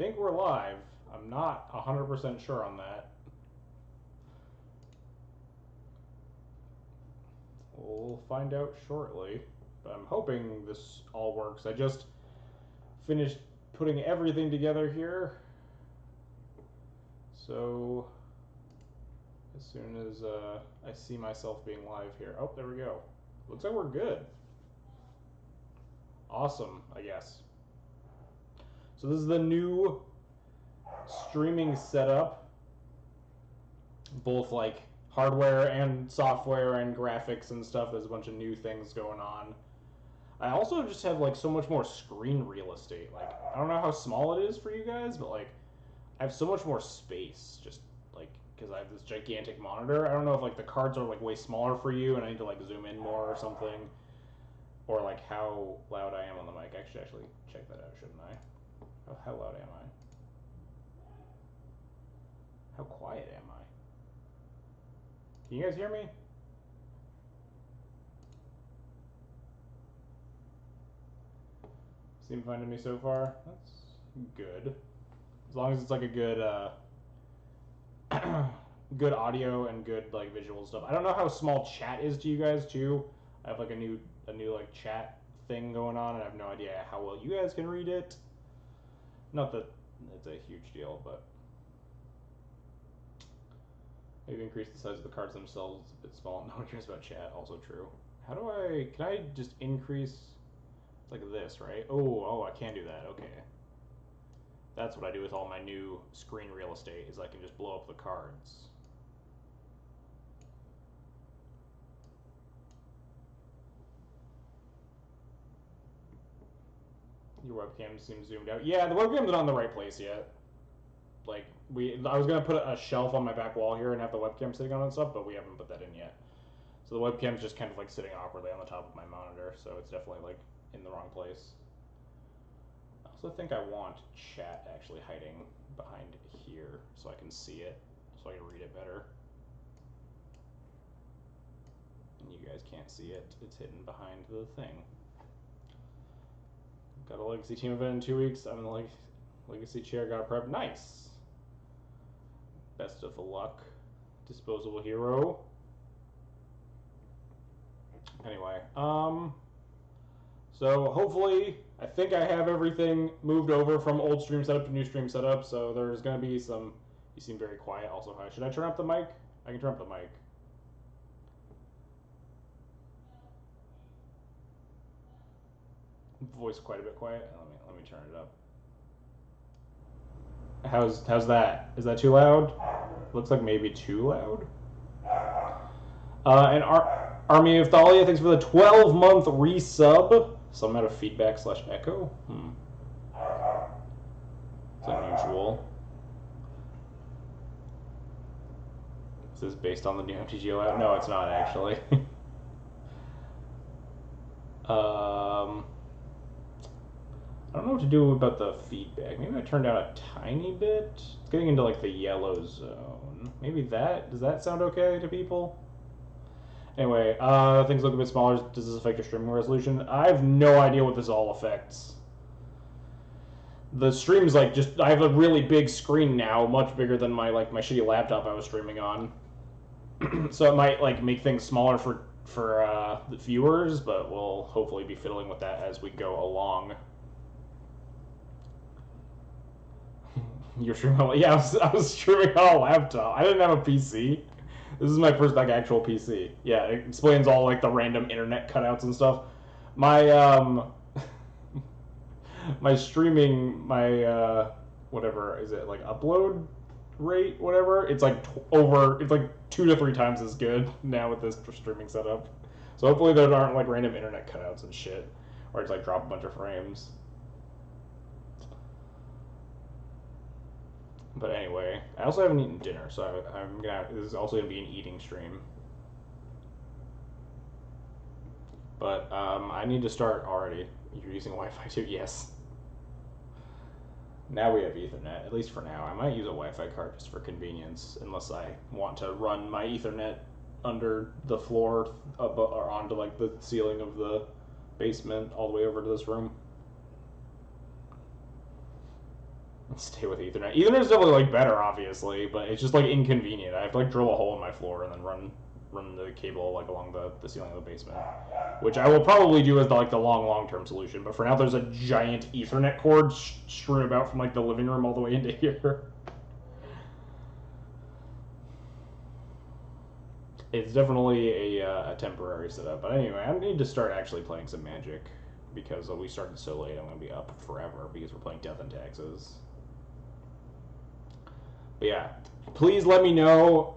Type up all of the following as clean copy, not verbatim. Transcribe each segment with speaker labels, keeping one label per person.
Speaker 1: think we're live. I'm not 100% sure on that. We'll find out shortly. But I'm hoping this all works. I just finished putting everything together here. So as soon as I see myself being live here. Oh, there we go. Looks like we're good. Awesome, I guess. So this is the new streaming setup. Both like hardware and software and graphics and stuff. There's a bunch of new things going on. I also just have like so much more screen real estate. Like, I don't know how small it is for you guys, but like I have so much more space just like because I have this gigantic monitor. I don't know if like the cards are like way smaller for you and I need to like zoom in more or something, or like how loud I am on the mic. I should actually check that out, shouldn't I? How loud am I? How quiet am I? Can you guys hear me? Seem fine to me so far. That's good. As long as it's like a good good audio and good like visual stuff. I don't know how small chat is to you guys too. I have like a new like chat thing going on and I have no idea how well you guys can read it. Not that it's a huge deal, but maybe increase the size of the cards themselves. It's a bit small. No one cares about chat. Also true. How do I? Can I just increase? It's like this, right? Oh, I can do that. Okay. That's what I do with all my new screen real estate. Is I can just blow up the cards. Your webcam seems zoomed out. Yeah, the webcam's not in the right place yet. Like I was gonna put a shelf on my back wall here and have the webcam sitting on it and stuff, but we haven't put that in yet. So the webcam's just kind of like sitting awkwardly on the top of my monitor, so it's definitely like in the wrong place. I also think I want chat actually hiding behind here so I can see it, so I can read it better. And you guys can't see it. It's hidden behind the thing. Got a Legacy team event in 2 weeks. I'm in the Legacy chair. Got a prep. Nice. Best of luck. Disposable hero. Anyway, so hopefully, I think I have everything moved over from old stream setup to new stream setup. So there's gonna be some. You seem very quiet. Also, hi. Should I turn up the mic? I can turn up the mic. Voice quite a bit quiet. Let me turn it up. How's that? Is that too loud? Looks like maybe too loud. And Army of Thalia, thanks for the 12-month resub. Some out of feedback / echo. It's unusual. Is this based on the new MTG layout? No, it's not actually. I don't know what to do about the feedback. Maybe I turned down a tiny bit. It's getting into like the yellow zone. Maybe does that sound okay to people? Anyway, things look a bit smaller. Does this affect your streaming resolution? I have no idea what this all affects. The stream's like I have a really big screen now, much bigger than my shitty laptop I was streaming on. So it might like make things smaller for the viewers, but we'll hopefully be fiddling with that as we go along. You're streaming? Yeah, I was streaming on a laptop. I didn't have a PC. This is my first actual PC. Yeah, it explains all like the random internet cutouts and stuff. My my streaming, whatever is it, like upload rate, whatever. It's like it's like 2 to 3 times as good now with this streaming setup. So hopefully there aren't like random internet cutouts and shit, or it's like drop a bunch of frames. But anyway, I also haven't eaten dinner, so this is also gonna be an eating stream. But I need to start already. You're using Wi-Fi too? Yes. Now we have Ethernet, at least for now. I might use a Wi-Fi card just for convenience, unless I want to run my Ethernet under the floor or onto like the ceiling of the basement all the way over to this room. Stay with Ethernet. Ethernet's definitely like better, obviously, but it's just like inconvenient. I have to like drill a hole in my floor and then run the cable like along the ceiling of the basement, which I will probably do as the long-term solution. But for now, there's a giant Ethernet cord strewn about from like the living room all the way into here. It's definitely a temporary setup. But anyway, I need to start actually playing some Magic because we started so late. I'm gonna be up forever because we're playing Death and Taxes. But yeah, please let me know.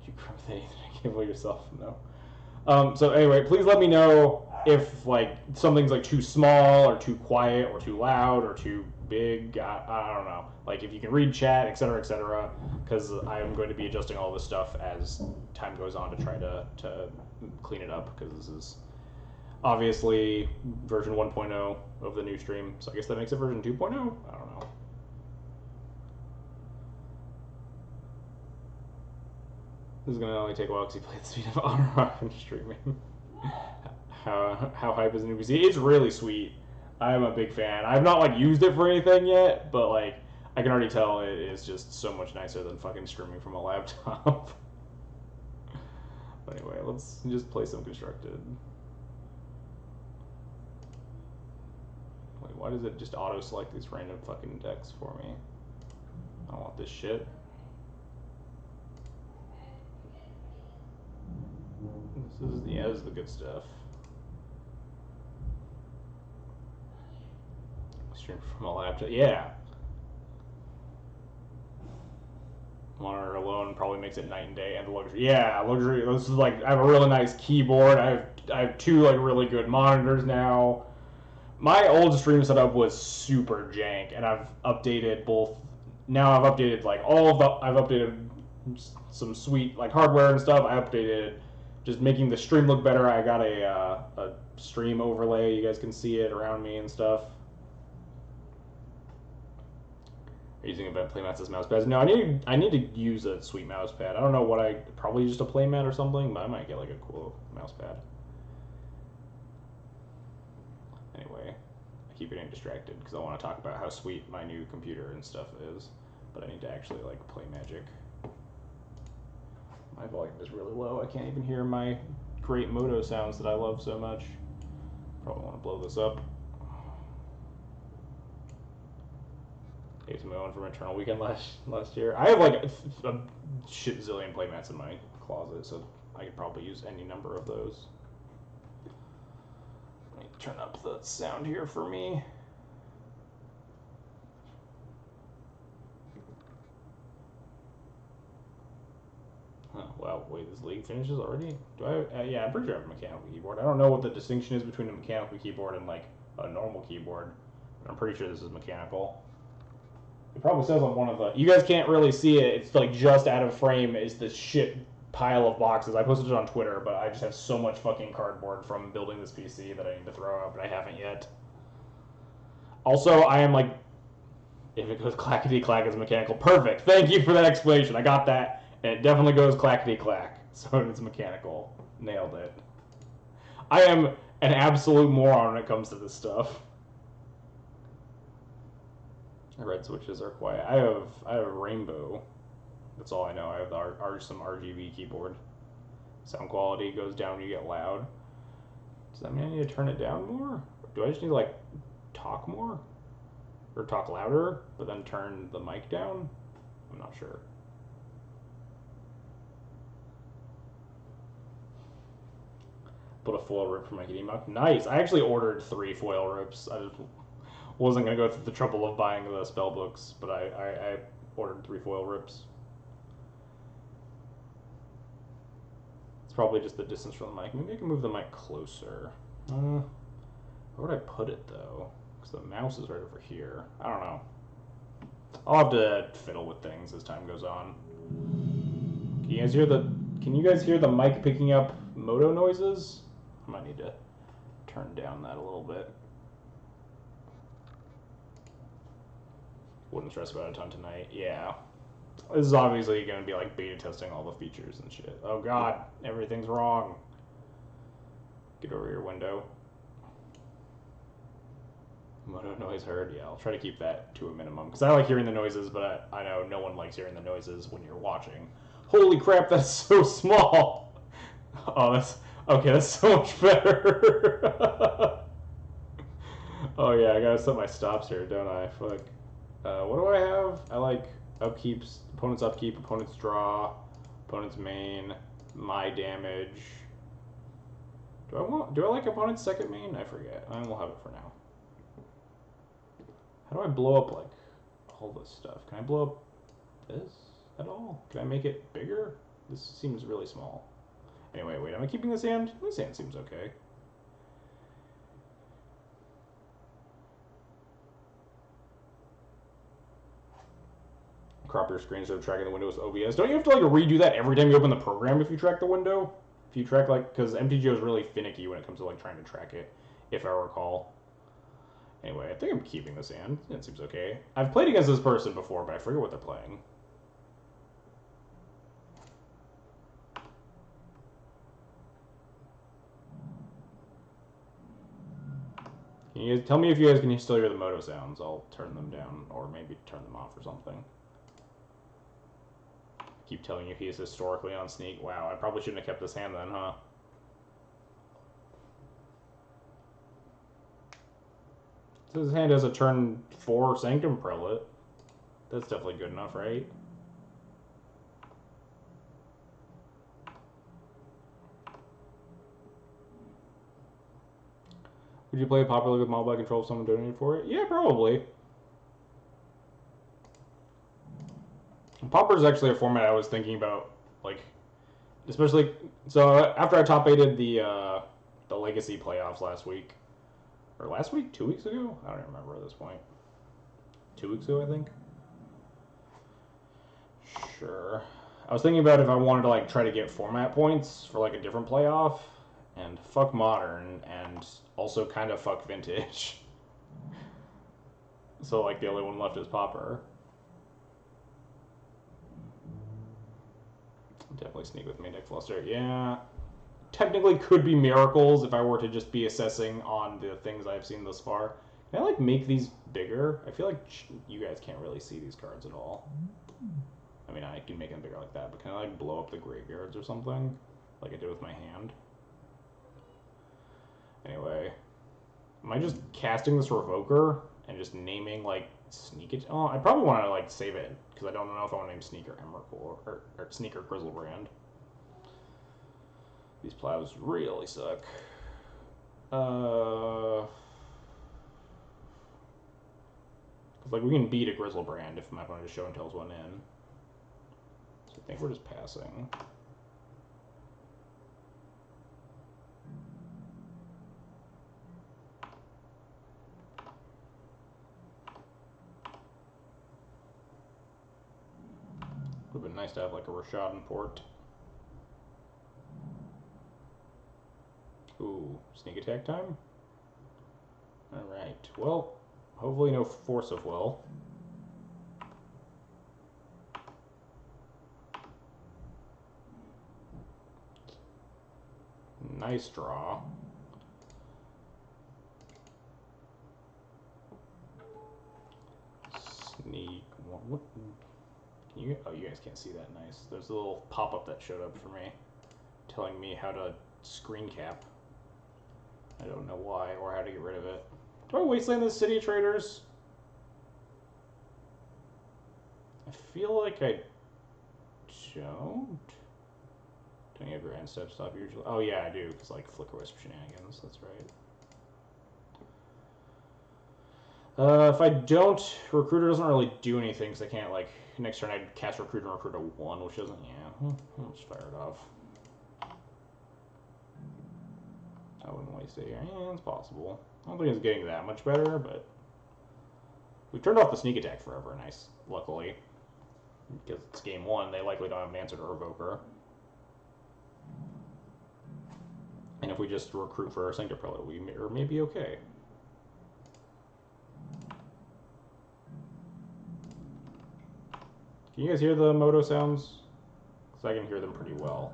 Speaker 1: You grab that Ethernet cable yourself? No. So anyway, please let me know if like something's like too small or too quiet or too loud or too big. I don't know. Like if you can read chat, etc., because I'm going to be adjusting all this stuff as time goes on to try to clean it up because this is obviously version 1.0 of the new stream. So I guess that makes it version 2.0. I don't know. This is going to only take a while because he played the speed of honor in streaming. How hype is the new PC? It's really sweet. I'm a big fan. I've not like used it for anything yet, but like I can already tell it is just so much nicer than fucking streaming from a laptop. But anyway, let's just play some constructed. Wait, why does it just auto select these random fucking decks for me? I don't want this shit. This is the good stuff. Stream from a laptop, yeah. Monitor alone probably makes it night and day, and the luxury. Yeah, luxury. This is like I have a really nice keyboard. I have two like really good monitors now. My old stream setup was super jank, and I've updated both. Now I've updated like all of the. I've updated some sweet like hardware and stuff. I updated just making the stream look better. I got a stream overlay. You guys can see it around me and stuff. Using event playmats as mouse pads. No, I need to use a sweet mouse pad. I don't know what probably just a playmat or something, but I might get like a cool mouse pad. Anyway, I keep getting distracted because I want to talk about how sweet my new computer and stuff is, but I need to actually like play Magic. My volume is really low. I can't even hear my great Moto sounds that I love so much. Probably want to blow this up. It's my own from Eternal Weekend last year. I have like a shit zillion playmats in my closet, so I could probably use any number of those. Let me turn up the sound here for me. Huh, wow, wait, this league finishes already? Do I? Yeah, I'm pretty sure I have a mechanical keyboard. I don't know what the distinction is between a mechanical keyboard and like a normal keyboard, but I'm pretty sure this is mechanical. It probably says on one of the... You guys can't really see it. It's like just out of frame is this shit pile of boxes. I posted it on Twitter, but I just have so much fucking cardboard from building this PC that I need to throw out, but I haven't yet. Also, I am like... If it goes clackety-clack as mechanical, perfect. Thank you for that explanation. I got that. And it definitely goes clackety-clack. So it's mechanical. Nailed it. I am an absolute moron when it comes to this stuff. Red switches are quiet. I have rainbow. That's all I know. I have some RGB keyboard. Sound quality goes down when you get loud. Does that mean I need to turn it down more? Do I just need to like talk more? Or talk louder, but then turn the mic down? I'm not sure. Put a foil rip for my kitty mug. Nice! I actually ordered 3 foil rips. I just wasn't going to go through the trouble of buying the spell books, but I ordered 3 foil rips. It's probably just the distance from the mic. Maybe I can move the mic closer. Where would I put it, though? Because the mouse is right over here. I don't know. I'll have to fiddle with things as time goes on. Can you guys hear the mic picking up moto noises? I might need to turn down that a little bit. Wouldn't stress about it a ton tonight. Yeah. This is obviously going to be like beta testing all the features and shit. Oh god, everything's wrong. Get over your window. Moto noise heard. Yeah, I'll try to keep that to a minimum because I like hearing the noises, but I know no one likes hearing the noises when you're watching. Holy crap, that's so small. Oh, that's okay. That's so much better. Oh yeah, I gotta set my stops here, don't I? Fuck. What do I have? I like upkeeps, opponent's upkeep, opponent's draw, opponent's main, my damage. Do I like opponent's second main? I forget. I will have it for now. How do I blow up like all this stuff? Can I blow up this at all? Can I make it bigger? This seems really small. Anyway, wait, am I keeping this hand? This hand seems okay. Crop your screen instead of tracking the window with OBS. Don't you have to like redo that every time you open the program if you track the window? If you track like, because MTGO is really finicky when it comes to like trying to track it, if I recall. Anyway, I think I'm keeping this hand. It seems okay. I've played against this person before, but I forget what they're playing. Can you guys tell me if you guys can still hear the moto sounds? I'll turn them down, or maybe turn them off or something. Keep telling you he's historically on sneak. Wow, I probably shouldn't have kept this hand then, huh? So his hand has a turn 4 Sanctum Prelate. That's definitely good enough, right? Would you play it popularly with model by control if someone donated for it? Yeah, probably. Pauper is actually a format I was thinking about, like, especially. So after I top 8'd the Legacy playoffs last week, or last week, 2 weeks ago, I don't even remember at this point. 2 weeks ago, I think. Sure. I was thinking about if I wanted to like try to get format points for like a different playoff, and fuck Modern, and also kind of fuck Vintage. So like the only one left is Pauper. Definitely sneak with me, Nick Fluster. Yeah. Technically could be Miracles if I were to just be assessing on the things I've seen thus far. Can I like make these bigger? I feel like you guys can't really see these cards at all. I mean, I can make them bigger like that, but can I like blow up the graveyards or something? Like I did with my hand? Anyway. Am I just casting this Revoker and just naming like Sneak it? Oh, I probably want to like save it because I don't know if I want to name Sneak or Emrakul or Sneak or Grizzlebrand. These plows really suck. Cause like we can beat a Grizzlebrand if my opponent just show and tells one in. So I think we're just passing. Would have been nice to have like a Rashad in port. Ooh, sneak attack time? Alright, well, hopefully no Force of Will. Nice draw. Sneak. What? Can you? Oh, you guys can't see that. Nice. There's a little pop-up that showed up for me, telling me how to screen cap. I don't know why or how to get rid of it. Do I wasteland the City of Traders? I feel like I don't. Don't you have your end step stop usually? Oh yeah, I do, because like Flicker Wisp shenanigans. That's right. If I don't, Recruiter doesn't really do anything because I can't, like, next turn I'd cast Recruiter and recruit a 1, which doesn't, yeah, I'll just fire it off. I wouldn't waste it here. Yeah, it's possible. I don't think it's getting that much better, but we turned off the sneak attack forever, nice, luckily. Because it's game 1, they likely don't have an answer to Revoker. And if we just recruit for our Sanctum Prelate, we may be okay. Can you guys hear the moto sounds? Because I can hear them pretty well.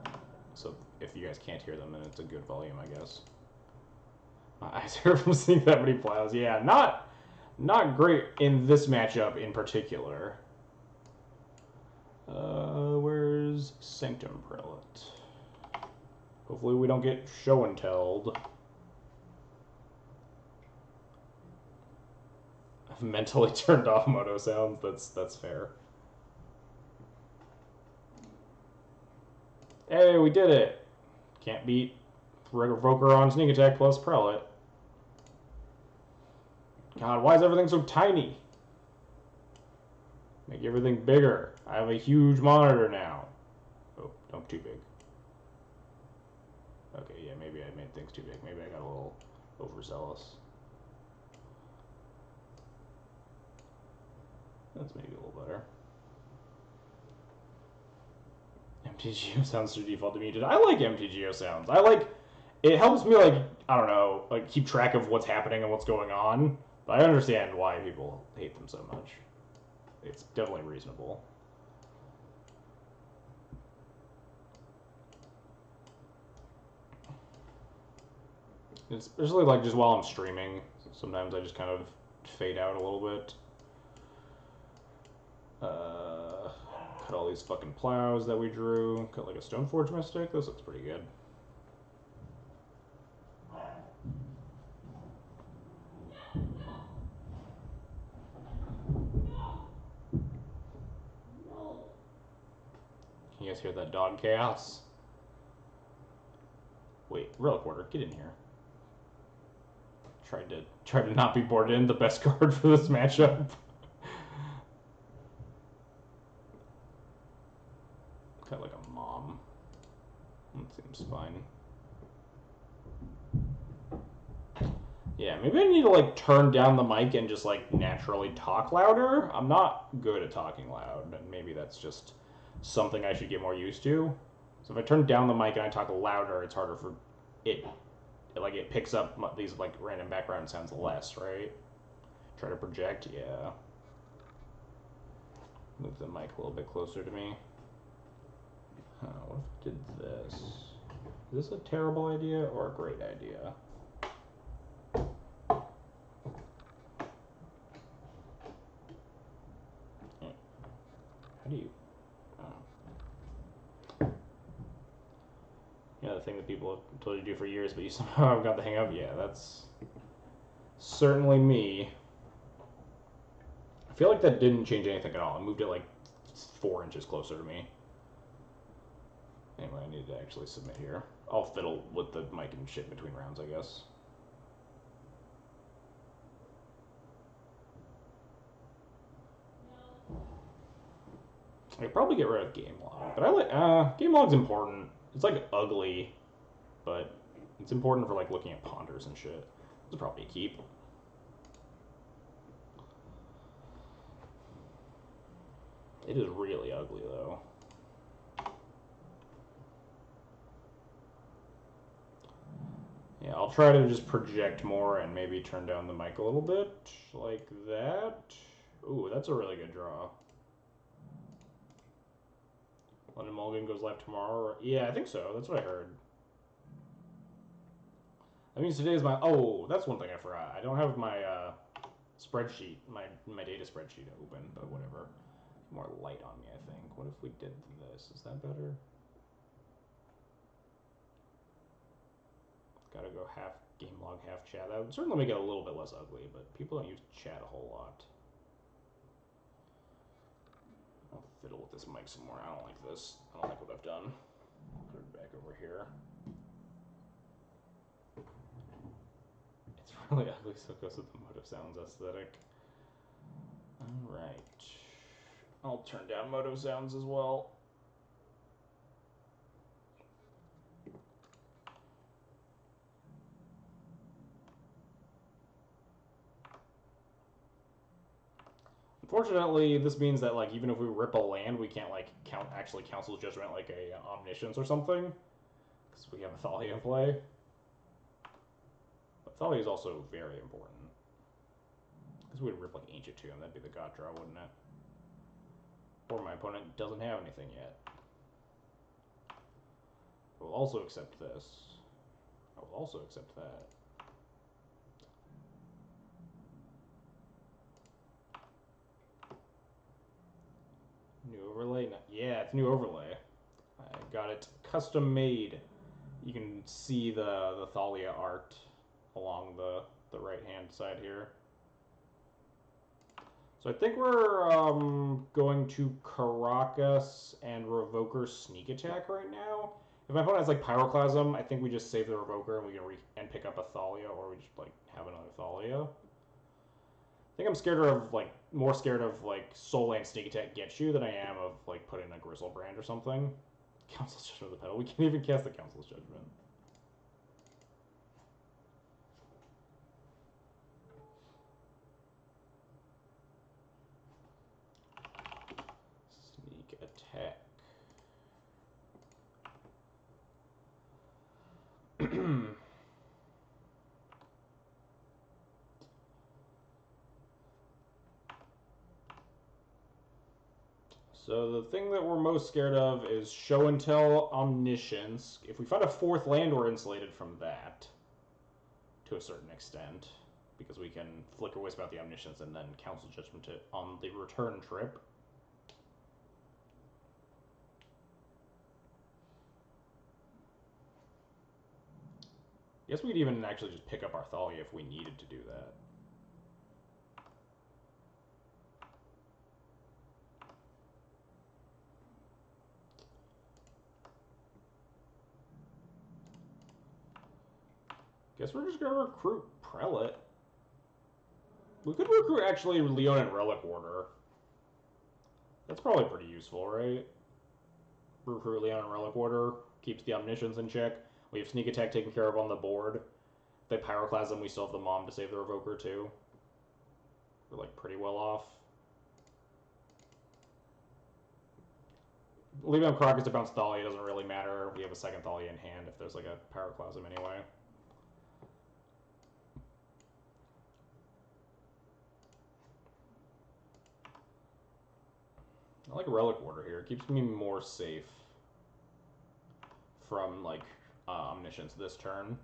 Speaker 1: So if you guys can't hear them, then it's a good volume, I guess. My eyes hurt from seeing that many plows. Yeah, not Not great in this matchup in particular. Where's Sanctum Prelate? Hopefully we don't get show and telled. I've mentally turned off moto sounds. That's fair. Hey, we did it. Can't beat Revoker on Sneak Attack plus Prelate. God, why is everything so tiny? Make everything bigger. I have a huge monitor now. Oh, don't too big. Okay, yeah, maybe I made things too big. Maybe I got a little overzealous. That's maybe a little better. MTGO sounds to default to muted. I like MTGO sounds. I like it. Helps me, like, I don't know, like keep track of what's happening and what's going on. But I understand why people hate them so much. It's definitely reasonable. Especially like just while I'm streaming, sometimes I just kind of fade out a little bit. Cut all these fucking plows that we drew. Cut like a Stoneforge Mystic. This looks pretty good. Can you guys hear that dog chaos? Wait, Relic Order, get in here. Tried to not be bored in. The best card for this matchup. Kind of like a mom. That seems fine. Yeah, maybe I need to like turn down the mic and just like naturally talk louder. I'm not good at talking loud, and maybe that's just something I should get more used to. So if I turn down the mic and I talk louder, it's harder for it. Like it picks up these like random background sounds less, right? Try to project, yeah. Move the mic a little bit closer to me. What if I did this? Is this a terrible idea or a great idea? How do you... Yeah, the thing that people have told you to do for years, but you somehow haven't got the hang of. Yeah, that's certainly me. I feel like that didn't change anything at all. I moved it like 4 inches closer to me. Anyway, I need to actually submit here. I'll fiddle with the mic and shit between rounds, I guess. I could probably get rid of game log, but I like game log's important. It's like ugly, but it's important for like looking at ponders and shit. It's probably a keep. It is really ugly though. Yeah, I'll try to just project more and maybe turn down the mic a little bit, like that. Ooh, that's a really good draw. London Mulligan goes live tomorrow. Yeah, I think so. That's what I heard. That means today is my... Oh, that's one thing I forgot. I don't have my spreadsheet, my data spreadsheet open, but whatever. More light on me, I think. What if we did this? Is that better? Gotta go half game log, half chat. That would certainly make it a little bit less ugly, but people don't use chat a whole lot. I'll fiddle with this mic some more. I don't like this. I don't like what I've done. Put it back over here. It's really ugly, so it goes with the Moto Sounds aesthetic. Alright. I'll turn down Moto Sounds as well. Unfortunately, this means that like even if we rip a land, we can't like actually Council's Judgment like a Omniscience or something, because we have Thalia in play. But Thalia is also very important, because we'd rip like Ancient Tomb. That'd be the god draw, wouldn't it? Or my opponent doesn't have anything yet. I will also accept this. I will also accept that. it's a new overlay. I got it custom made. You can see the Thalia art along the right-hand side here. So I think we're going to Caracas and Revoker Sneak Attack right now. If my opponent has like Pyroclasm, I think we just save the Revoker and we can pick up a Thalia, or we just like have another Thalia. I think I'm scared of more scared of like Soul Land Sneak Attack get you than I am of like putting a Grizzlebrand or something. Council's Judgment of the Petal. We can't even cast the Council's Judgment. Sneak attack. So the thing that we're most scared of is Show and Tell Omniscience. If we find a fourth land, we're insulated from that to a certain extent, because we can Flicker Wisp out the Omniscience and then Council Judgment it on the return trip. I guess we could even actually just pick up our Thalia if we needed to do that. Guess we're just going to recruit Prelate. We could recruit actually Leon and Relic Warder. That's probably pretty useful, right? Recruit Leon and Relic Warder. Keeps the Omniscience in check. We have Sneak Attack taken care of on the board. If they Pyroclasm, we still have the Mom to save the Revoker too. We're like pretty well off. Leaving on Caracas to bounce Thalia doesn't really matter. We have a second Thalia in hand if there's like a Pyroclasm anyway. I like a Relic Warder here. It keeps me more safe from like Omniscience this turn.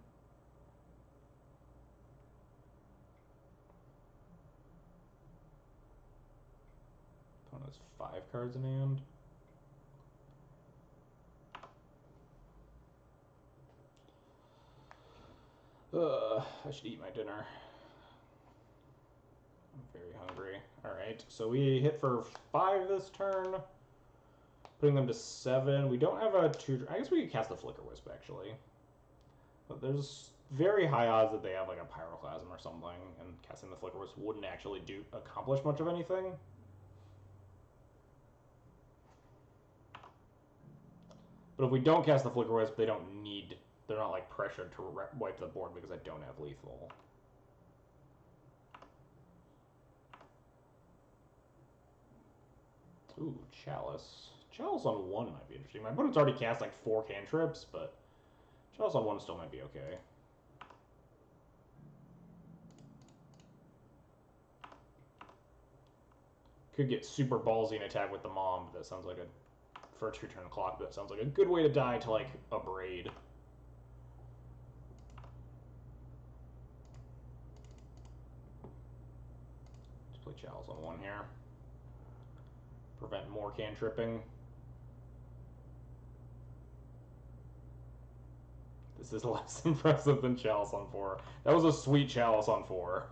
Speaker 1: Opponent has 5 cards in hand. I should eat my dinner. I'm very hungry. Alright, so we hit for 5 this turn. Putting them to 7. We don't have a 2... I guess we could cast a Flicker Wisp, actually. But there's very high odds that they have like a Pyroclasm or something, and casting the Flicker Wisp wouldn't actually accomplish much of anything. But if we don't cast the Flicker Wisp, they don't need... They're not like pressured to wipe the board because I don't have lethal. Ooh, Chalice. Chalice on 1 might be interesting. My opponent's already cast like 4 cantrips, but Chalice on 1 still might be okay. Could get super ballsy and attack with the Mom, but that sounds like a... For a 2-turn clock, but that sounds like a good way to die to like a Braid. Just play Chalice on 1 here. Prevent more cantripping. This is less impressive than Chalice on 4. That was a sweet Chalice on 4.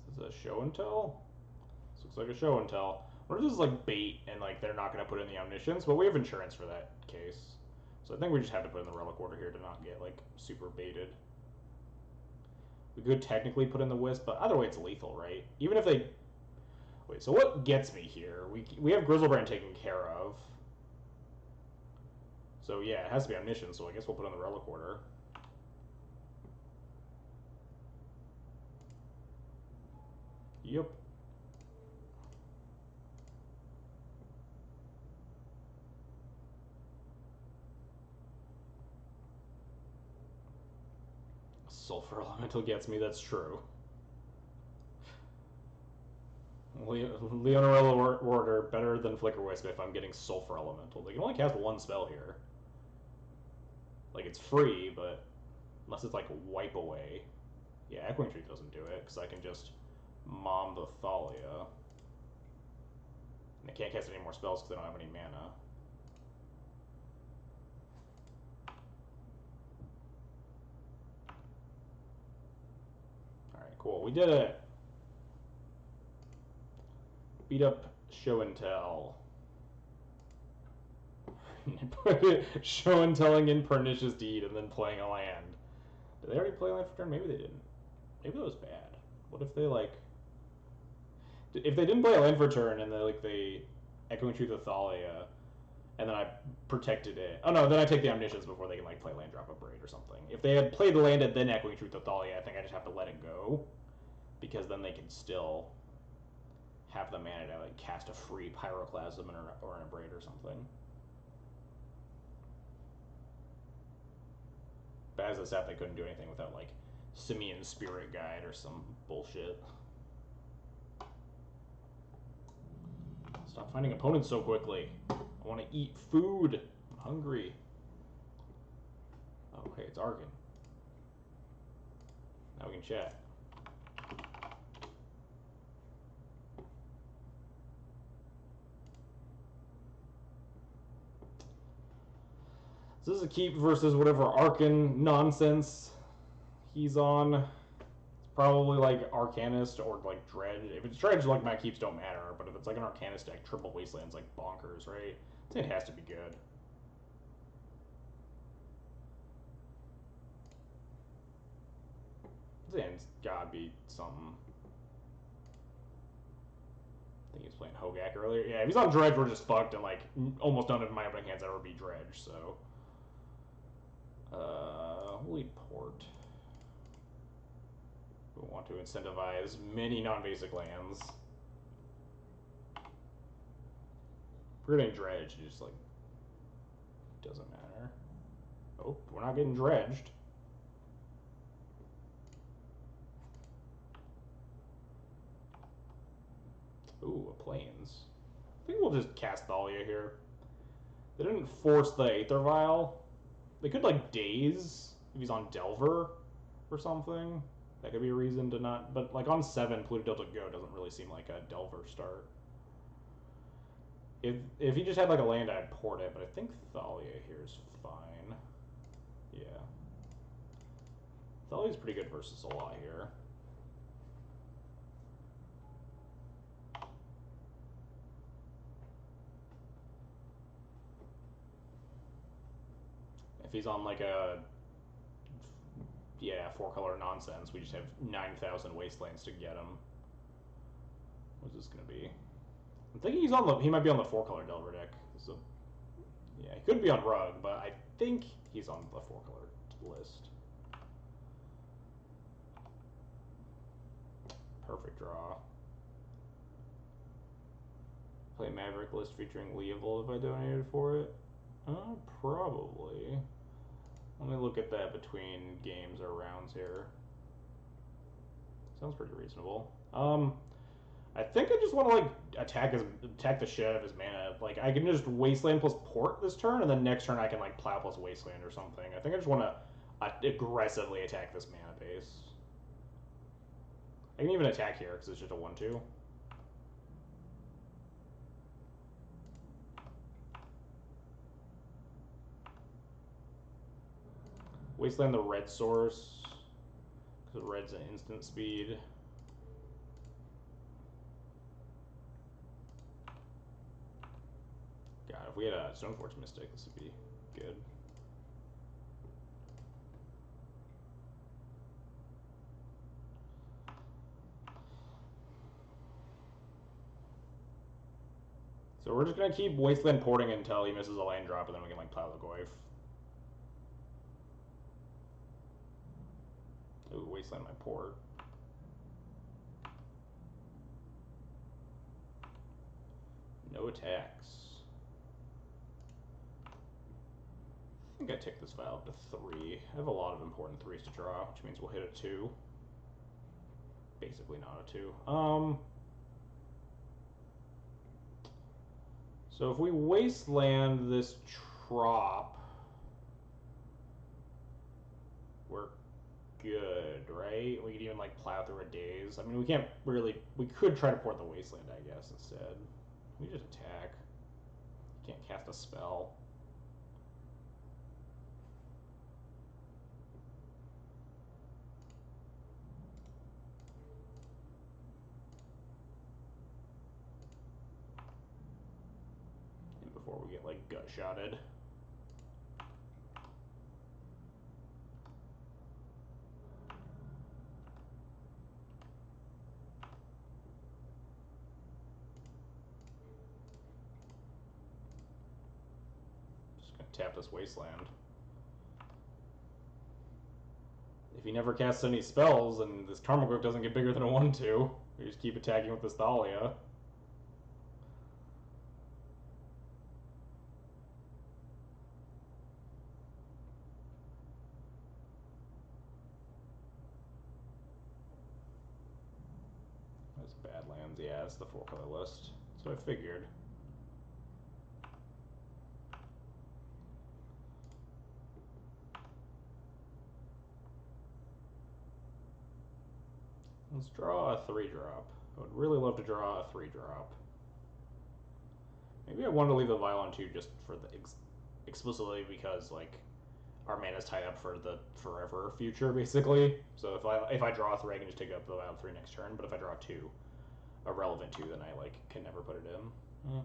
Speaker 1: This is a Show and Tell? This looks like a Show and Tell. What if this is like bait and like they're not going to put in the Omniscience? But we have insurance for that case. So I think we just have to put in the Relic Order here to not get like super baited. We could technically put in the Wisp, but either way it's lethal, right? Even if they... Wait, so what gets me here? We have Grizzlebrand taken care of. So yeah, it has to be Omniscience, so I guess we'll put in the Relic Order. Yep. Sulfur Elemental gets me, that's true. Leonorella Warder better than Flicker Wisp if I'm getting Sulfur Elemental. They can only cast 1 spell here. Like, it's free, but unless it's like a wipe away. Yeah, Echoing Truth doesn't do it, because I can just Mom the Thalia. And I can't cast any more spells because I don't have any mana. Alright, cool. We did it! Beat up Show and Tell. Show and Telling in Pernicious Deed and then playing a land. Did they already play a land for turn? Maybe they didn't. Maybe that was bad. What if they, like... If they didn't play a land for turn and they Echoing Truth of Thalia, and then I protected it... Oh no, then I take the Omniscience before they can, like, play land drop a Braid or something. If they had played the land and then Echoing Truth of Thalia, I think I just have to let it go. Because then they can still have the mana to, like, cast a free Pyroclasm or an Abrade or something. But as a set, they couldn't do anything without, like, Simian Spirit Guide or some bullshit. Stop finding opponents so quickly. I want to eat food. I'm hungry. Oh, hey, it's Argon. Now we can chat. So this is a keep versus whatever Arcan nonsense he's on. It's probably like Arcanist or like Dredge. If it's Dredge, like my keeps don't matter. But if it's like an Arcanist deck, triple Wasteland's like bonkers, right? It has to be good. It's gotta be something. I think he was playing Hogak earlier. Yeah, if he's on Dredge, we're just fucked, and like almost none of my opening hands ever be Dredge, so. We'll eat Port. We want to incentivize many non-basic lands. If we're getting Dredged, it just like doesn't matter. Oh, we're not getting Dredged. Ooh, a Plains. I think we'll just cast Thalia here. They didn't force the Aether Vial. They could, like, Daze if he's on Delver or something. That could be a reason to not... But, like, on 7, Pluto Delta Go doesn't really seem like a Delver start. If he just had, like, a land, I'd port it, but I think Thalia here is fine. Yeah. Thalia's pretty good versus a lot here. If he's on, like, a... Yeah, 4-color nonsense, we just have 9,000 Wastelands to get him. What's this gonna be? I'm thinking he's on the... He might be on the 4-color Delver deck. So, yeah, he could be on Rug, but I think he's on the 4-color list. Perfect draw. Play Maverick list featuring Leovold if I donated for it? Probably. Let me look at that between games or rounds here. Sounds pretty reasonable. I think I just want to like attack the shit out of his mana. Like I can just Wasteland plus Port this turn, and then next turn I can like Plow plus Wasteland or something. I think I just want to aggressively attack this mana base. I can even attack here because it's just a 1/2. Wasteland the red source because red's an instant speed. God, if we had a Stoneforge Mystic, this would be good. So we're just gonna keep Wasteland porting until he misses a land drop, and then we can like Plow the Goyf. Ooh, Wasteland my port. No attacks. I think I take this file up to 3. I have a lot of important 3s to draw, which means we'll hit a 2. Basically not a 2. So if we Wasteland this Trop, good, right? We could even like plow through a daze. I mean, we can't really. We could try to port the Wasteland, I guess, instead. We just attack. Can't cast a spell. And before we get like gut shotted. Just gonna tap this Wasteland. If he never casts any spells and this Tarmogoyf doesn't get bigger than a 1/2, we just keep attacking with this Thalia. That's Badlands, yeah, it's the 4-color list. That's what I figured. Let's draw a 3-drop. I would really love to draw a 3-drop. Maybe I wanted to leave the Violent 2 just for the explicitly because like our mana's tied up for the forever future, basically. So if I draw a 3, I can just take up the Violent 3 next turn. But if I draw a 2, a relevant 2, then I like can never put it in.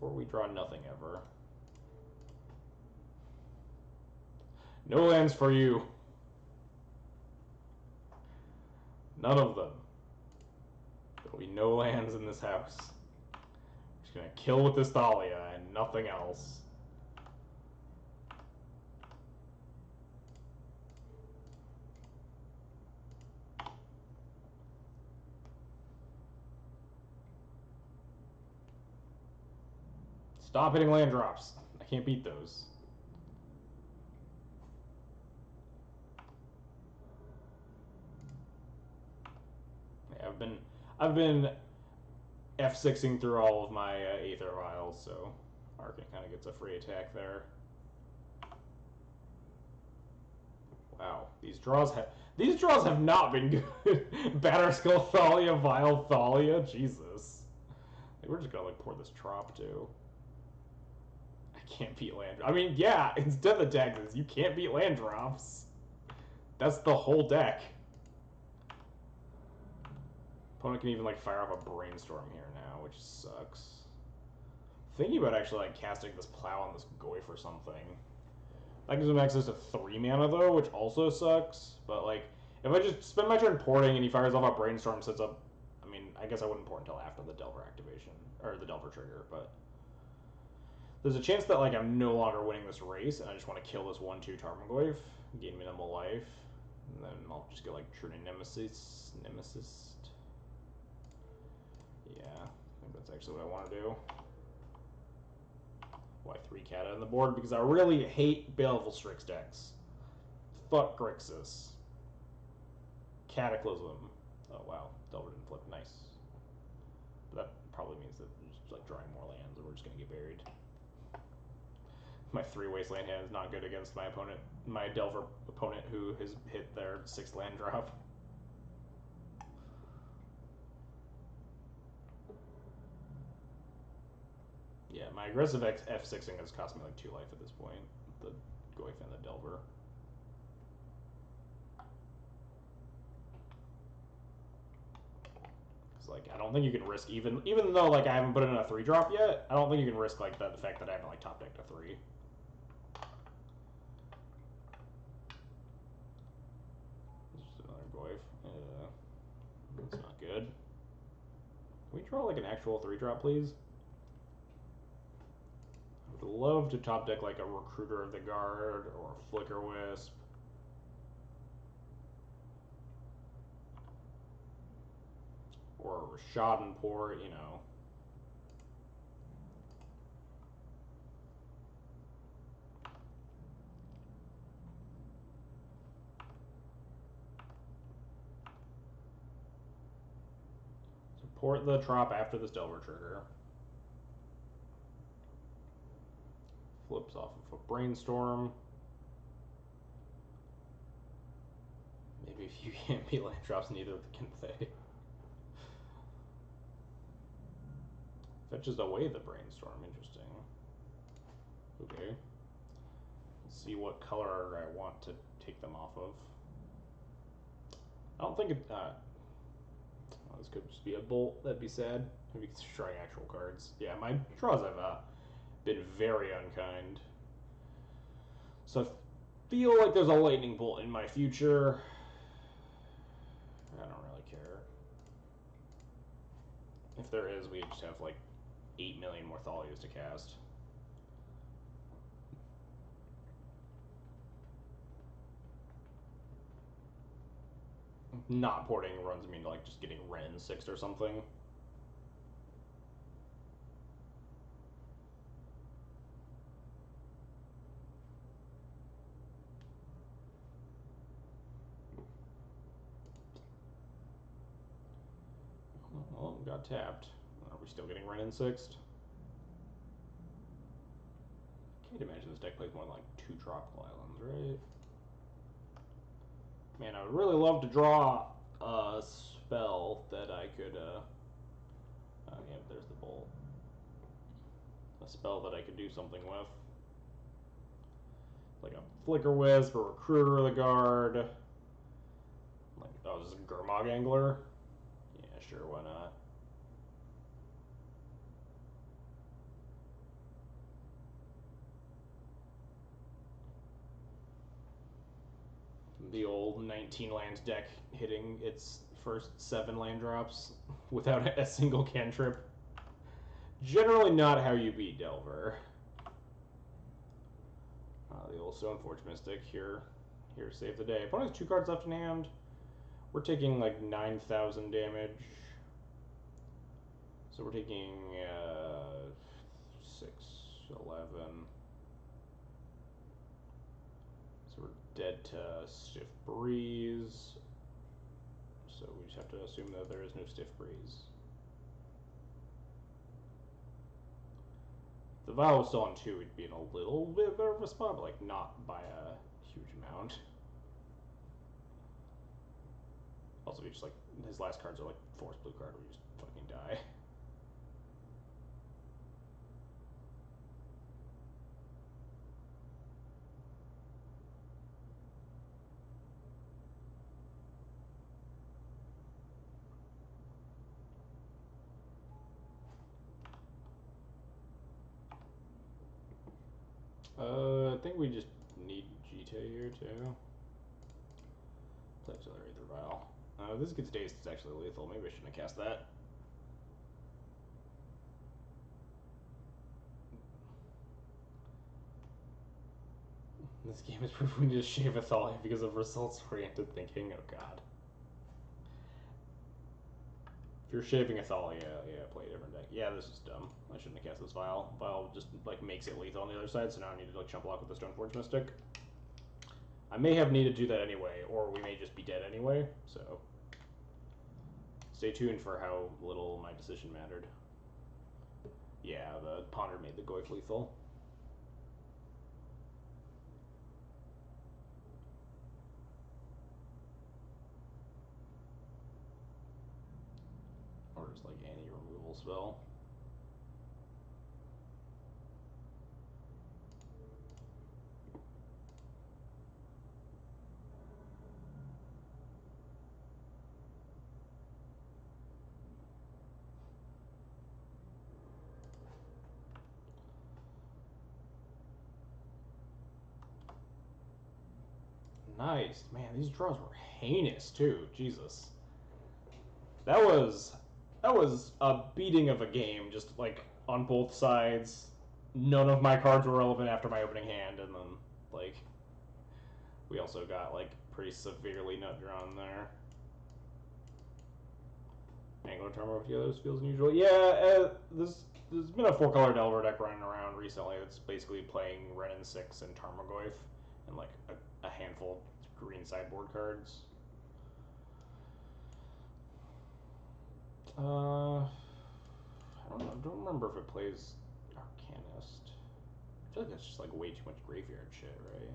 Speaker 1: Or we draw nothing ever. No lands for you. None of them. There'll be no lands in this house. We're just gonna kill with this Thalia and nothing else. Stop hitting land drops. I can't beat those. Yeah, I've been F6ing through all of my Aether Vials, so Arcan kind of gets a free attack there. Wow, these draws have not been good. Batterskull Thalia, Vile Thalia, Jesus. Like, we're just gonna like pour this Trop too. I can't beat land. I mean, yeah, it's Death of Taxes. You can't beat land drops. That's the whole deck. Opponent can even like fire off a Brainstorm here now, which sucks. Thinking about actually like casting this Plow on this Goyf or something. That gives him access to 3 mana though, which also sucks. But like, if I just spend my turn porting and he fires off a Brainstorm, sets up. I mean, I guess I wouldn't port until after the Delver activation or the Delver trigger, but there's a chance that like I'm no longer winning this race, and I just want to kill this 1/2 Tarmogoyf, gain minimal life, and then I'll just get like True Nemesis. Yeah, I think that's actually what I want to do. Why 3 Cata on the board? Because I really hate Baleful Strix decks. Fuck Grixis. Cataclysm. Oh wow, Delver didn't flip. Nice. But that probably means that we're just like drawing more lands and we're just gonna get buried. My 3 Wasteland hand is not good against my opponent, my Delver opponent who has hit their 6th land drop. Yeah, my aggressive F6ing has cost me like 2 life at this point. The Goyf and the Delver. Because like I don't think you can risk even though like I haven't put in a 3-drop yet. I don't think you can risk like the fact that I haven't like top decked a 3. Just another Goyf. That's not good. Can we draw like an actual 3-drop, please? I would love to top deck like a Recruiter of the Guard or a Flicker Wisp. Or a Rashadan Port, you know. Support the Trop after this Delver trigger. Flips off of a Brainstorm. if you can't beat land drops, neither can they. Fetches away the brainstorm. Interesting. Okay. Let's see what color I want to take them off of. I don't think it. Well, this could just be a bolt. That'd be sad. Maybe destroying actual cards. Yeah, my draws have been very unkind. So I feel like there's a lightning bolt in my future. I don't really care. If there is, we just have like 8 million more Thalias to cast. Not porting runs me into like just getting Ren 6'd or something. Well, got tapped. Are we still getting Ren 6'd? Can't imagine this deck plays more than like 2 tropical islands, right? Man, I would really love to draw a spell that I could, oh yeah, there's the bolt. A spell that I could do something with. Like a Flicker Wisp or Recruiter of the Guard. Like, oh, this is a Gurmag Angler? Yeah, sure, why not? The old 19 land deck hitting its first 7 land drops without a single cantrip. Generally not how you beat Delver. The old Stoneforge Mystic here to save the day. Opponent has 2 cards left in hand. We're taking like 9,000 damage. So we're taking 6, 11. So we're dead to Stiff Breeze. So we just have to assume that there is no Stiff Breeze. If the Vial was still on 2, we'd be in a little bit better of a spot, but like not by a huge amount. Also, we just like, his last cards are like Force Blue card where you just fucking die. I think we just need Jita here too. Play Auxiliary Aether Vial. This gets dazed, it's actually lethal. Maybe I shouldn't have cast that. This game is proof we need to shave a Thalia because of results-oriented thinking. Oh god. If you're shaving a Thalia, yeah, play a different deck. Yeah, this is dumb. I shouldn't have cast this Vial. Vial just like makes it lethal on the other side, so now I need to like jump block with the Stoneforge Mystic. I may have needed to do that anyway, or we may just be dead anyway, so stay tuned for how little my decision mattered. Yeah, the Ponder made the Goyf lethal. Or just like any removal spell. Nice. Man, these draws were heinous too. Jesus. That was a beating of a game, just like on both sides. None of my cards were relevant after my opening hand, and then like we also got like pretty severely nut drawn there. Angler Tarmo together, this feels unusual. Yeah, there's been a 4-color Delver deck running around recently that's basically playing Renin 6 and Tarmogoyf and like a handful of green sideboard cards. I don't remember if it plays Arcanist. I feel like that's just like way too much graveyard shit, right?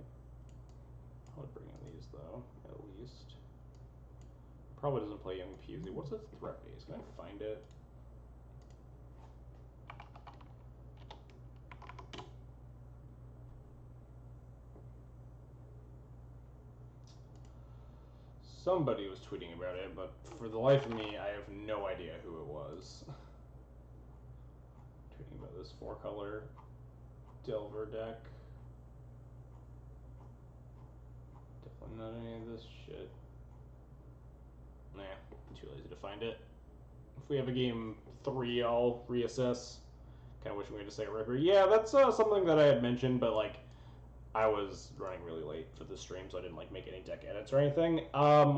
Speaker 1: I would bring in these though, at least. Probably doesn't play Young Pusey. What's its threat base? Can I find it? Somebody was tweeting about it, but for the life of me, I have no idea who it was. Tweeting about this 4-color Delver deck. Definitely not any of this shit. Nah, too lazy to find it. If we have a game 3, I'll reassess. Kind of wish we had to say Ripper. Yeah, that's something that I had mentioned, but like I was running really late for the stream, so I didn't like make any deck edits or anything.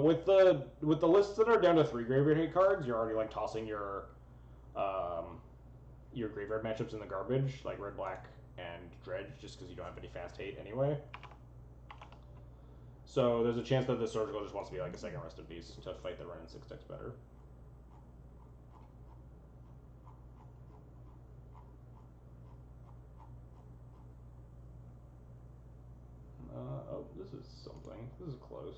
Speaker 1: With the lists that are down to 3 graveyard hit cards, you're already like tossing your graveyard matchups in the garbage, like red, black, and dredge, just because you don't have any fast hate anyway. So there's a chance that the surgical just wants to be like a second rest in peace to fight the run and 6 decks better. Oh, this is something. This is close.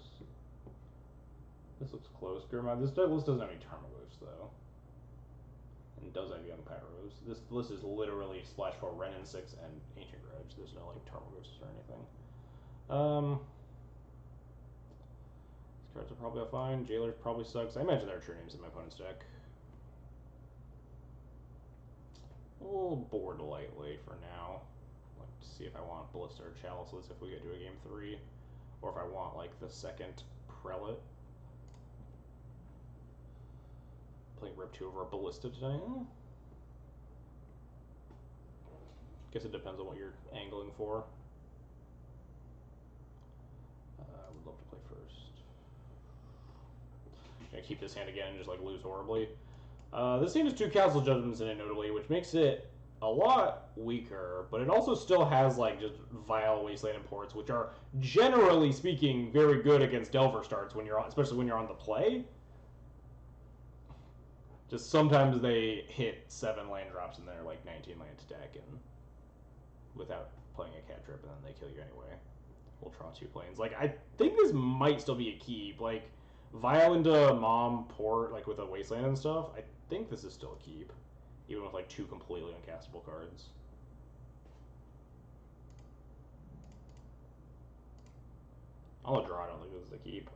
Speaker 1: This looks close. Gurmod. This list doesn't have any Tarmogoyfs, though. And does have Young Pyros. This list is literally Splash 4, Ren and 6, and Ancient Grudge. There's no, like, Tarmogoyfs or anything. These cards are probably fine. Jailer probably sucks. I imagine there are true names in my opponent's deck. We'll board lightly for now. Like, to see if I want Ballista or Chalices if we get to a game 3. Or if I want, like, the second Prelate. Playing Rip 2 over a Ballista tonight. Guess it depends on what you're angling for. I would love to play first. Gonna keep this hand again and just like lose horribly. This hand has 2 Council Judgments in it, notably, which makes it a lot weaker, but it also still has like just vile Wasteland Imports, which are generally speaking very good against Delver starts when you're on, especially when you're on the play. Just sometimes they hit 7 land drops in their like 19 land deck and without playing a cantrip, and then they kill you anyway. We'll draw 2 planes. Like, I think this might still be a keep. Like, Vial into Mom Port, like with a Wasteland and stuff, I think this is still a keep. Even with like 2 completely uncastable cards. I'll draw, I don't think this is a keep.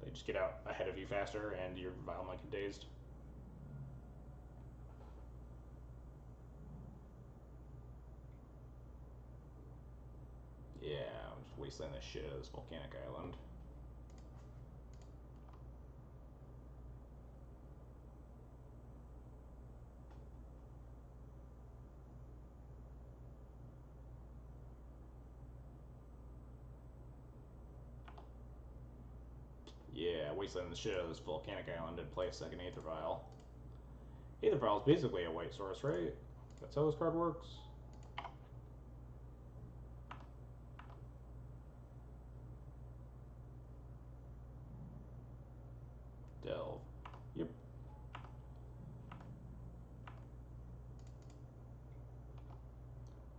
Speaker 1: They just get out ahead of you faster, and your Vial might get dazed. Yeah, I'm just wasteland the shit out of this volcanic island. Yeah, wasteland the shit out of this volcanic island and play a second Aether Vial. Aether Vial is basically a white source, right? That's how this card works. Delve. Yep.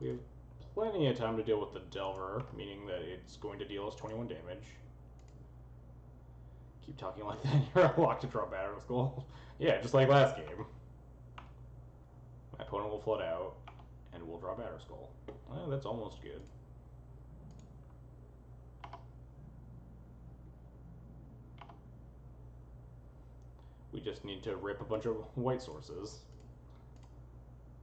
Speaker 1: We have plenty of time to deal with the Delver, meaning that it's going to deal us 21 damage. Keep talking like that, you're locked to draw Battle Skull. Yeah, just like last game. My opponent will flood out, and we'll draw Battle Skull. Well, that's almost good. We just need to rip a bunch of white sources.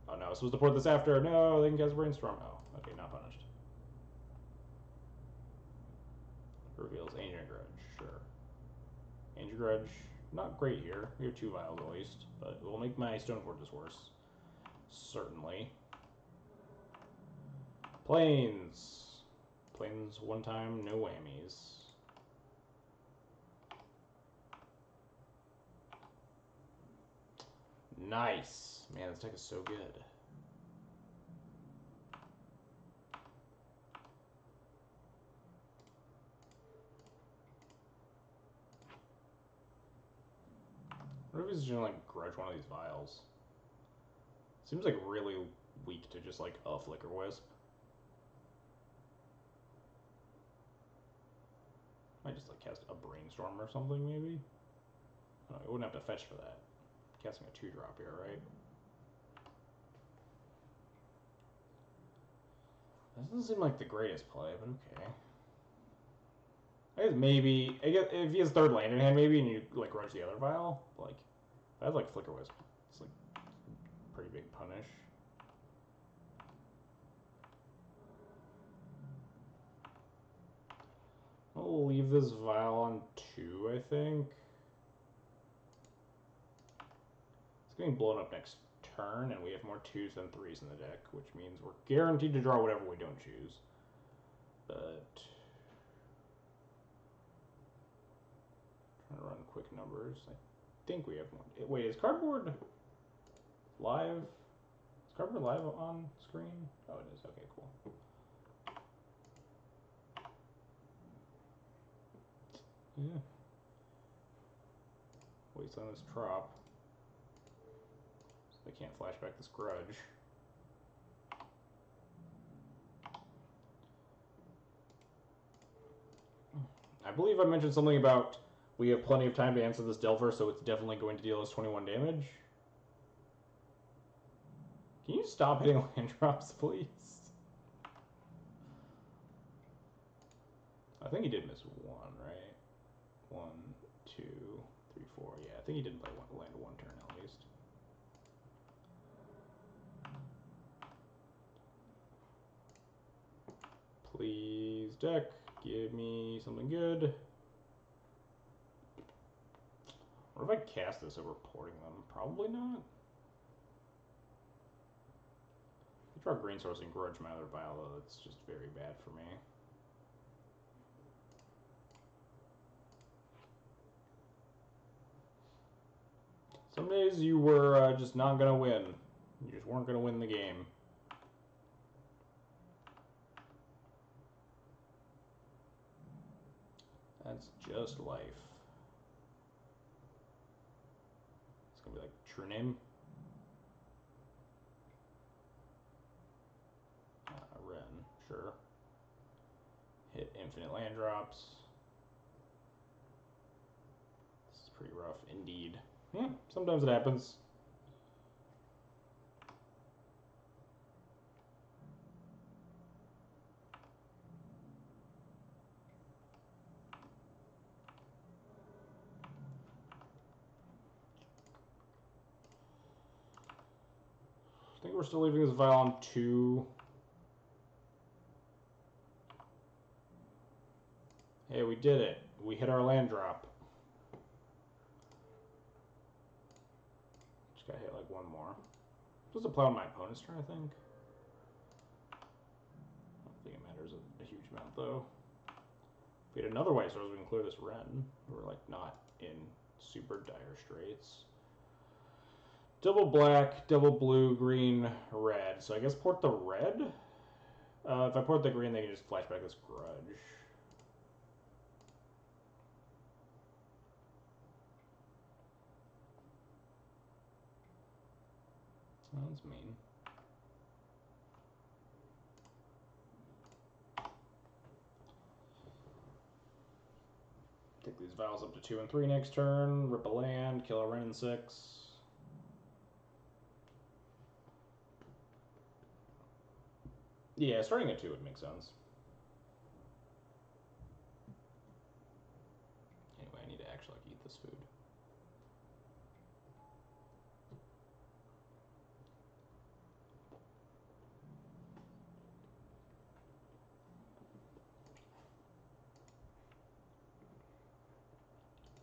Speaker 1: Oh no, I was supposed to port this after. No, they can cast Brainstorm. Oh, okay, not punished. Reveals Ancient Grudge, sure. Ancient Grudge, not great here. We have 2 vials at least, but it will make my Stone Fortress worse. Certainly. Planes. Planes one time, no whammies. Nice. Man, this deck is so good. What if he's just gonna like grudge one of these vials? Seems like really weak to just like a Flicker Wisp. I just like cast a brainstorm or something maybe. No, you wouldn't have to fetch for that. Casting a 2-drop here, right? This doesn't seem like the greatest play, but okay. I guess maybe if he has third land in hand, maybe, and you like grudge the other vial. Like, I have like Flicker Wisp. It's like pretty big punish. I'll leave this vial on 2, I think. It's getting blown up next turn, and we have more 2s than 3s in the deck, which means we're guaranteed to draw whatever we don't choose. But trying to run quick numbers. I think we have one. Wait, is cardboard live? Is cardboard live on screen? Oh, it is. Okay, cool. Yeah. Waste on this trop. So I can't flashback this grudge. I believe I mentioned something about we have plenty of time to answer this Delver, so it's definitely going to deal us 21 damage. Can you stop hitting land drops, please? I think he did miss 1, right? 1, 2, 3, 4. Yeah, I think he didn't play land 1 turn at least. Please, deck, give me something good. What if I cast this over porting them? Probably not. I draw Green Source and grudge my other vial, though. That's just very bad for me. Some days you were just not going to win. You just weren't going to win the game. That's just life. It's going to be like True Name. Ren, sure. Hit infinite land drops. This is pretty rough indeed. Yeah, sometimes it happens. I think we're still leaving this vial on 2. Hey, we did it. We hit our land drop. Just gotta hit like 1 more. Supposed to play on my opponent's turn, I think. I don't think it matters a huge amount, though. If we had another white source, we can clear this Ren. We're like not in super dire straits. Double black, double blue, green, red. So I guess port the red. If I port the green, they can just flashback this grudge. Oh, that's mean. Take these vials up to 2 and 3 next turn. Rip a land, kill a Ren in 6. Yeah, starting at 2 would make sense. Anyway, I need to actually like, eat this food.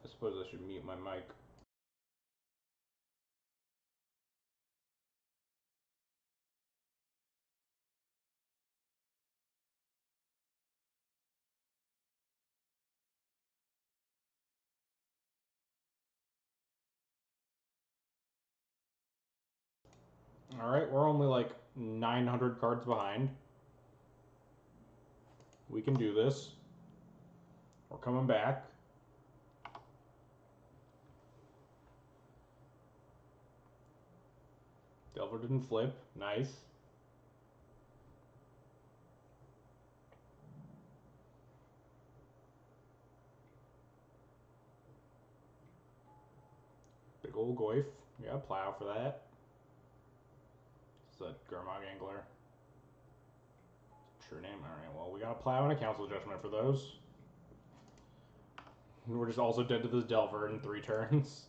Speaker 1: I suppose I should mute my mic. Alright, we're only like 900 cards behind. We can do this. We're coming back. Delver didn't flip. Nice. Big ol' Goyf. We got a plow for that. It's a Gurmag Angler. True name? Alright, well, we got a plow and a council judgment for those. We're just also dead to this Delver in 3 turns.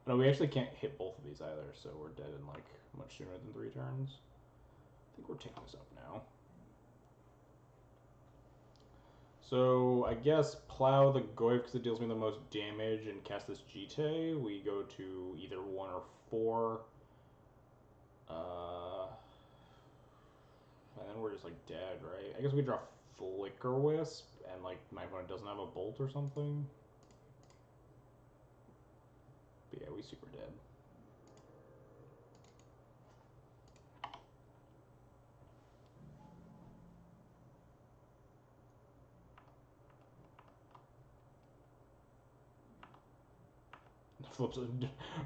Speaker 1: No, we actually can't hit both of these either, so we're dead in, like, much sooner than 3 turns. I think we're taking this up now. So, I guess plow the Goyf because it deals me the most damage and cast this Jite. We go to either 1 or 4. And then we're just, like, dead, right? I guess we draw Flicker Wisp, and, like, my opponent doesn't have a Bolt or something. But yeah, we super dead.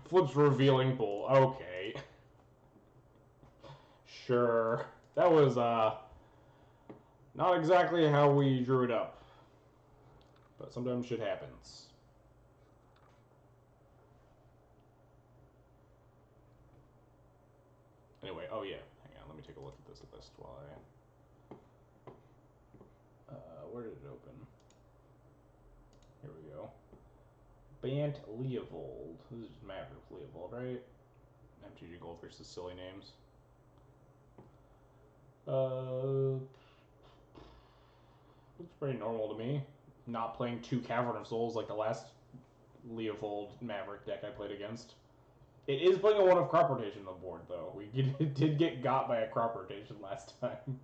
Speaker 1: Flips revealing bull. Okay. Sure. That was not exactly how we drew it up. But sometimes shit happens. Anyway, oh yeah. Hang on, let me take a look at this list while I where did it open? Here we go. Bant Leovold. This is just Maverick Leovold, right? MTG Goldfish is silly names. Looks pretty normal to me. Not playing 2 Cavern of Souls like the last Leovold Maverick deck I played against. It is playing a 1 of crop rotation on the board, though. We did get got by a crop rotation last time.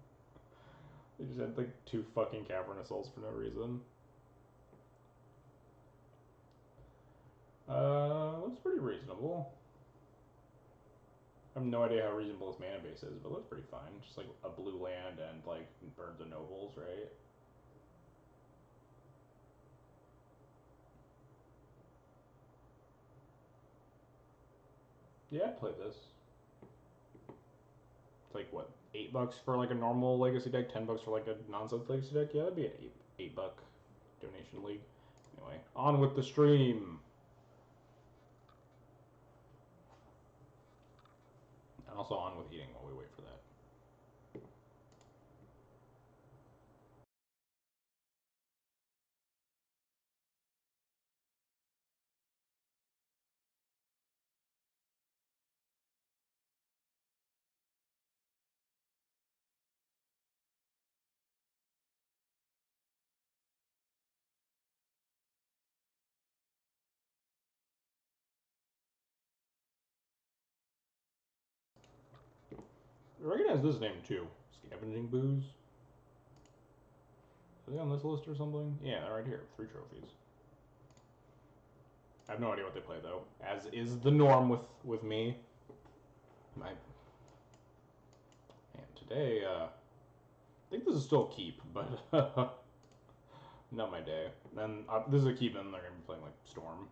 Speaker 1: They just had like 2 fucking Cavern of Souls for no reason. Looks pretty reasonable. I have no idea how reasonable this mana base is, but it looks pretty fine. Just like a blue land and like Birds of Nobles, right? Yeah, I'd play this. It's like what, $8 for like a normal legacy deck, $10 for like a nonsense legacy deck. Yeah, that'd be an $8 donation league. Anyway, on with the stream. And also on with eating while we wait for that. I recognize this name too. Scavenging Booze. Are they on this list or something? Yeah, they're right here. 3 trophies. I have no idea what they play though, as is the norm with me. Man, today, I think this is still keep, but not my day. Then this is a keep, and they're gonna be playing like Storm.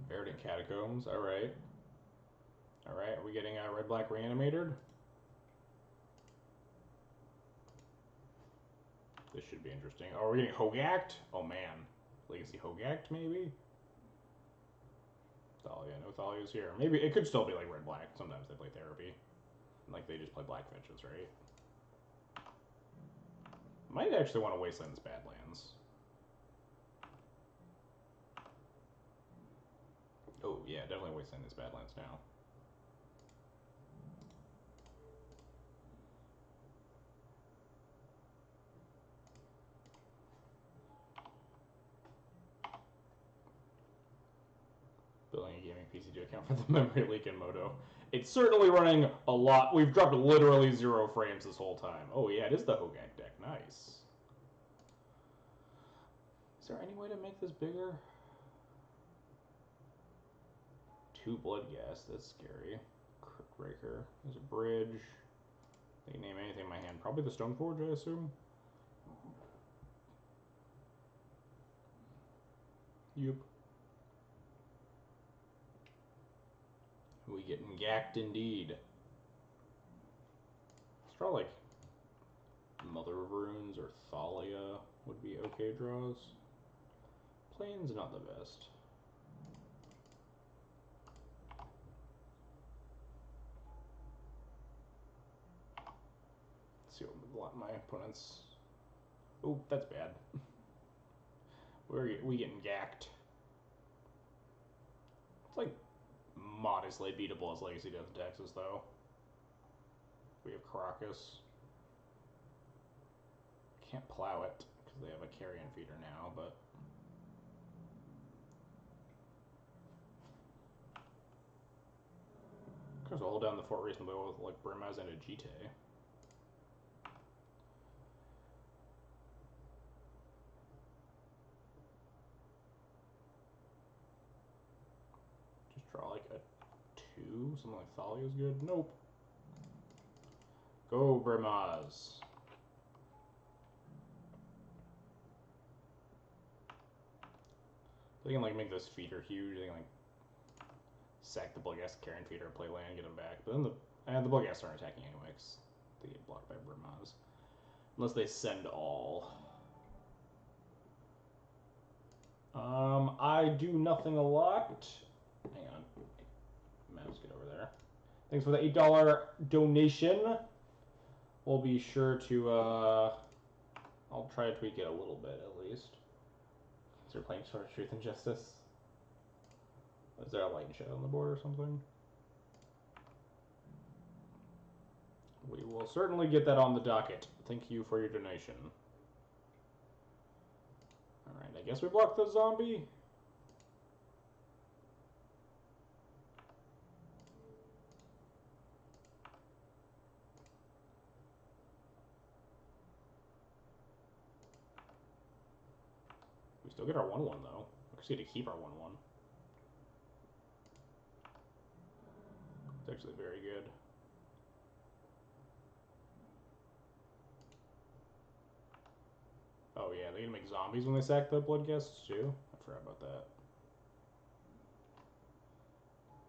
Speaker 1: Verdant Catacombs. All right. All right. Are we getting red black reanimated? This should be interesting. Oh, are we getting Hogact? Oh man, Legacy Hogact maybe. Thalia, no Thalia's here. Maybe it could still be like red black. Sometimes they play Therapy, like they just play black fetches, right? Might actually want to wasteland this Badlands. Oh yeah, definitely wasteland this Badlands now. Building a gaming PC to account for the memory leak in Moto. It's certainly running a lot. We've dropped literally 0 frames this whole time. Oh yeah, it is the Hogact deck. Nice. Is there any way to make this bigger? 2 blood gas. That's scary. Crypt Breaker. There's a bridge. They can name anything in my hand. Probably the Stoneforge, I assume. Yup. We getting gacked indeed. draw like Mother of Runes or Thalia would be okay draws. Plains not the best. Let's see what my opponents. Oh, that's bad. We getting gacked. It's like modestly beatable as Legacy Death in Texas, though. We have Caracas. Can't plow it because they have a carrion feeder now, but. Of course, we'll hold down the fort reasonably well with like Burmaz and Ajite. Just draw like a 2, something like Thalia is good. Nope. Go Burmaz. They can like make this feeder huge. They can like sack the Bloodghast carrion feeder, play land, get them back. But then the Bloodghast aren't attacking anyway because they get blocked by Burmaz. Unless they send all. I do nothing a lot. Hang on. Mouse, get over there. Thanks for the $8 donation. We'll be sure to, I'll try to tweak it a little bit at least. So you're playing Sword of Truth and Justice? Is there a light shed on the board or something? We will certainly get that on the docket. Thank you for your donation. Alright, I guess we blocked the zombie. We still get our 1-1 though. We just get to keep our 1-1. It's actually very good. Oh yeah, they can make zombies when they sack the Bloodghasts too? I forgot about that.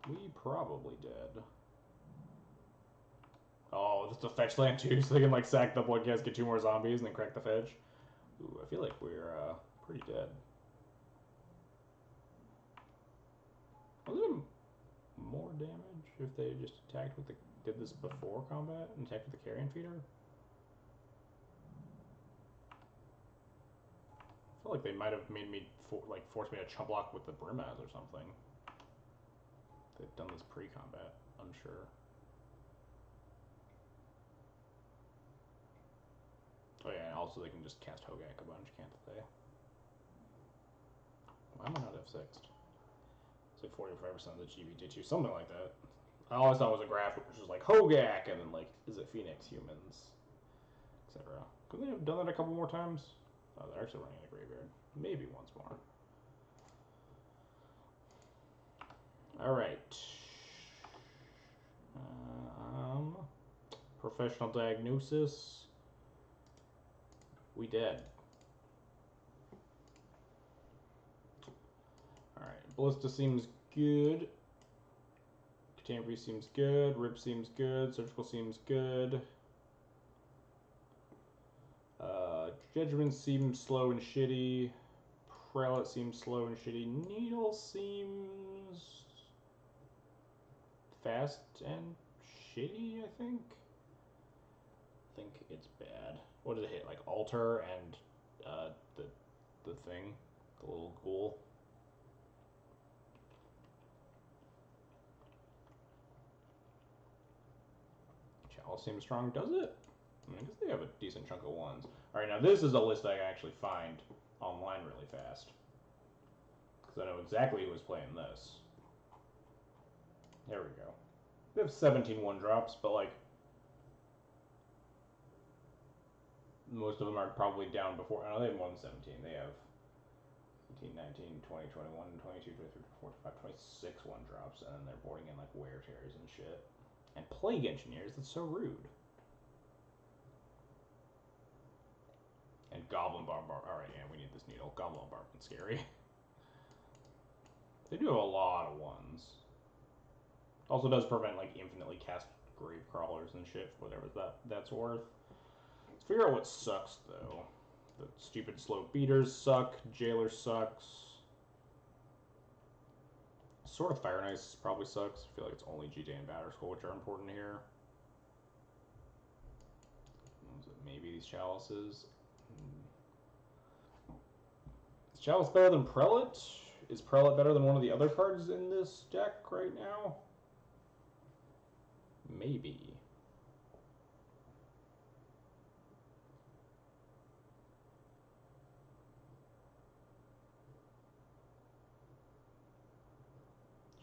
Speaker 1: We probably did. Oh, that's a fetch land too, so they can like sack the Bloodghast, get 2 more zombies, and then crack the fetch. Ooh, I feel like we're pretty dead. Was it more damage if they just attacked with the did this before combat and attacked with the carrion feeder? I feel like they might have made me forced me to chump block with the Brimaz or something. They've done this pre-combat, unsure. Oh yeah, and also they can just cast Hogak a bunch, can't they? Why am I not F6'd? It's like 45% of the GB did you, something like that. I always thought it was a graph which was like Hogak, and then like, is it Phoenix humans, etc. Couldn't they have done that a couple more times? Oh, they're actually running in a graveyard. Maybe once more. Alright. Professional diagnosis. We dead. Alright, Ballista seems good. Catastrophe seems good. Rip seems good. Surgical seems good. Judgment seems slow and shitty. Prelate seems slow and shitty. Needle seems fast and shitty, I think. I think it's bad. What does it hit? Like altar and the thing, the little ghoul. Chalice seems strong, does it? I mean, I guess they have a decent chunk of ones. Alright, now this is a list I can actually find online really fast. Because I know exactly who was playing this. There we go. They have 17 1-drops, but like, most of them are probably down before. I know they have more than 17. They have 18, 19, 20, 21, 22, 23, 24, 25, 26 1-drops, and then they're boarding in like Wear Terrors and shit. And Plague Engineers, that's so rude. And Goblin Bombard. Alright, yeah, we need this needle. Goblin Bombardment's scary. They do have a lot of ones. Also does prevent like infinitely cast grave crawlers and shit, whatever that's worth. Let's figure out what sucks, though. The stupid slow beaters suck. Jailer sucks. Sword of Fire and Ice probably sucks. I feel like it's only GTA and Batterskull which are important here. Maybe these chalices. Is Chalice better than Prelate? Is Prelate better than one of the other cards in this deck right now? Maybe.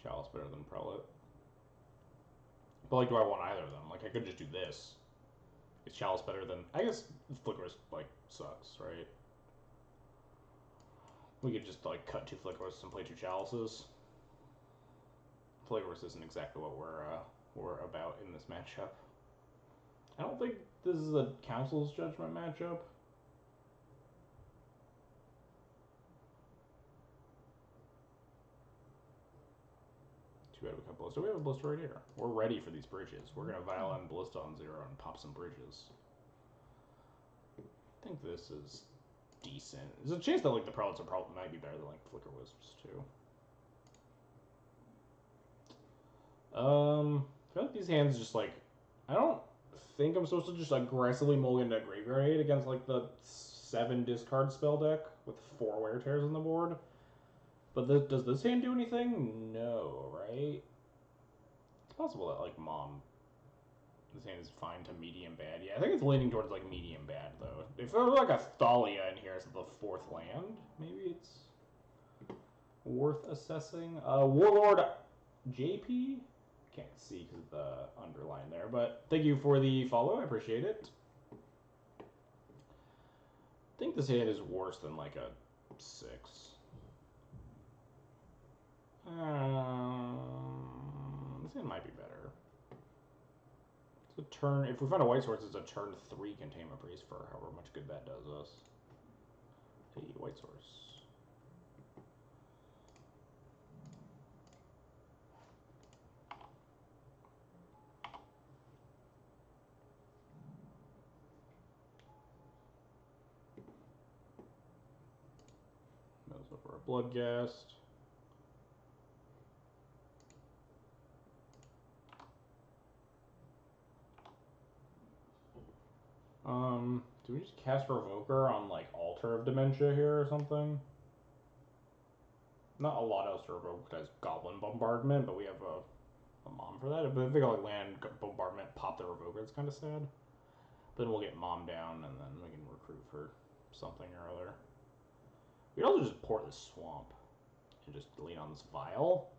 Speaker 1: Chalice better than Prelate. But, like, do I want either of them? Like, I could just do this. Is Chalice better than... I guess Flickerus, like, sucks, right? We could just, like, cut 2 Flickerus and play 2 Chalices. Flickerus isn't exactly what we're about in this matchup. I don't think this is a Council's Judgment matchup. Too bad we got Ballista. We have a Ballista right here. We're ready for these bridges. We're going to Violin Ballista on 0 and pop some bridges. I think this is decent. There's a chance that, like, the Prelates might be better than, like, Flicker Wisps, too. I feel like these hands just, like... I don't think I'm supposed to just aggressively mulligan into Graveyard Aid against, like, the 7 discard spell deck with 4 Wear Tears on the board. But does this hand do anything? No, right? It's possible that, like, this hand is fine to medium bad. Yeah, I think it's leaning towards, like, medium bad, though. If there were, like, a Thalia in here as the 4th land, maybe it's worth assessing. Warlord JP? Can't see because of the underline there, but thank you for the follow. I appreciate it. I think this hand is worse than, like, a 6. This hand might be better. It's a turn. If we find a White Source, it's a turn 3 Containment Priest for however much good that does us. Hey, White Source. Mills over a Bloodghast. Do we just cast Revoker on, like, Altar of Dementia here or something? Not a lot else to revoke as Goblin Bombardment, but we have a Mom for that. But if they go, like, land Bombardment, pop the Revoker, it's kind of sad. But then we'll get Mom down, and then we can recruit for something or other. We could also just port this Swamp and just lean on this Vial.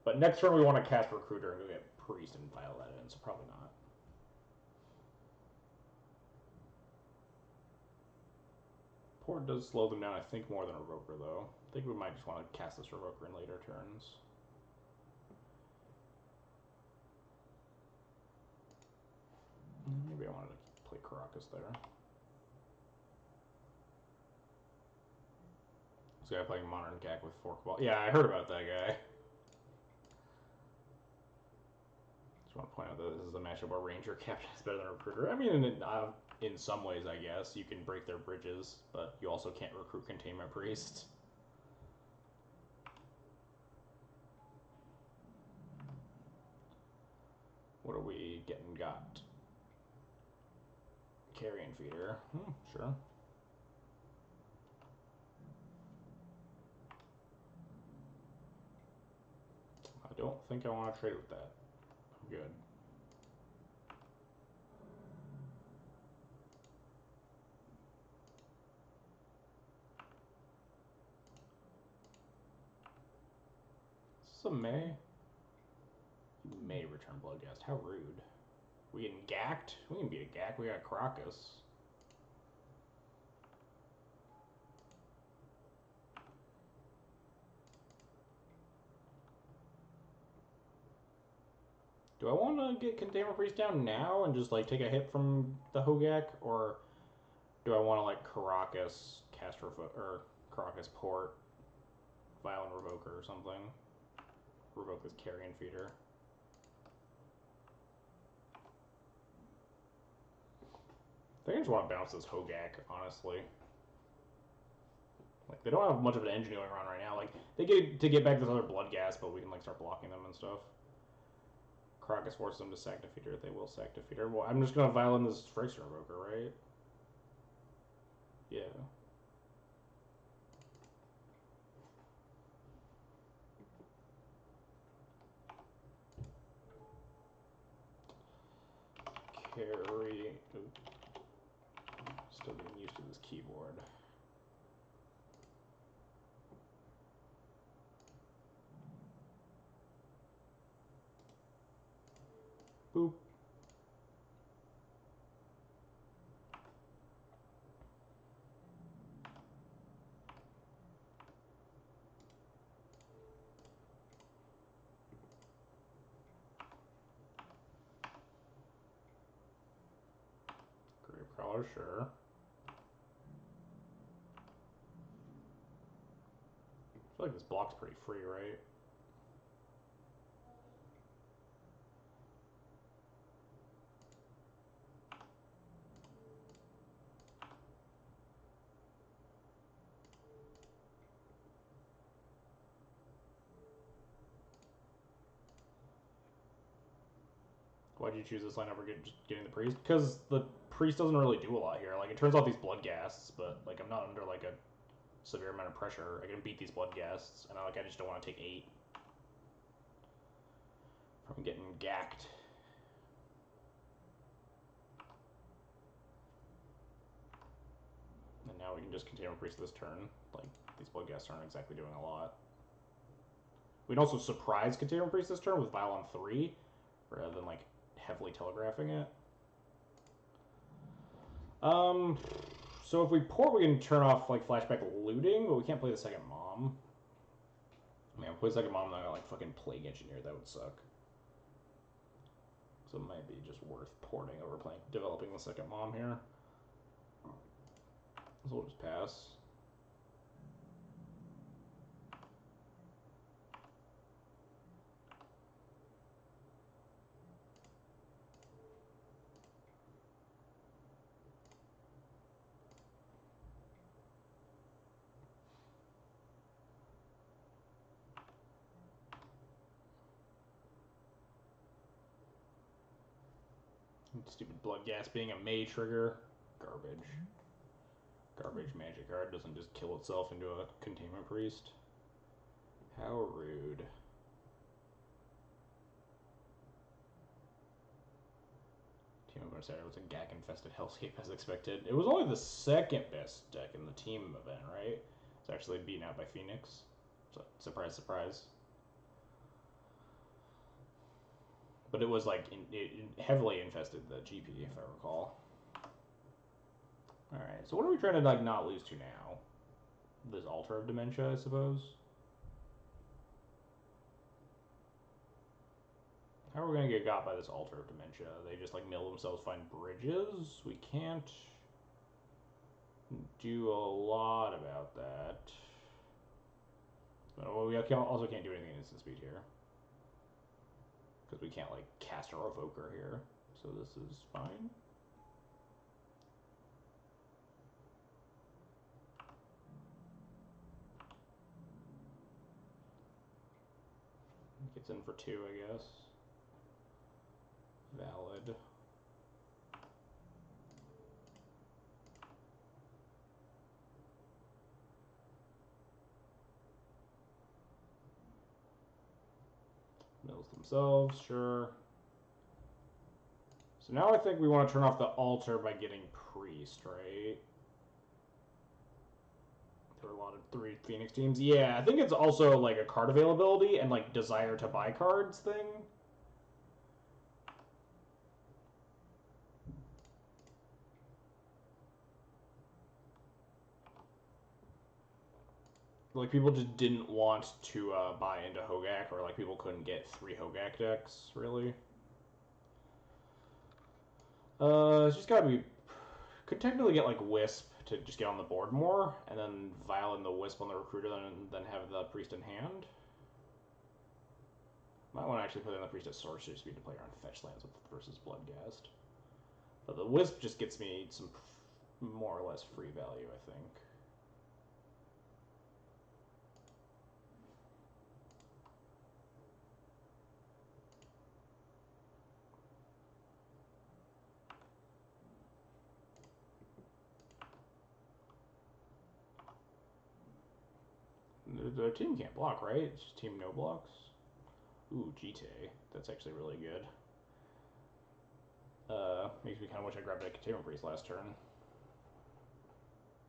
Speaker 1: But next turn we want to cast Recruiter and go get Priest and Vial that in, so probably not. Port does slow them down, I think, more than Revoker, though. I think we might just want to cast this Revoker in later turns. Maybe I wanted to play Caracas there. This guy playing Modern Gag with Forkball. Yeah, I heard about that guy. Just want to point out that this is a matchup where Ranger Captain is better than Recruiter. I mean, in some ways, I guess. You can break their bridges, but you also can't recruit Containment Priest. What are we got? Carrion Feeder. Sure. I don't think I want to trade with that. I'm good. Is this a May? May return Bloodghast. How rude. We getting gacked? We can beat a gack. We got Caracas. Do I want to get Containment Priest down now and just, like, take a hit from the Hogak? Or do I want to, like, Caracas, or Caracas Port, Violent Revoker or something? Revoke this Carrion Feeder. think I just want to bounce this Hogak, honestly. Like, they don't have much of an engine going around right now. Like, they get to get back this other blood gas, but we can, like, start blocking them and stuff. Crocus forces them to sack Defeater. They will sack Defeater. Well, I'm just going to violin this Fraser Invoker, right? Yeah. Carry. Ooh. Still getting used to this keyboard. Boop. Grave Crawler, sure. I feel like this block's pretty free, right? Why did you choose this line over getting the priest? Because the priest doesn't really do a lot here. Like, it turns off these blood ghasts, but like I'm not under like a severe amount of pressure. I can beat these blood ghasts, and I just don't want to take 8 from getting gacked. And now we can just Containment Priest this turn. Like, these blood ghasts aren't exactly doing a lot. We can also surprise Containment Priest this turn with Vial on 3, rather than like heavily telegraphing it. So if we port, we can turn off like flashback looting, but we can't play the second mom. I mean, if we play the second mom, then I got like fucking Plague Engineer. That would suck. So it might be just worth porting over playing, developing the second mom here. So we'll just pass. Stupid blood gas being a May trigger. Garbage. Garbage magic card doesn't just kill itself into a Containment Priest. How rude. Team of Saturday was a gag-infested hellscape as expected. It was only the second best deck in the team event, right? It's actually beaten out by Phoenix. So, surprise, surprise. But it was like it heavily infested the GP, if I recall. All right, so what are we trying to like not lose to now? This Altar of Dementia, I suppose. How are we gonna get got by this Altar of Dementia? They just like mill themselves, find bridges. We can't do a lot about that. But we also can't do anything in instant speed here. Because we can't, like, cast our Evoker here. So this is fine. Gets in for 2, I guess. Valid. Mills themselves, sure. So now I think we want to turn off the altar by getting Priest, right? There are a lot of 3 Phoenix teams. Yeah, I think it's also like a card availability and like desire to buy cards thing. Like, people just didn't want to buy into Hogak, or like people couldn't get 3 Hogak decks, really. It's just gotta be... Could technically get, like, Wisp to just get on the board more, and then violin the Wisp on the Recruiter, then have the Priest in hand. Might want to actually put in the Priest at Sorcery Speed to play around fetch lands versus Bloodghast. But the Wisp just gets me some more or less free value, I think. The team can't block, right? It's just team no blocks. Ooh, GT. That's actually really good. Makes me kind of wish I grabbed a Containment Priest last turn.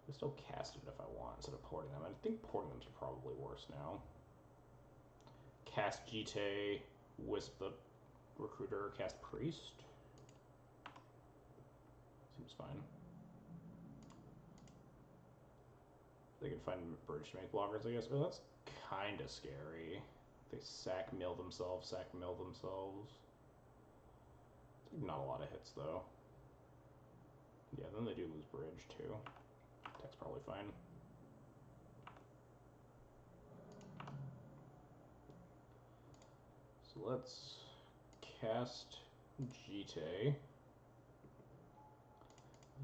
Speaker 1: I still cast it if I want instead of porting them. I think porting them is probably worse now. Cast GT, Wisp the Recruiter, cast Priest. Seems fine. They can find bridge to make blockers, I guess. Oh, that's kind of scary. They sack mill themselves, sack mill themselves. Not a lot of hits, though. Yeah, then they do lose bridge, too. That's probably fine. So let's cast GT.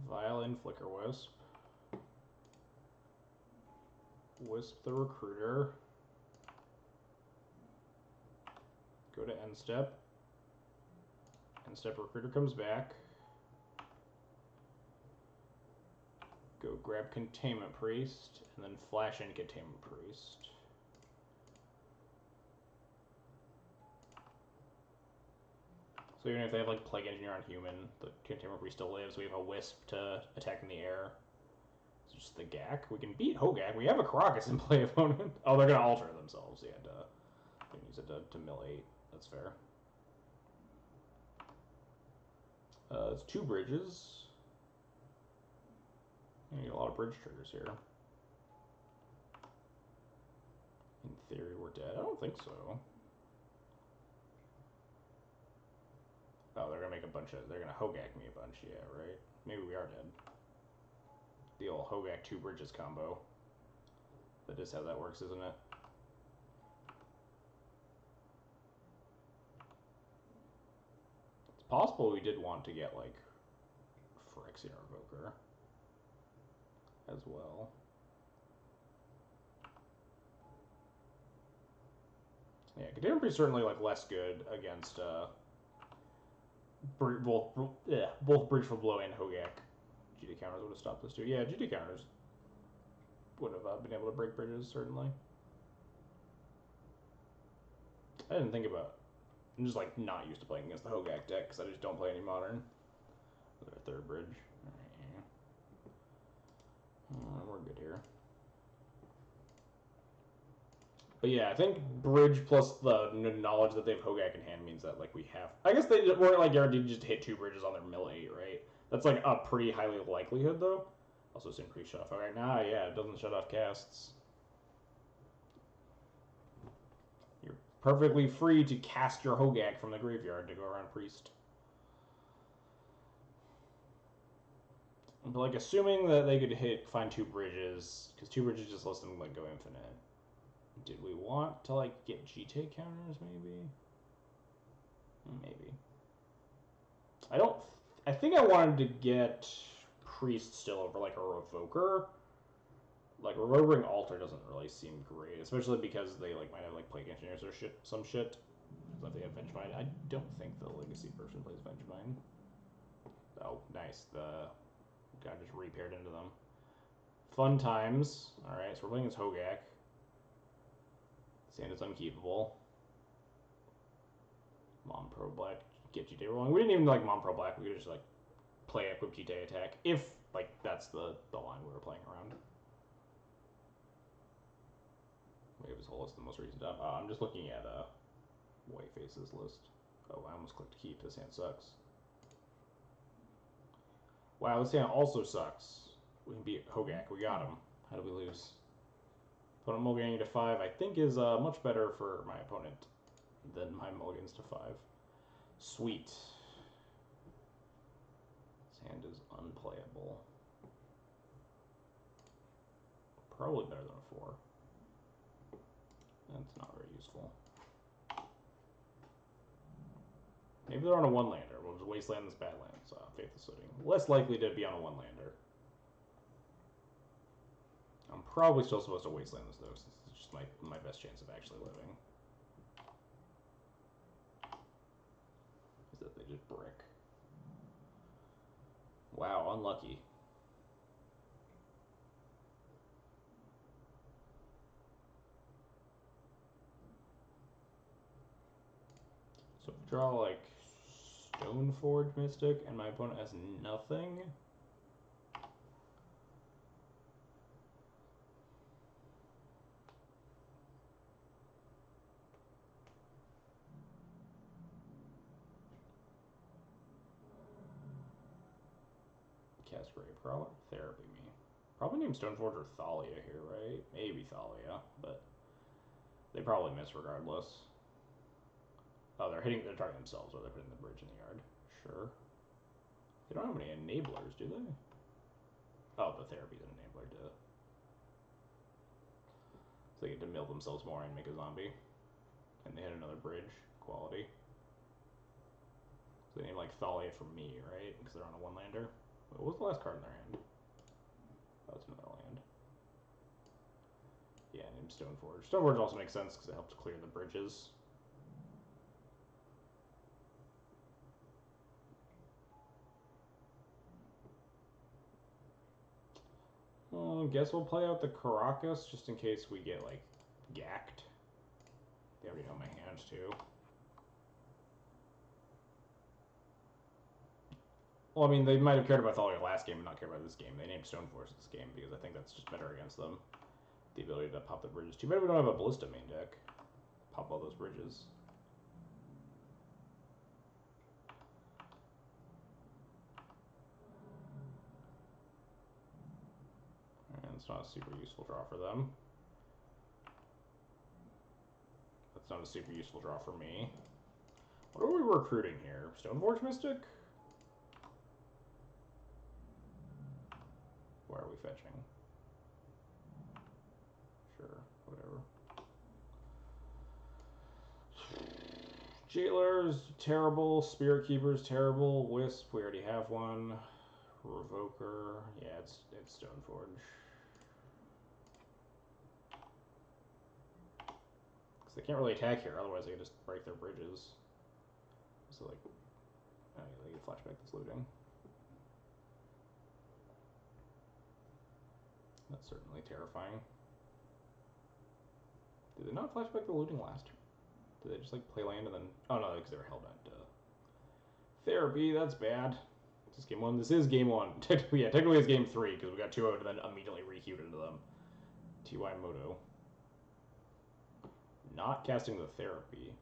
Speaker 1: Violin Flicker Wisp. Wisp the Recruiter. Go to end step. End step Recruiter comes back. Go grab Containment Priest, and then flash in Containment Priest. So even if they have like Plague Engineer on human, the Containment Priest still lives. We have a Wisp to attack in the air. It's just the Gak. We can beat Hogak. We have a Crocus in play, opponent. Oh, they're gonna alter themselves. Yeah, they can use it to mill 8. That's fair. It's 2 bridges. You need a lot of bridge triggers here. In theory, we're dead. I don't think so. Oh, they're gonna make a bunch of. They're gonna Hogak me a bunch. Yeah, right. Maybe we are dead. The old Hogak 2 bridges combo. That is how that works, isn't it? It's possible we did want to get like Phyrexian Revoker as well. Yeah, Containment Priest certainly like less good against both Bridge for Blow and Hogak. GD counters would have stopped this too. Yeah, GD counters would have been able to break bridges, certainly. I didn't think about it. I'm just like not used to playing against the Hogak deck because I just don't play any modern. Their 3rd bridge. Alright, we're good here. But yeah, I think bridge plus the knowledge that they have Hogak in hand means that like we have. I guess they weren't like guaranteed to just hit 2 bridges on their mill 8, right? That's like a pretty highly likelihood though. Also, Synchro shut off. Alright, nah, yeah, it doesn't shut off casts. You're perfectly free to cast your Hogak from the graveyard to go around Priest. But like assuming that they could find 2 bridges, because 2 bridges just lets them like go infinite. Did we want to like get GT counters maybe? Maybe. I think I wanted to get Priest still over like a Revoker. Like Revokering Altar doesn't really seem great, especially because they like might have like Plague Engineers or some shit. If they have Vengemind, I don't think the Legacy version plays Vengemind. Oh, nice. The guy just repaired into them. Fun times. All right, so we're playing as Hogak. Sand is unkeepable. Mom Pro Black, get GT rolling. We didn't even like Mom Pro Black. We could just like play equip GT attack if like that's the line we were playing around. We have his whole list of the most recent stuff. I'm just looking at White Face's list. Oh, I almost clicked keep. This hand sucks. Wow, this hand also sucks. We can beat Hogak. We got him. How do we lose? Opponent mulliganing to 5, I think, is much better for my opponent than my mulligans to 5. Sweet. This hand is unplayable. Probably better than a 4. That's not very useful. Maybe they're on a one-lander. We'll just wasteland this Badlands. Faithless Looting. Less likely to be on a one-lander. I'm probably still supposed to wasteland this, though, since it's just my best chance of actually living. Is that they just brick. Wow, unlucky. So if we draw, like, Stoneforge Mystic, and my opponent has nothing... Cast Grave Prowler, Therapy me. Probably name Stoneforge or Thalia here, right? Maybe Thalia, but they probably miss regardless. Oh, they're targeting themselves, or they're putting the bridge in the yard. Sure. They don't have any enablers, do they? Oh, the Therapy's an enabler, duh. So they get to mill themselves more and make a zombie. And they hit another bridge. Quality. So they name like Thalia for me, right? Because they're on a one-lander. What was the last card in their hand? Oh, it's another land. Yeah, named Stoneforge. Stoneforge also makes sense because it helps clear the bridges. Well, I guess we'll play out the Caracas just in case we get, like, gacked. They already know my hand, too. Well, I mean, they might have cared about Thalia last game and not cared about this game. They named Stoneforge this game because I think that's just better against them. The ability to pop the bridges. Too bad we don't have a Ballista main deck. Pop all those bridges. And it's not a super useful draw for them. That's not a super useful draw for me. What are we recruiting here? Stoneforge Mystic? Why are we fetching? Sure, whatever. Jailers, terrible. Spirit Keepers, terrible. Wisp, we already have one. Revoker, yeah, it's Stoneforge. Because they can't really attack here, otherwise they can just break their bridges. So, like, oh, yeah, they get flashback this looting. That's certainly terrifying. Did they not flashback the looting last turn? Did they just, like, play land and then... Oh, no, because they were hellbent. Therapy, that's bad. This is game 1. This is game 1. Technically, yeah, technically it's game 3, because we got 2 out and then immediately requeued into them. TY Moto. Not casting the Therapy.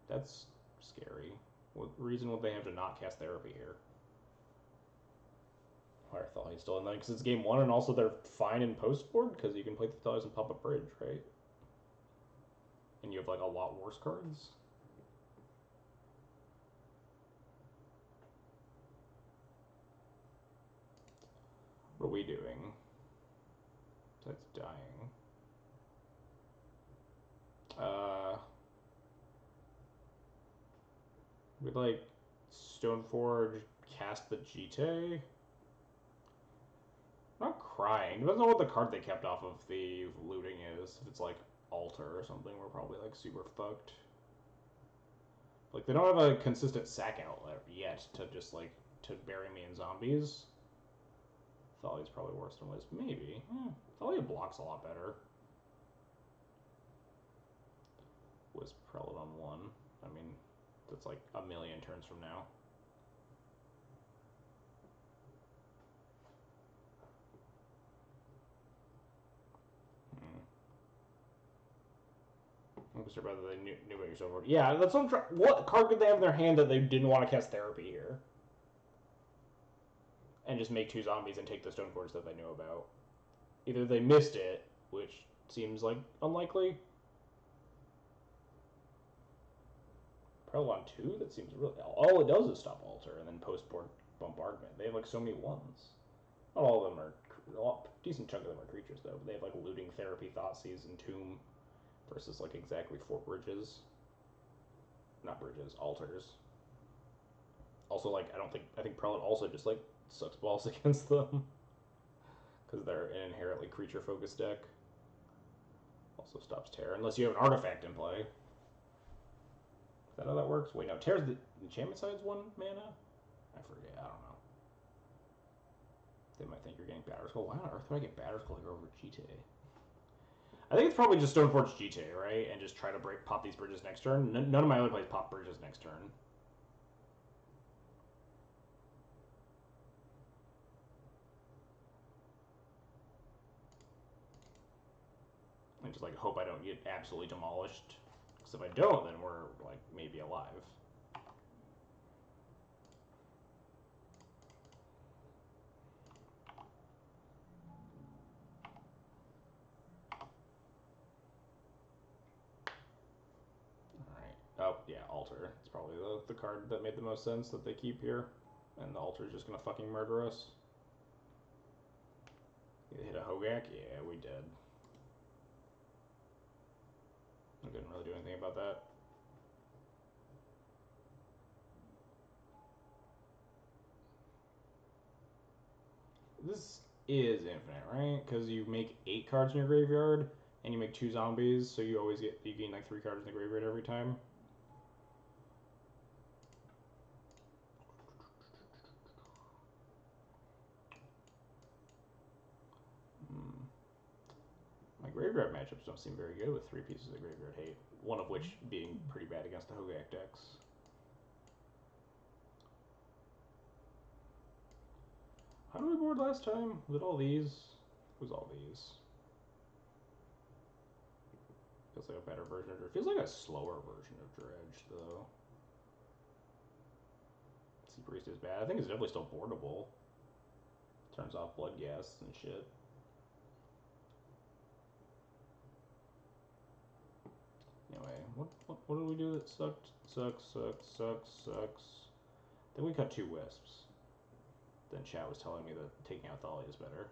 Speaker 1: That's scary. What reason would they have to not cast Therapy here? I thought he's still in there, because it's game 1, and also they're fine in post-board, because you can play the Thalias and pop up bridge, right? And you have, like, a lot worse cards. What are we doing? Besides dying. We'd like Stoneforge cast the Jite. I'm not crying. Depends on what the card they kept off of the looting is. If it's like Altar or something, we're probably like super fucked. Like they don't have a consistent sack outlet yet to just like to bury me in zombies. Thalia's probably worse than Wisp. Maybe. Thalia blocks a lot better. Wisp Prelate on 1. I mean, that's like a million turns from now. I'm concerned about the new about your Stoneforge. Yeah, that's what I'm trying. What card could they have in their hand that they didn't want to cast Therapy here? And just make 2 zombies and take the Stoneforge that they knew about. Either they missed it, which seems like unlikely. Prelate on 2? That seems really... All it does is stop Altar and then post-board Bombardment. They have like so many 1s. Not all of them are... A decent chunk of them are creatures, though. But they have like Looting, Therapy, Thoughtseize, and Tomb versus like exactly 4 bridges. not bridges, altars. Also, like, I think Prelate also just, like, sucks balls against them. Because they're an inherently creature-focused deck. Also stops Terror, unless you have an artifact in play. Is that how that works? Wait, no, Terror's the enchantment side's 1 mana? I forget, I don't know. They might think you're getting Batterskull. Why on earth would I get Batterskull here over GTA? I think it's probably just Stoneforge GTA, right? And just try to pop these bridges next turn. None of my other plays pop bridges next turn. And just like hope I don't get absolutely demolished. Because if I don't, then we're like maybe alive. Alright. Oh, yeah, Altar. It's probably the card that made the most sense that they keep here. And the Altar is just gonna fucking murder us. You hit a Hogak? Yeah, we did. I couldn't really do anything about that. This is infinite, right? Because you make 8 cards in your graveyard, and you make 2 zombies, so you gain like 3 cards in the graveyard every time. My graveyard matchups don't seem very good with 3 pieces of graveyard hate, one of which being pretty bad against the Hogak decks. How did we board last time? Was it all these? It was all these. Feels like a better version of Dredge. Feels like a slower version of Dredge, though. Sea Priest is bad. I think it's definitely still boardable. Turns off blood gas and shit. Anyway, what did we do that sucked? Sucks. Then we cut 2 wisps. Then chat was telling me that taking out Thalia is better.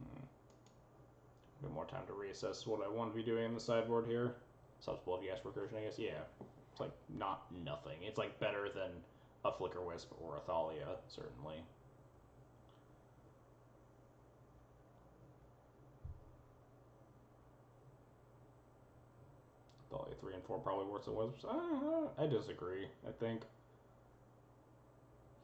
Speaker 1: A bit more time to reassess what I want to be doing in the sideboard here. Subs blood gas recursion, I guess. Yeah, it's like not nothing. It's like better than a Flicker Wisp or a Thalia, certainly. Thalia 3 and 4 probably worse than Wisps. I disagree. I think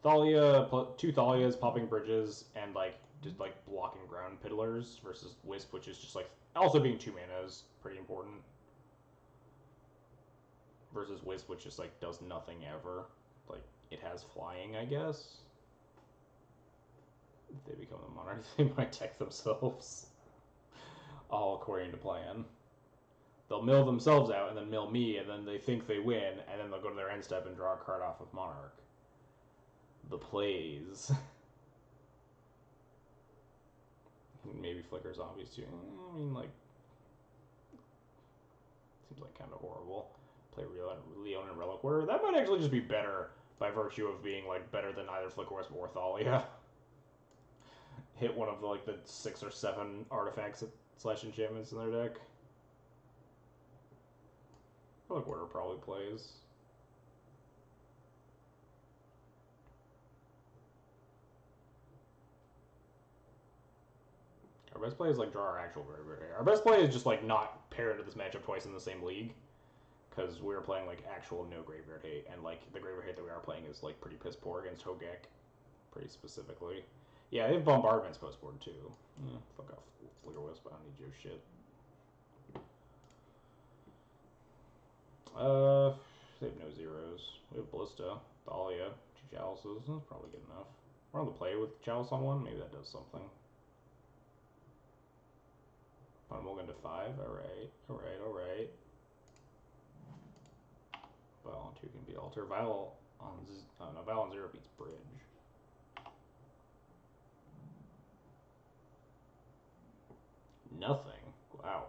Speaker 1: Thalia, 2 Thalias popping bridges and like just like blocking ground piddlers versus Wisp, which is just like also being 2 mana is pretty important. Versus Wisp, which just like does nothing ever. Like it has flying, I guess. If they become the monarch, they might tech themselves. All according to plan. They'll mill themselves out and then mill me, and then they think they win, and then they'll go to their end step and draw a card off of Monarch. The plays. Maybe Flicker Zombies too. I mean, like, seems like kind of horrible. Play Leon and Relic Order. That might actually just be better by virtue of being like better than either Flicker Wisp or Thalia. Hit one of the like the 6 or 7 artifacts slash enchantments in their deck. Relic Order probably plays. Our best play is like draw our actual graveyard. Our best play is just like not pair into this matchup twice in the same league, because we're playing like actual no graveyard hate, and like the graveyard hate that we are playing is like pretty piss poor against Hogak, pretty specifically. Yeah, they have bombardments post board too. Fuck off, Flicker Wisp. I don't need your shit. They have no zeros. We have Ballista, Thalia, 2 Chalices. That's probably good enough. We're on the play with Chalice on 1. Maybe that does something. I'm going to 5. Alright. Vial on 2 can beat Altar. Vial on 0 beats Bridge. Nothing. Wow.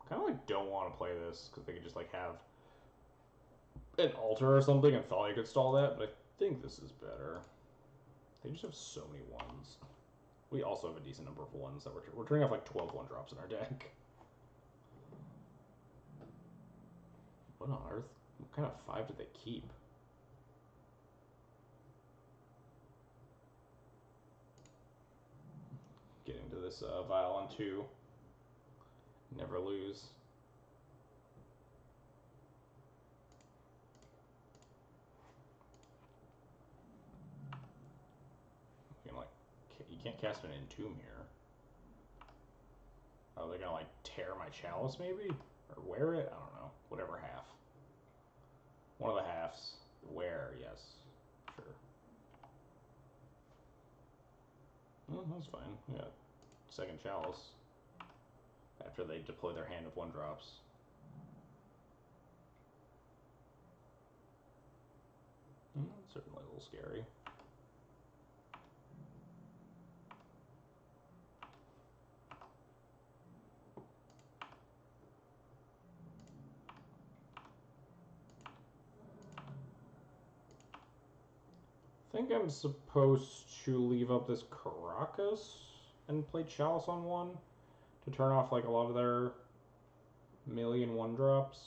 Speaker 1: Kind of like don't want to play this because they could just like have an altar or something and thought I could stall that, but I think this is better. They just have so many ones. We also have a decent number of ones that we're turning off like 12 1-drops in our deck. What on earth? What kind of 5 did they keep? Getting to this vial on 2. Never lose. You can like, you can't cast an Entomb here. Oh, they're gonna like tear my chalice maybe? Or wear it? I don't know. Whatever half. One of the halves. Wear, yes. Sure. Well, that's fine. Yeah. Second chalice. After they deploy their hand of 1-drops. That's certainly a little scary. I think I'm supposed to leave up this Caracas and play Chalice on 1 to turn off like a lot of their million 1-drops.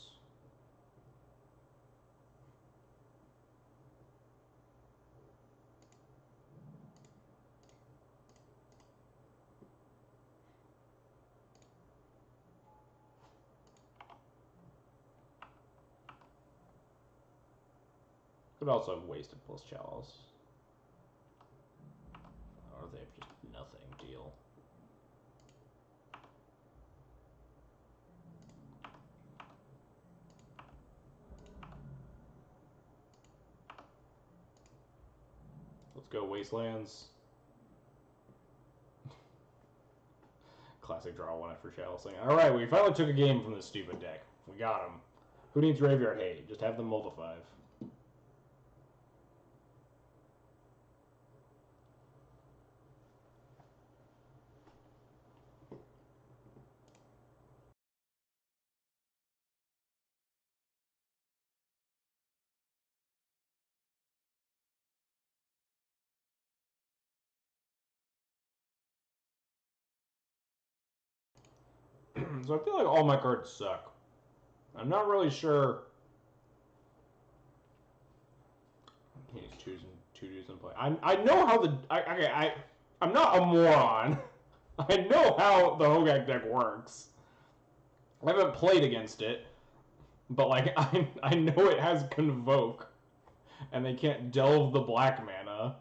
Speaker 1: Could also have wasted plus Chalice. Or they have just nothing deal. Let's go, Wastelands. Classic draw 1 after Chalicing. Alright, we finally took a game from this stupid deck. We got him. Who needs Graveyard Hate? Just have them multiply. So I feel like all my cards suck. I'm not really sure. He's two dudes in play. I know how the I'm not a moron. I know how the Hogak deck works. I haven't played against it, but like I know it has Convoke, and they can't delve the black mana.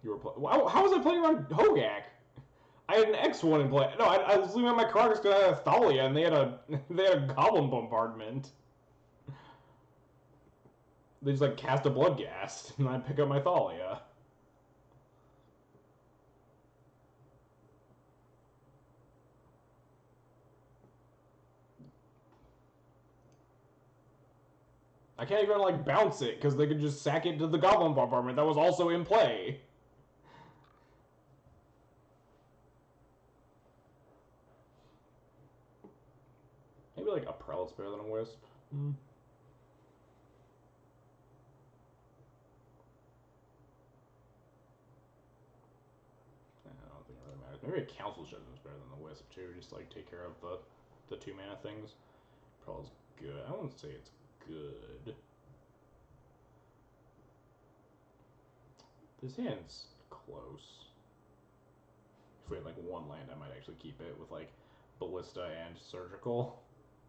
Speaker 1: You were how was I playing around Hogak? I had an X1 in play. No, I was leaving on my Caracas because I had a Thalia, and they had a Goblin Bombardment. They just like cast a Bloodghast, and I pick up my Thalia. I can't even like bounce it because they could just sack it to the Goblin Bombardment that was also in play. Maybe like a Prelate's better than a Wisp. I don't think it really matters. Maybe a Council's Judgment is better than the Wisp too. Just like take care of the 2 mana things. Prelate's good. I wouldn't say it's good. This hand's close. If we had like 1 land, I might actually keep it with like Ballista and Surgical,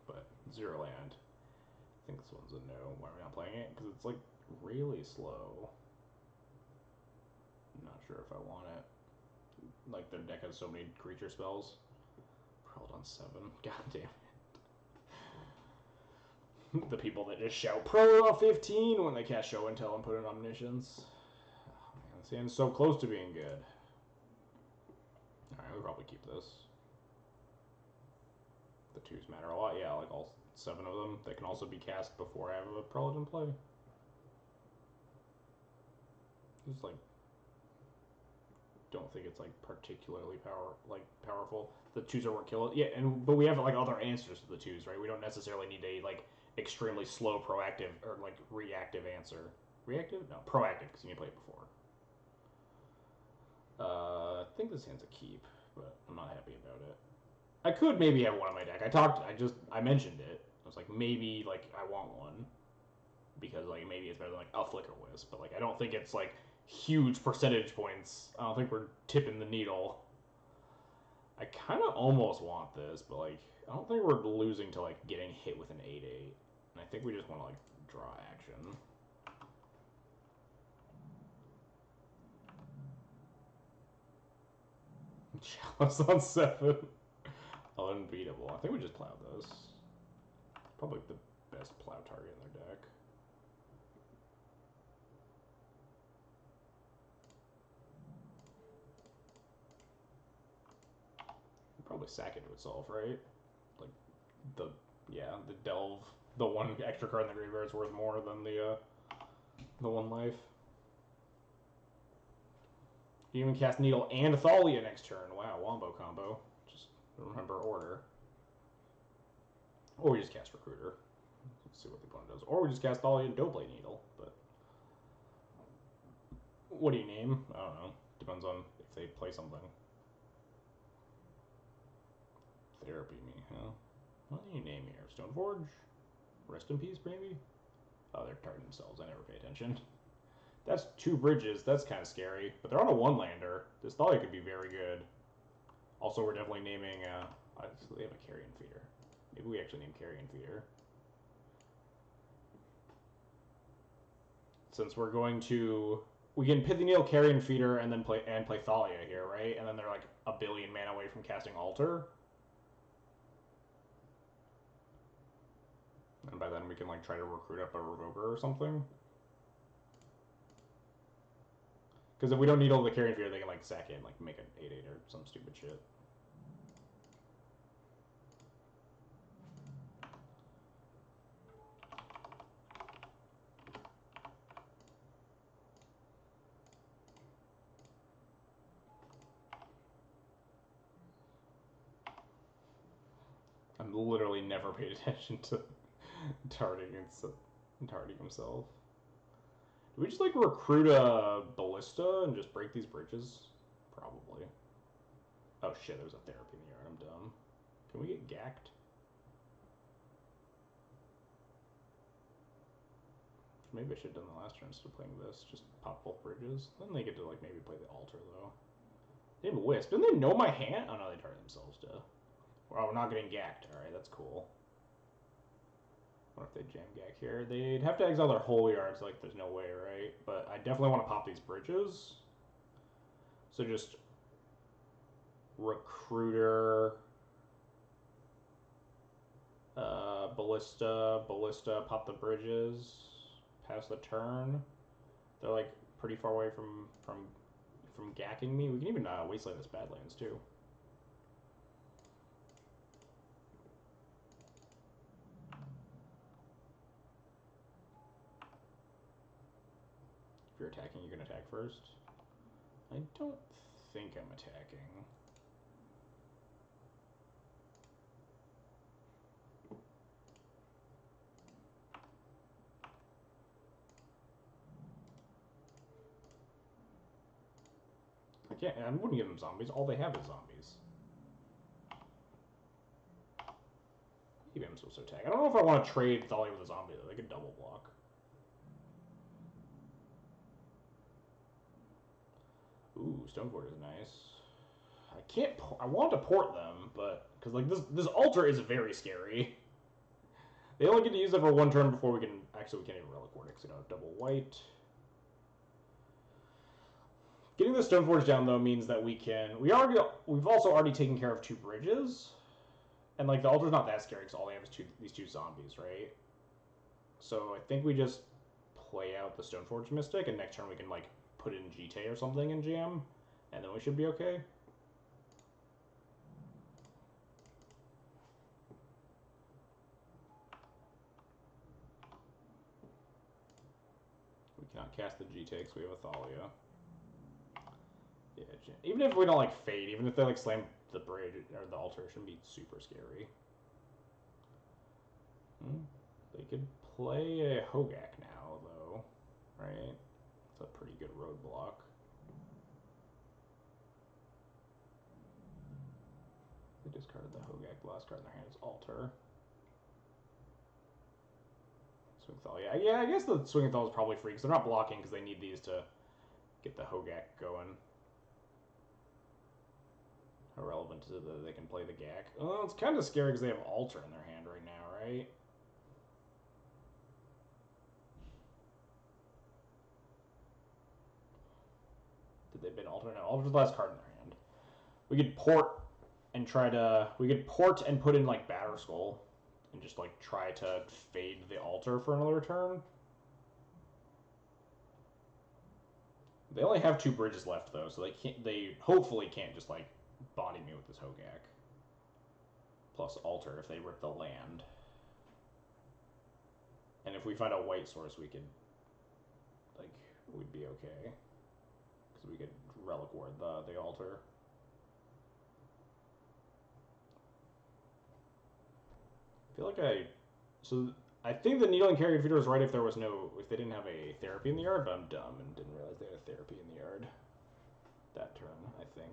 Speaker 1: but 0 land. I think this one's a no. Why are we not playing it? Because it's like really slow. I'm not sure if I want it. Like their deck has so many creature spells. Prelled on 7. God damn it. The people that just shout Pro on 15 when they cast Show and Tell and put in Omniscience. Oh man, this hand's so close to being good. Alright, we'll probably keep this. The 2s matter a lot. Yeah, like all 7 of them. They can also be cast before I have a Prelate in play. Just like don't think it's like particularly powerful. The twos are what kill it. Yeah, but we have like other answers to the twos, right? We don't necessarily need a like extremely slow proactive or like reactive answer. Reactive? No, proactive because you need to play it before. I think this hand's a keep, but I'm not happy about it. I could maybe have one on my deck. I mentioned it. I was like, maybe like I want one because like maybe it's better than like a Flicker Wisp, but like I don't think it's like huge percentage points. I don't think we're tipping the needle. I kind of almost want this, but like I don't think we're losing to like getting hit with an 8/8, and I think we just want to like draw action. Chalice on 7. Unbeatable. I think we just plow this. Probably the best plow target in their deck. Probably sack into itself, right? Like the delve, the one extra card in the graveyard is worth more than the one life. You even cast Needle and Thalia next turn. Wow, wombo combo. Just remember order. Or we just cast Recruiter. Let's see what the opponent does. Or we just cast Thalia and don't play Needle. But what do you name? I don't know. Depends on if they play something. Therapy me, huh? What do you name here? Stoneforge? Rest in peace, maybe? Oh, they're targeting themselves. I never pay attention. That's 2 bridges. That's kind of scary. But they're on a 1-lander. This Thalia could be very good. Also, we're definitely naming... they have a Carrion Feeder. Maybe we actually name Carrion Feeder. Since we're going to... We can Pithy Needle, Carrion Feeder, and then play Thalia here, right? And then they're like a billion mana away from casting Altar. And by then we can like try to recruit up a Revoker or something. Because if we don't need all the Carrion Feeder, they can like sack it and like make an 8/8 or some stupid shit. I'm literally never paid attention to targeting himself. Do we just like recruit a Ballista and just break these bridges? Probably. Oh shit, there's a Therapy in the yard. I'm dumb. Can we get gacked? Maybe I should have done the last turn instead of playing this. Just pop both bridges. Then they get to like maybe play the Altar though. They have a Wisp. Didn't they know my hand? Oh no, they target themselves too. Oh, we're not getting gacked. Alright, that's cool. What if they jam gack here? They'd have to exile their Holy Yards, like there's no way, right? But I definitely want to pop these bridges. So just Recruiter, Ballista, pop the bridges, pass the turn. They're like pretty far away from gacking me. We can even wasteland this Badlands too. If you're attacking, you're gonna attack first. I don't think I'm attacking. I wouldn't give them zombies. All they have is zombies. Maybe I'm supposed to attack. I don't know if I want to trade Thalia with a zombie, though. They could double block. Ooh, Stoneforge is nice. I can't... I want to port them, but... Because, like, this Altar is very scary. They only get to use it for 1 turn before we can... Actually, we can't even Relic Ward it because we don't have double white. Getting the Stoneforge down, though, means that we can... We've also already taken care of 2 bridges. And, like, the Altar's not that scary because all they have is these 2 zombies, right? So I think we just play out the Stoneforge Mystic, and next turn we can, like, put in GT or something in jam, and then we should be okay. We cannot cast the GT because we have a Thalia. Yeah, even if we don't like fade, even if they like slam the bridge or the altar, it shouldn't be super scary. They could play a Hogak now, though, right? It's a pretty good roadblock. They discarded the Hogak. The last card in their hand is Altar. Swingthal, yeah, I guess the Swingthal is probably free because they're not blocking because they need these to get the Hogak going. How relevant is it that they can play the Gak? Well, it's kind of scary because they have Altar in their hand right now, right? Did they bin Altar? No, Altar's the last card in their hand. We could port and try to... We could port and put in, like, Batterskull and just, like, try to fade the Altar for another turn. They only have 2 bridges left, though, so they can't... They hopefully can't just, like, body me with this Hogak. Plus Altar if they rip the land. And if we find a white source, we could... Like, we'd be okay. Because we could Relic Ward the Altar. I feel like So, I think the Needling Carrier Feeder was right if there was no... If they didn't have a Therapy in the yard, but I'm dumb and didn't realize they had a Therapy in the yard. That turn, I think.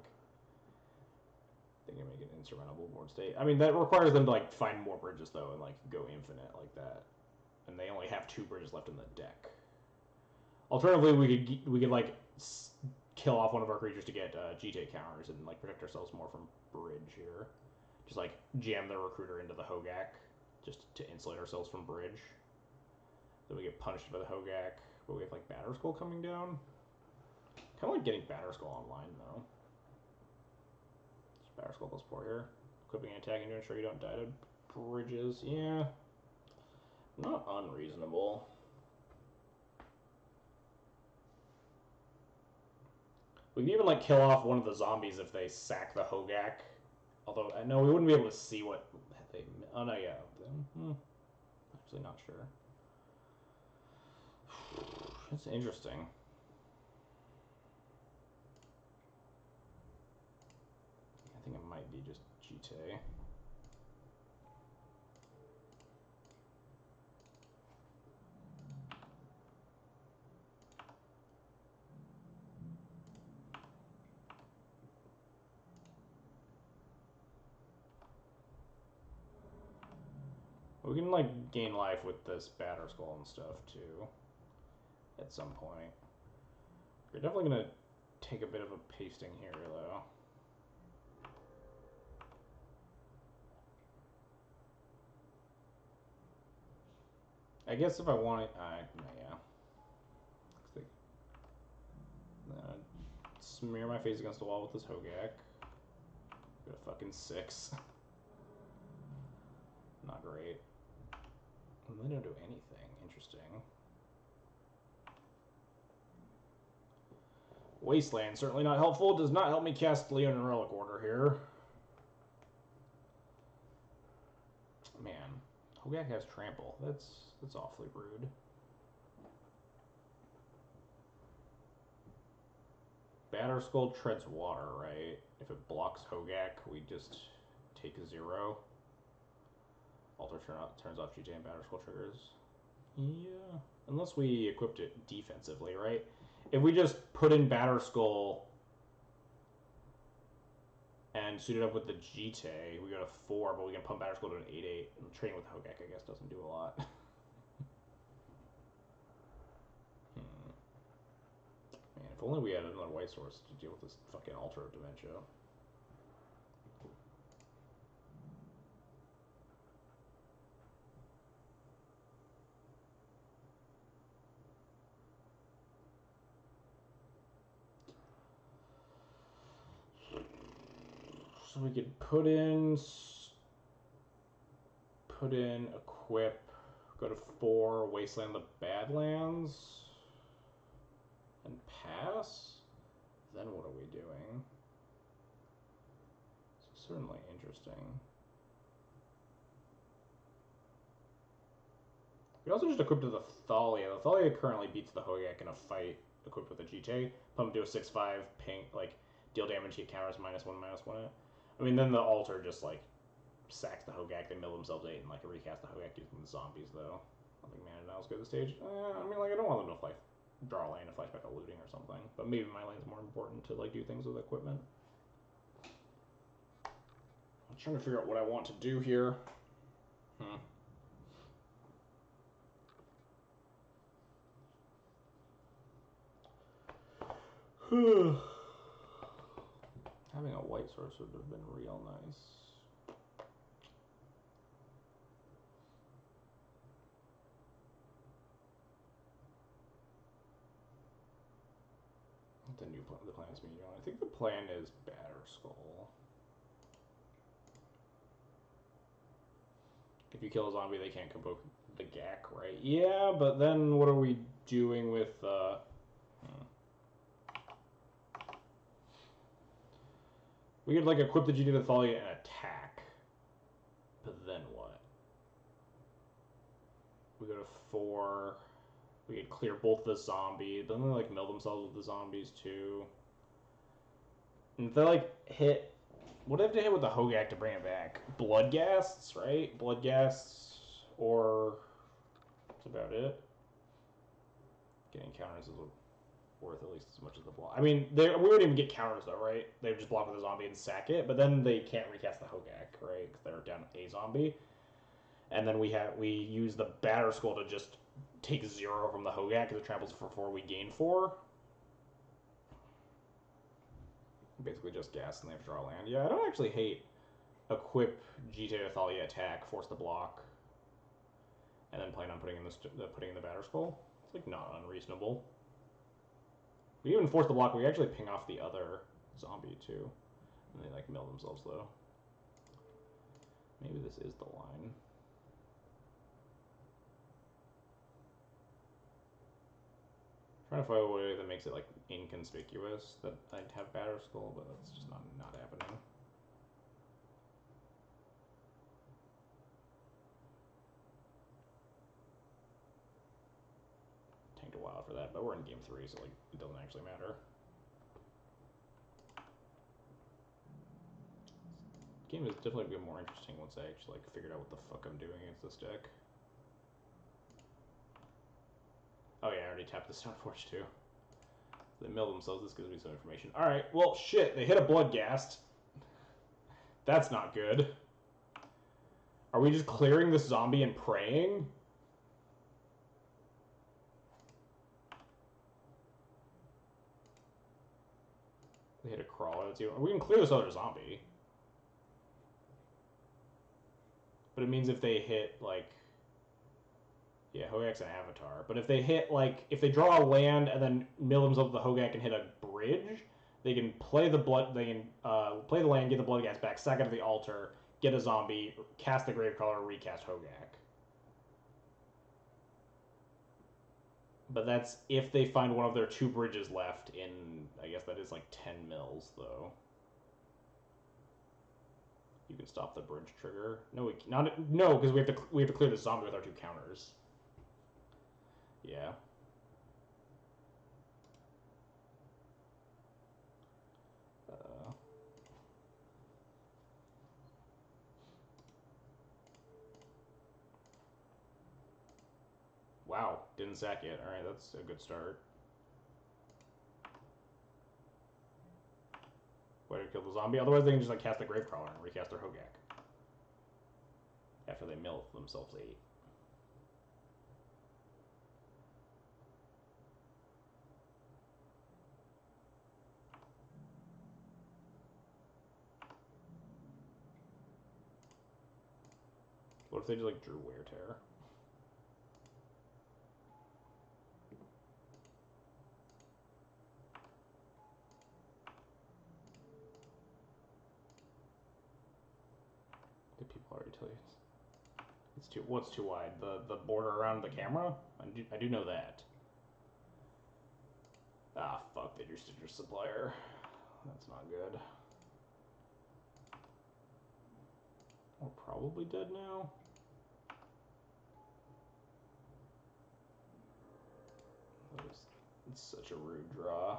Speaker 1: They can make an insurmountable board state. I mean, that requires them to, like, find more bridges, though, and, like, go infinite like that. And they only have 2 bridges left in the deck. Alternatively, we could like kill off one of our creatures to get GT counters and like protect ourselves more from bridge here. Just like jam the recruiter into the Hogak just to insulate ourselves from bridge. Then we get punished by the Hogak, but we have like Batterskull coming down. Kind of like getting Batterskull online though. Just Batterskull plus 4 here. Equipping and attacking to ensure you don't die to bridges. Yeah, not unreasonable. We can even like kill off one of the zombies if they sack the Hogak. Although, no, we wouldn't be able to see what they... Oh, no, yeah. Actually, not sure. That's interesting. I think it might be just GT. We can, like, gain life with this Batterskull and stuff, too. At some point. We're definitely going to take a bit of a pasting here, though. I guess if I want it... yeah. Smear my face against the wall with this Hogak. Got a fucking 6. Not great. They don't do anything. Interesting. Wasteland, certainly not helpful. Does not help me cast Leon in Relic Order here. Man, Hogak has Trample. That's awfully rude. Batterskull treads water, right? If it blocks Hogak, we just take a 0. Altar turns off GT and Batterskull triggers. Yeah. Unless we equipped it defensively, right? If we just put in Batterskull and suit it up with the GT, we go to 4, but we can pump Batterskull to an 8-8. And trading with Hogak, I guess, doesn't do a lot. Man, if only we had another white source to deal with this fucking Altar of Dementia. So we could put in equip, go to 4, Wasteland the Badlands, and pass? Then what are we doing? It's certainly interesting. We also just equipped the Thalia. The Thalia currently beats the Hogak in a fight equipped with a GT. Pump to a 6-5, ping, like, deal damage, hit counters, -1/-1. I mean, then the altar just like sacks the Hogak, they mill themselves 8 and like recast the Hogak using the zombies though. I don't think mana now is good this stage. I mean, like I don't want them to like draw a land and flashback a looting or something, but maybe my land's more important to like do things with equipment. I'm trying to figure out what I want to do here. Having a white source would have been real nice. The new plan, the plan is medium. I think the plan is Batter Skull. If you kill a zombie, they can't convoke the Gak, right? Yeah, but then what are we doing with? We could like equip the GD with Thalia and attack. But then what? We go to 4. We could clear both the zombies, but then they like mill themselves with the zombies too. And if they like hit, what do they have to hit with the Hogak to bring it back? Bloodghasts, right? Bloodghasts, or that's about it. Getting counters is worth at least as much as the block. I mean, we wouldn't even get counters though, right? They would just block with a zombie and sack it, but then they can't recast the Hogak, right? Because they're down a zombie. And then we use the Batter Skull to just take 0 from the Hogak because it travels for 4, we gain 4. Basically just gas and they have to draw land. Yeah, I don't actually hate equip GTA Thalia attack, force the block, and then plan on putting in the Batter Skull. It's like not unreasonable. We even force the block, we actually ping off the other zombie too. And they like mill themselves though. Maybe this is the line. Trying to find a way that makes it like inconspicuous that I'd have Batter Skull, but that's just not happening. Tanked a while for that, but we're in game 3, so like it doesn't actually matter. This game is definitely gonna be more interesting once I actually like figured out what the fuck I'm doing against this deck. Oh yeah, I already tapped the Stoneforge too. They mill themselves. This gives me some information. All right. Well, shit. They hit a Bloodghast. That's not good. Are we just clearing this zombie and praying? They hit a crawler. We can clear this other zombie. But it means if they hit, like... Yeah, Hogak's an avatar. But if they hit, like... If they draw a land and then mill themselves with the Hogak and hit a bridge, they can play the blood... They can play the land, get the Bloodghast back, sack it to the altar, get a zombie, cast the Gravecrawler, recast Hogak. But that's if they find one of their 2 bridges left in, I guess that is like 10 mils, though. You can stop the bridge trigger. No, no, because we have to clear the zombie with our 2 counters. Yeah. Wow, didn't sack yet. All right, that's a good start. Way to kill the zombie. Otherwise, they can just like cast the Gravecrawler and recast their Hogak after they mill themselves 8. What if they just like drew Wear Tear? Did people already tell you it's too? What's too wide? The border around the camera? I do know that. Ah, fuck, they drew Stitcher Supplier. That's not good. We're probably dead now. It's such a rude draw.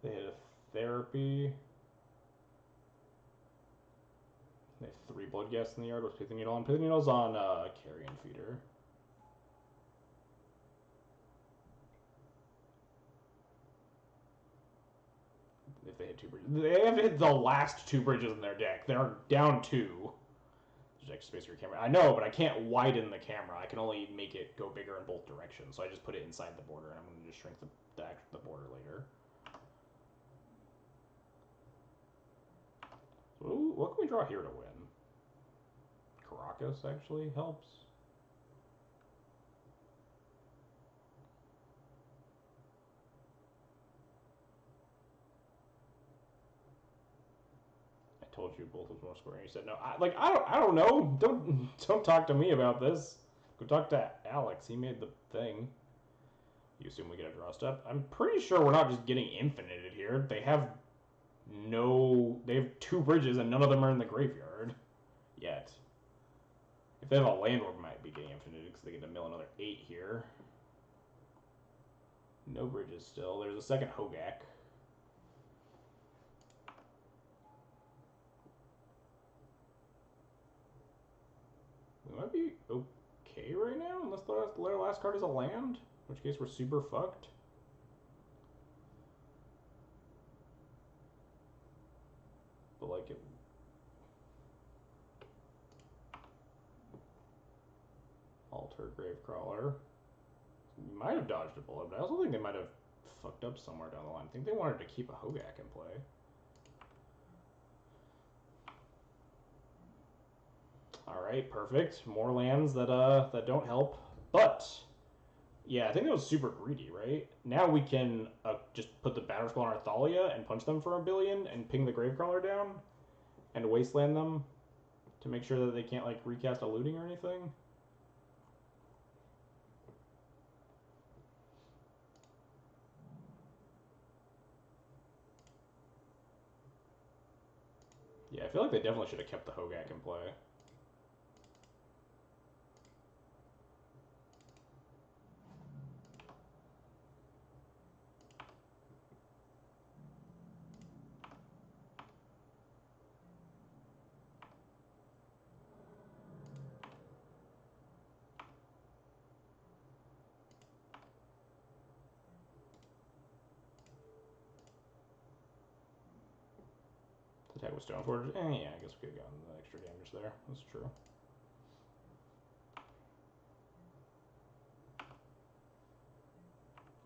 Speaker 1: They hit a Therapy. They have 3 blood gas in the yard with Pithing Needle on. Pithing Needle's on Carrion Feeder. If they hit 2 bridges. They have hit the last 2 bridges in their deck. They're down 2. There's extra space for your camera. I know, but I can't widen the camera. I can only make it go bigger in both directions. So I just put it inside the border, and I'm going to just shrink the border later. So what can we draw here to win? Caracas actually helps. I told you both was more scoring. You said no. I don't know. Don't talk to me about this. Go talk to Alex. He made the thing. You assume we get a draw step. I'm pretty sure we're not just getting infinited here. They have 2 bridges and none of them are in the graveyard yet. If they have a land, we might be getting infinited because they get to mill another 8 here. No bridges still. There's a second Hogak. We might be okay right now, unless their last card is a land, in which case we're super fucked. But like it. Alter Gravecrawler. We might have dodged a bullet, but I also think they might have fucked up somewhere down the line. I think they wanted to keep a Hogak in play. Alright, perfect. More lands that don't help. But yeah, I think that was super greedy, right? Now we can just put the Batterskull on our Thalia and punch them for 1 billion and ping the Gravecrawler down and wasteland them to make sure that they can't like recast a looting or anything. Yeah, I feel like they definitely should have kept the Hogak in play. Attack with Stoneforge. Yeah, I guess we could have gotten the extra damage there. That's true.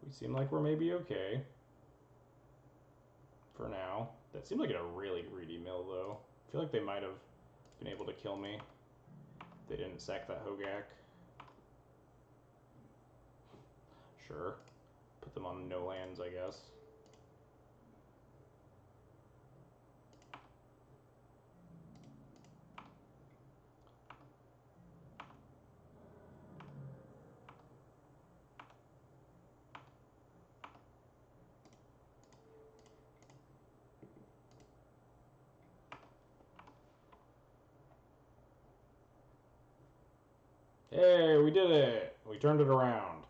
Speaker 1: We seem like we're maybe okay. For now. That seemed like a really greedy mill, though. I feel like they might have been able to kill me if they didn't sack that Hogak. Sure. Put them on no lands, I guess. Hey, we did it! We turned it around.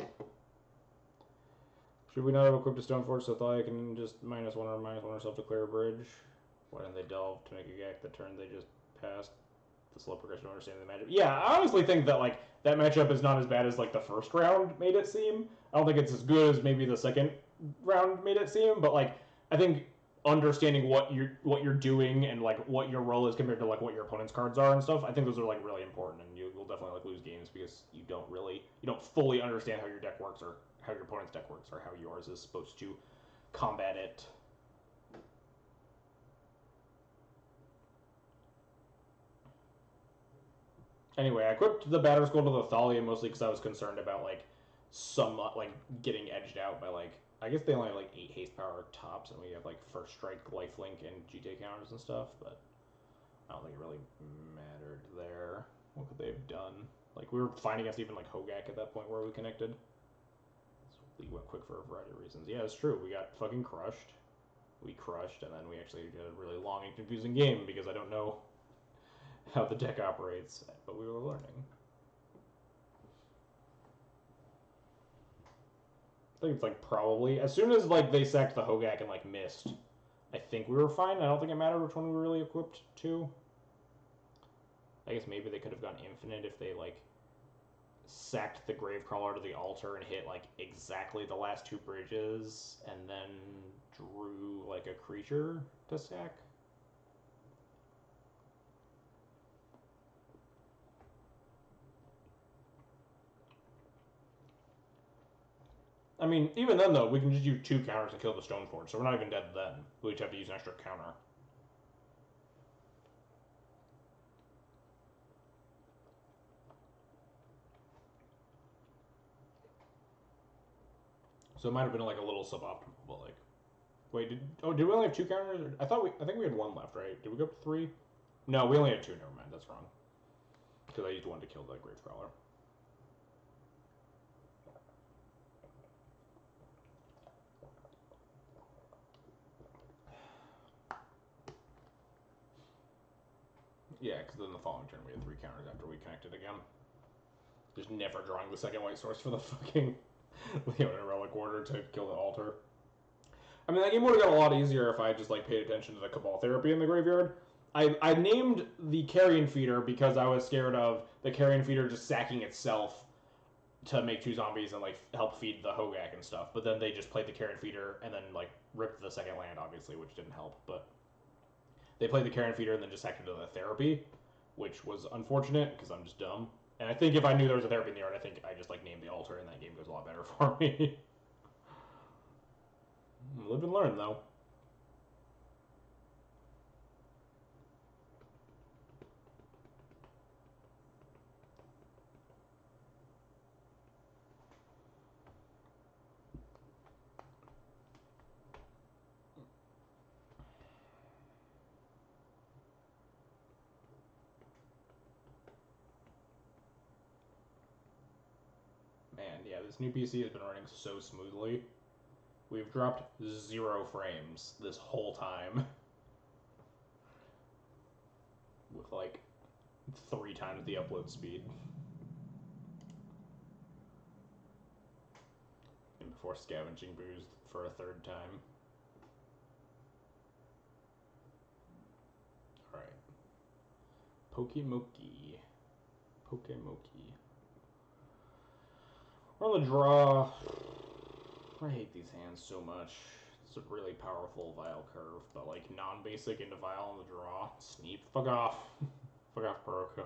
Speaker 1: Should we not have equipped a Stoneforge so Thalia can just -1 or -1 herself to clear a bridge? Why didn't they delve to make a Gak the turn they just passed? The slow progression of understanding the matchup. Yeah, I honestly think that like that matchup is not as bad as like the first round made it seem. I don't think it's as good as maybe the second round made it seem, but like I think understanding what you're doing and like what your role is compared to like what your opponent's cards are and stuff, I think those are like really important, and you will definitely like lose games because you don't fully understand how your deck works or how your opponent's deck works or how yours is supposed to combat it. Anyway, I equipped the Batterskull to the Thalia mostly because I was concerned about like getting edged out by like I guess they only have like 8 haste power tops, and we have like first strike, lifelink, and GT counters and stuff. But I don't think it really mattered there. What could they have done? Like we were fine against even like Hogak at that point where we connected. So we went quick for a variety of reasons. Yeah, it's true. We got fucking crushed. We crushed, and then we actually had a really long and confusing game because I don't know how the deck operates, but we were learning. I think it's like probably as soon as like they sacked the Hogak and like missed, I think we were fine. I don't think it mattered which one we were really equipped to. I guess maybe they could have gone infinite if they, like, sacked the Gravecrawler to the altar and hit, like, exactly the last 2 bridges, and then drew, like, a creature to sack. I mean, even then, though, we can just use 2 counters and kill the Stoneforge, so we're not even dead then. We just have to use an extra counter. So it might have been, like, a little suboptimal, but, like... Wait, did we only have 2 counters? I think we had 1 left, right? Did we go up to 3? No, we only had 2, never mind, that's wrong. Because I used 1 to kill the Gravecrawler. Yeah, because then the following turn we had 3 counters after we connected again. Just never drawing the second white source for the fucking Leona Relic Order to kill the altar. I mean, that game would have got a lot easier if I just, like, paid attention to the Cabal Therapy in the graveyard. I named the Carrion Feeder because I was scared of the Carrion Feeder just sacking itself to make 2 zombies and, like, help feed the Hogak and stuff. But then they just played the Carrion Feeder and then, like, ripped the second land, obviously, which didn't help. But they played the Carrion Feeder and then just sacked it to the Therapy, which was unfortunate because I'm just dumb. And I think if I knew there was a Therapy in the yard, I think I just, like, named the altar and that game goes a lot better for me. Live and learn, though. Man, yeah, this new PC has been running so smoothly. We've dropped 0 frames this whole time. With, like, 3 times the upload speed. And before scavenging booze for a 3rd time. Alright. Pokemoki. Pokemoki. We're on the draw. I hate these hands so much. It's a really powerful Vile Curve, but, like, non-basic into Vile on the draw. Sneep. Fuck off. Fuck off, Baroko.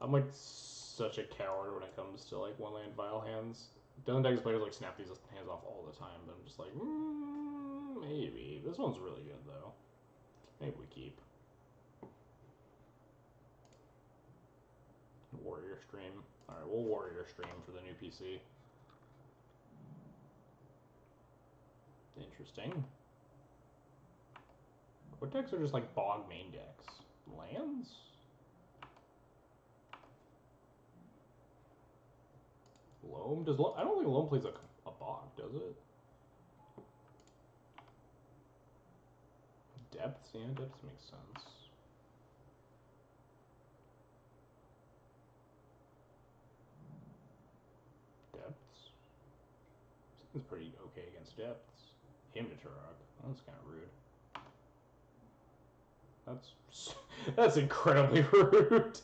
Speaker 1: I'm, like, such a coward when it comes to, like, 1-land Vile hands. Dylan Deck's players, like, snap these hands off all the time, but I'm just like, maybe. This one's really good, though. Maybe we keep. Warrior Stream. Alright, we'll Warrior Stream for the new PC. Interesting. What decks are just, like, bog main decks? Lands? Loam? Does Loam... I don't think Loam plays a bog, does it? Depths? Yeah, depths makes sense. Depths? Seems pretty okay against depths. Him to Turok. That's kind of rude. That's incredibly rude.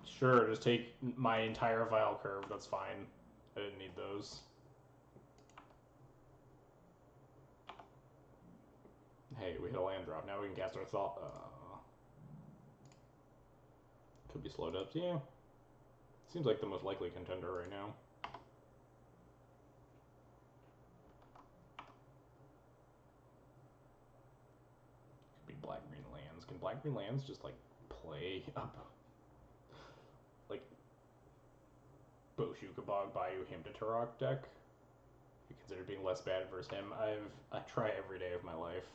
Speaker 1: Sure, just take my entire Vile Curve. That's fine. I didn't need those. Hey, we hit a land drop. Now we can cast our Thought. Could be slowed up. Yeah. Seems like the most likely contender right now. Could be black-green lands. Can black-green lands just, like, play up, like, Boshukabog, Bayou, him to Turok deck? You consider being less bad versus him? I try every day of my life.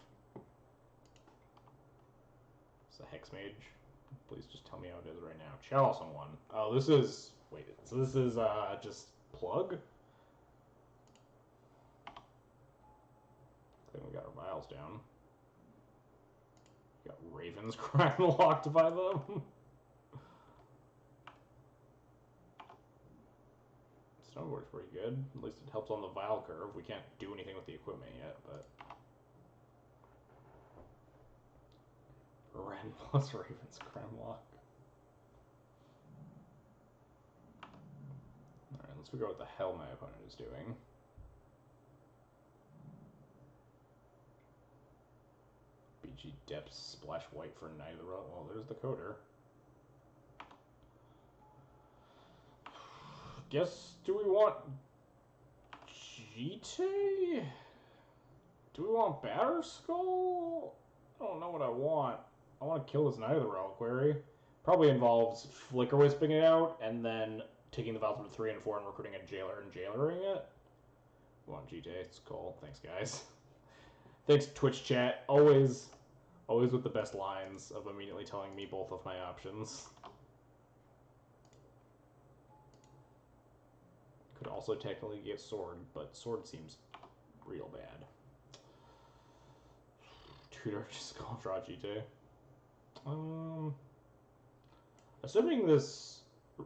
Speaker 1: It's a Hex Mage. Please just tell me how it is right now. Chalice on 1. Oh, this is... Wait, so this is just plug? I think we got our vials down. We got Ravens Crime locked by them. Stoneforge's pretty good. At least it helps on the Vile Curve. We can't do anything with the equipment yet, but... 9 plus Raven's Grimlock. Alright, let's figure out what the hell my opponent is doing. BG Depths, splash white for Knight of the Row. Well, there's the coder. Guess, do we want GT? Do we want Batterskull? I don't know what I want. I want to kill this Knight of the Reliquary. Probably involves Flicker Wisping it out, and then taking the Vows up to 3 and 4 and recruiting a Jailer and Jailering it. We want GT, it's cool. Thanks, guys. Thanks, Twitch chat. Always with the best lines of immediately telling me both of my options. Could also technically get Sword, but Sword seems real bad. Tutor, just call draw GT. Assuming this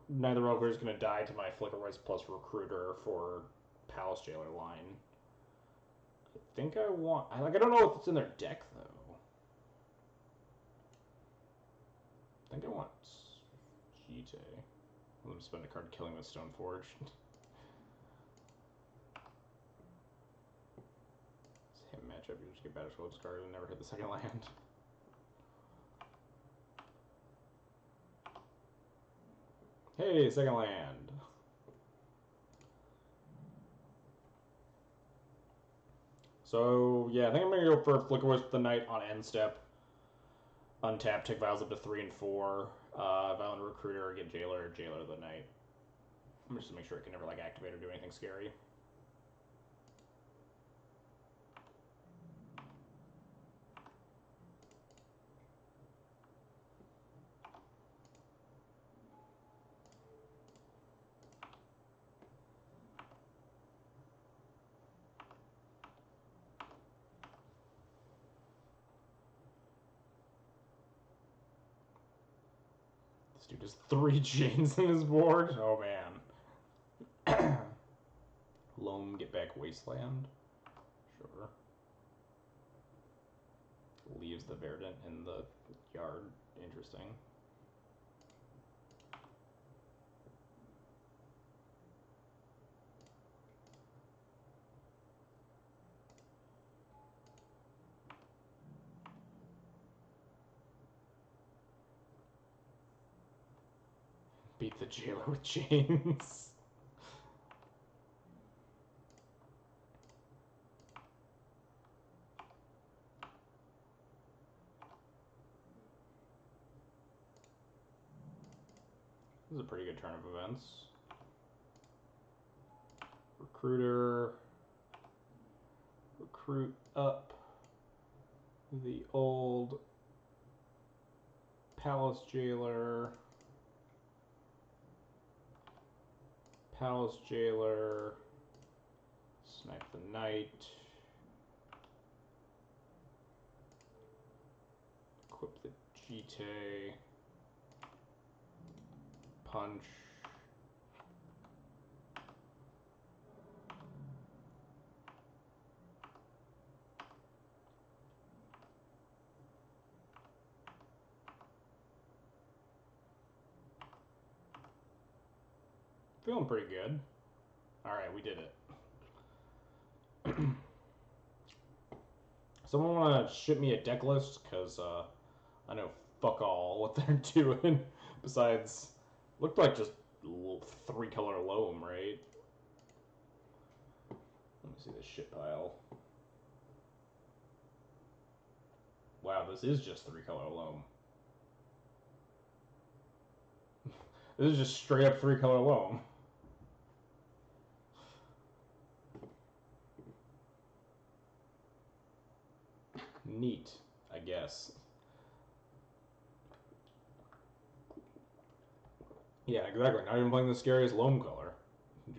Speaker 1: Neither Rover is going to die to my Flicker Wisp plus Recruiter for Palace Jailer line. I think I want... I don't know if it's in their deck, though. I think I want GT. I'm going to spend a card killing with Stoneforge. Hit matchup, you just get Batterskull discarded and never hit the second land. Hey, second land. So, yeah, I think I'm going to go for Flicker Wisp the Knight on end step. Untap, take Vials up to 3 and 4. Violent Recruiter, get Jailer, Jailer the Knight. I'm just to make sure it can never, like, activate or do anything scary. This dude has 3 chains in his board. Oh, man. Loam, get back Wasteland. Sure. Leaves the Verdant in the yard. Interesting. Beat the Jailer with chains. This is a pretty good turn of events. Recruiter. Recruit up the old Palace Jailer. Palace Jailer. Snipe the Knight. Equip the GT. Punch. Feeling pretty good. Alright, we did it. Someone want to ship me a deck list? Because I know fuck all what they're doing. Besides, looked like just a little 3-color loam, right? Let me see this shit pile. Wow, this is just 3-color loam. This is just straight up 3-color loam. Neat, I guess. Yeah, exactly. Not even playing the scariest loam color.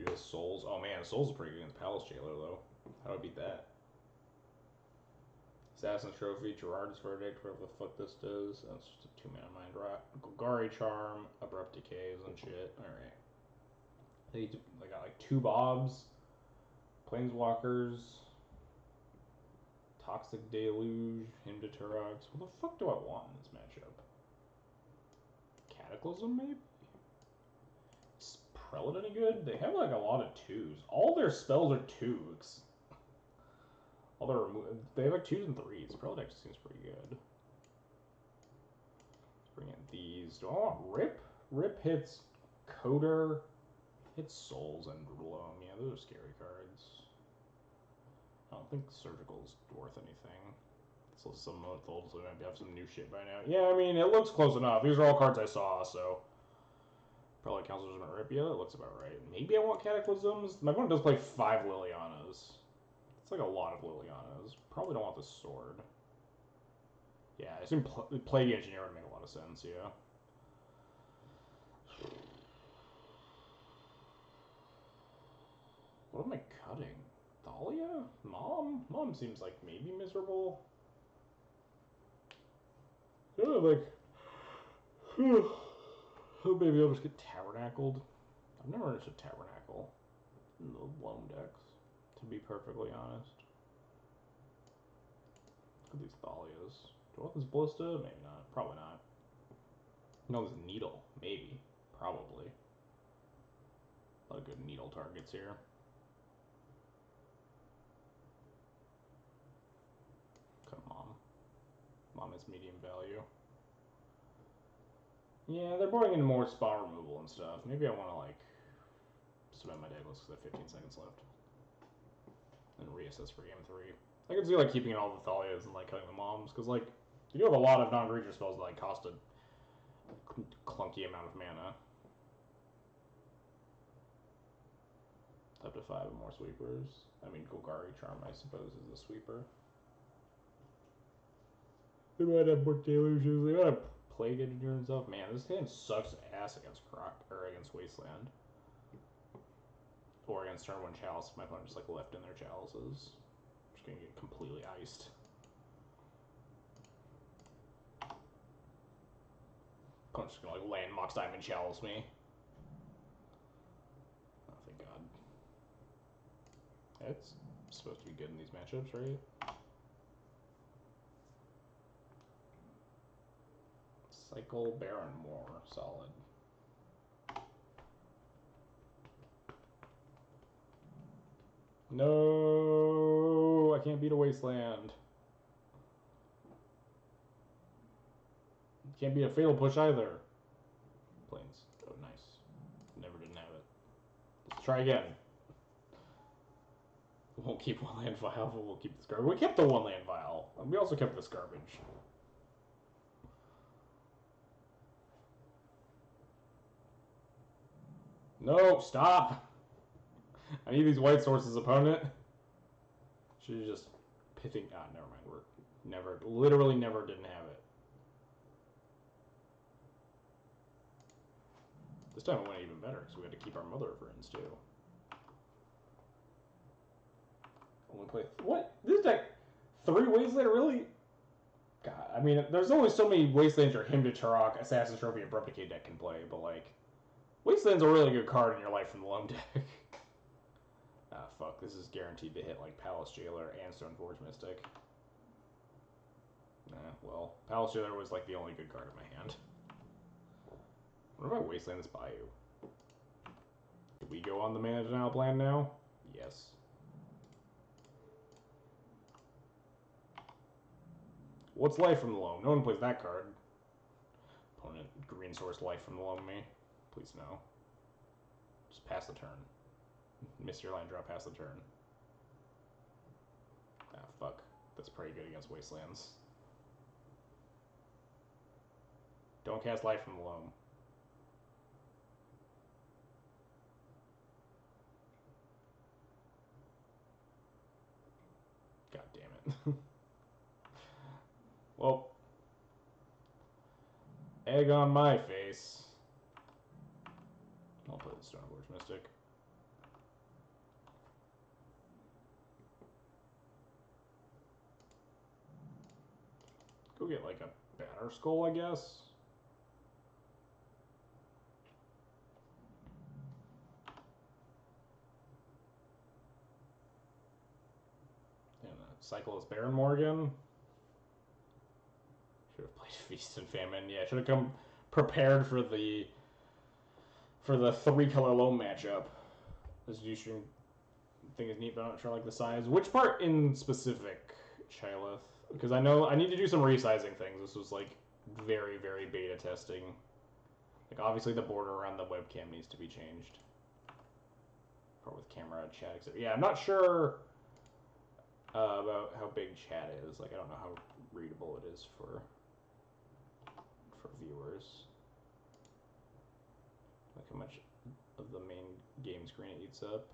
Speaker 1: Just Souls. Oh man, Souls is pretty good against Palace Jailer, though. How do I beat that? Assassin's Trophy, Gerard's Verdict, whatever the fuck this does. That's just a 2-mana mind rot. Golgari Charm, Abrupt Decays and shit. Alright. They got like 2 Bobs, Planeswalkers, Toxic Deluge, Hymn to Turok. What the fuck do I want in this matchup? Cataclysm, maybe? Is Prelate any good? They have like a lot of 2s. All their spells are 2s. They have like 2s and 3s. Prelate actually seems pretty good. Let's bring in these. Do I want Rip? Rip hits Coder, hits Souls, and Loam. Yeah, those are scary cards. I don't think Surgical is worth anything. So some old, so maybe have some new shit by now. Yeah, I mean, it looks close enough. These are all cards I saw, so probably counts as a rip. Yeah, that looks about right. Maybe I want Cataclysms. My opponent does play 5 Lilianas. It's like a lot of Lilianas. Probably don't want the sword. Yeah, I assume Plague Engineer would make a lot of sense, yeah. What am I cutting? Thalia? Mom? Mom seems like maybe miserable. Yeah, like... maybe I'll just get Tabernacled. I've never understood Tabernacle in the Loam decks, to be perfectly honest. Look at these Thalias. Do I want this Ballista? Maybe not. Probably not. No, this Needle. Maybe. Probably. A lot of good Needle targets here. Come on. Mom is medium value. Yeah, they're boarding into more spot removal and stuff. Maybe I want to, like, spend my deck lists because I have 15 seconds left. And reassess for game 3. I can see, like, keeping in all the Thalias and, like, cutting the Moms. Because, like, you do have a lot of non-creature spells that, like, cost a clunky amount of mana. Up to 5 more sweepers. I mean, Golgari Charm, I suppose, is a sweeper. They might have more delusions. They might have Plague Engineer and stuff. Man, this hand sucks ass against against Wasteland. Or against Turn 1 Chalice. My opponent just like left in their chalices. I'm just gonna get completely iced. Opponent's just gonna like land Mox Diamond Chalice me. Oh, thank God. It's supposed to be good in these matchups, right? Cycle Baron more solid. No, I can't beat a Wasteland. Can't beat a Fatal Push either. Planes. Oh, nice. Never didn't have it. Let's try again. We won't keep one land vial, but we'll keep this garbage. We kept the one land vial. We also kept this garbage. No, stop! I need these white sources, opponent. Should have just pithing. Ah, never mind. We're never, literally never didn't have it. This time it went even better because we had to keep our Mother of Runes too. Only play what? This deck 3 Wasteland really? God, I mean, there's only so many Wastelands or Hymn to Turok, Assassin's Trophy, and Abrupt Decay deck can play, but like, Wasteland's a really good card in your Life from the Loam deck. Ah, fuck, this is guaranteed to hit like Palace Jailer and Stoneforge Mystic. Nah, well, Palace Jailer was like the only good card in my hand. What about Wasteland this Bayou? Do we go on the Mana Denial plan now? Yes. What's Life from the Loam? No one plays that card. Opponent green source Life from the Loam me. Please no. Just pass the turn. Miss your land draw, pass the turn. Ah, fuck. That's pretty good against Wastelands. Don't cast Life from the Loam. God damn it. Well, egg on my face. I'll play the Stoneforge Mystic. Go get like a Banner Skull, I guess. Yeah, Cyclist Baron Morgan. Should have played Feast and Famine. Yeah, should have come prepared for the 3-color loam matchup. This G-string thing is neat, but I'm not sure like the size. Which part in specific, Chylith? Because I know I need to do some resizing things. This was like very, very beta testing. Like obviously the border around the webcam needs to be changed. Or with camera, chat, etc. Yeah, I'm not sure about how big chat is. Like I don't know how readable it is for viewers. Like how much of the main game screen it eats up.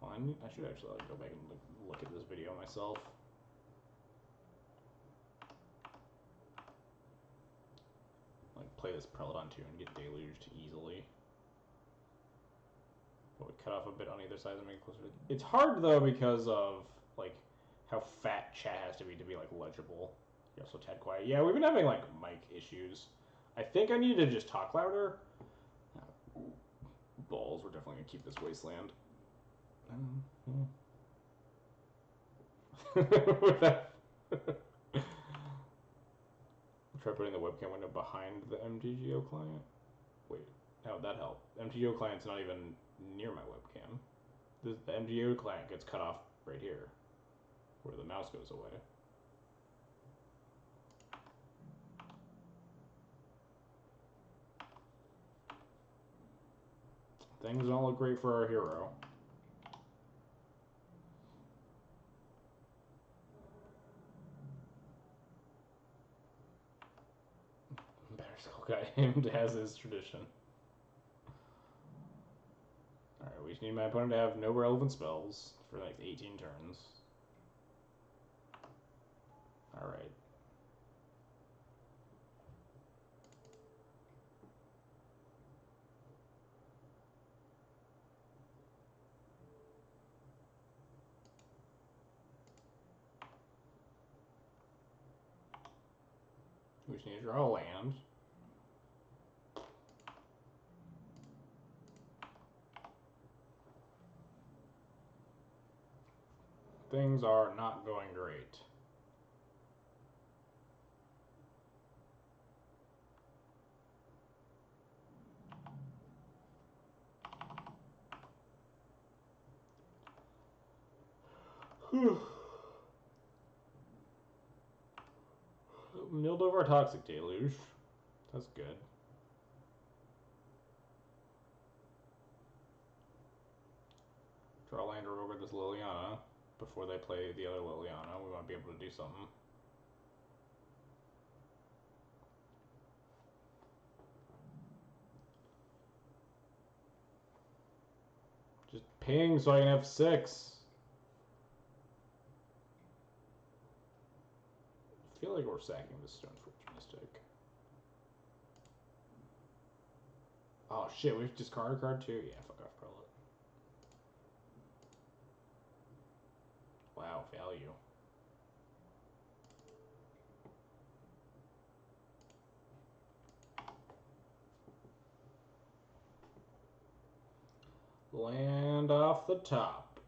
Speaker 1: Well, I should actually like, go back and look at this video myself. Like play this Peloton 2 and get deluged easily. But we cut off a bit on either side to make it closer. It's hard though because of like how fat chat has to be like legible. You're also tad quiet. Yeah, we've been having like mic issues. I think I need to just talk louder. Balls, we're definitely gonna keep this wasteland. Try putting the webcam window behind the MTGO client. Wait, how would that help? MTGO client's not even near my webcam. The MTGO client gets cut off right here, where the mouse goes away. Things don't look great for our hero. Better Skull got aimed as is tradition. Alright, we just need my opponent to have no relevant spells for like 18 turns. Alright. We just need to draw a land. Things are not going great. Milled over a Toxic Deluge. That's good. Draw land over this Liliana before they play the other Liliana. We might be able to do something. Just ping so I can have 6. I feel like we're sacking this Stoneforge Mystic. Oh shit, we have to discard a card too? Yeah, fuck off, Prelate. Wow, value. Land off the top.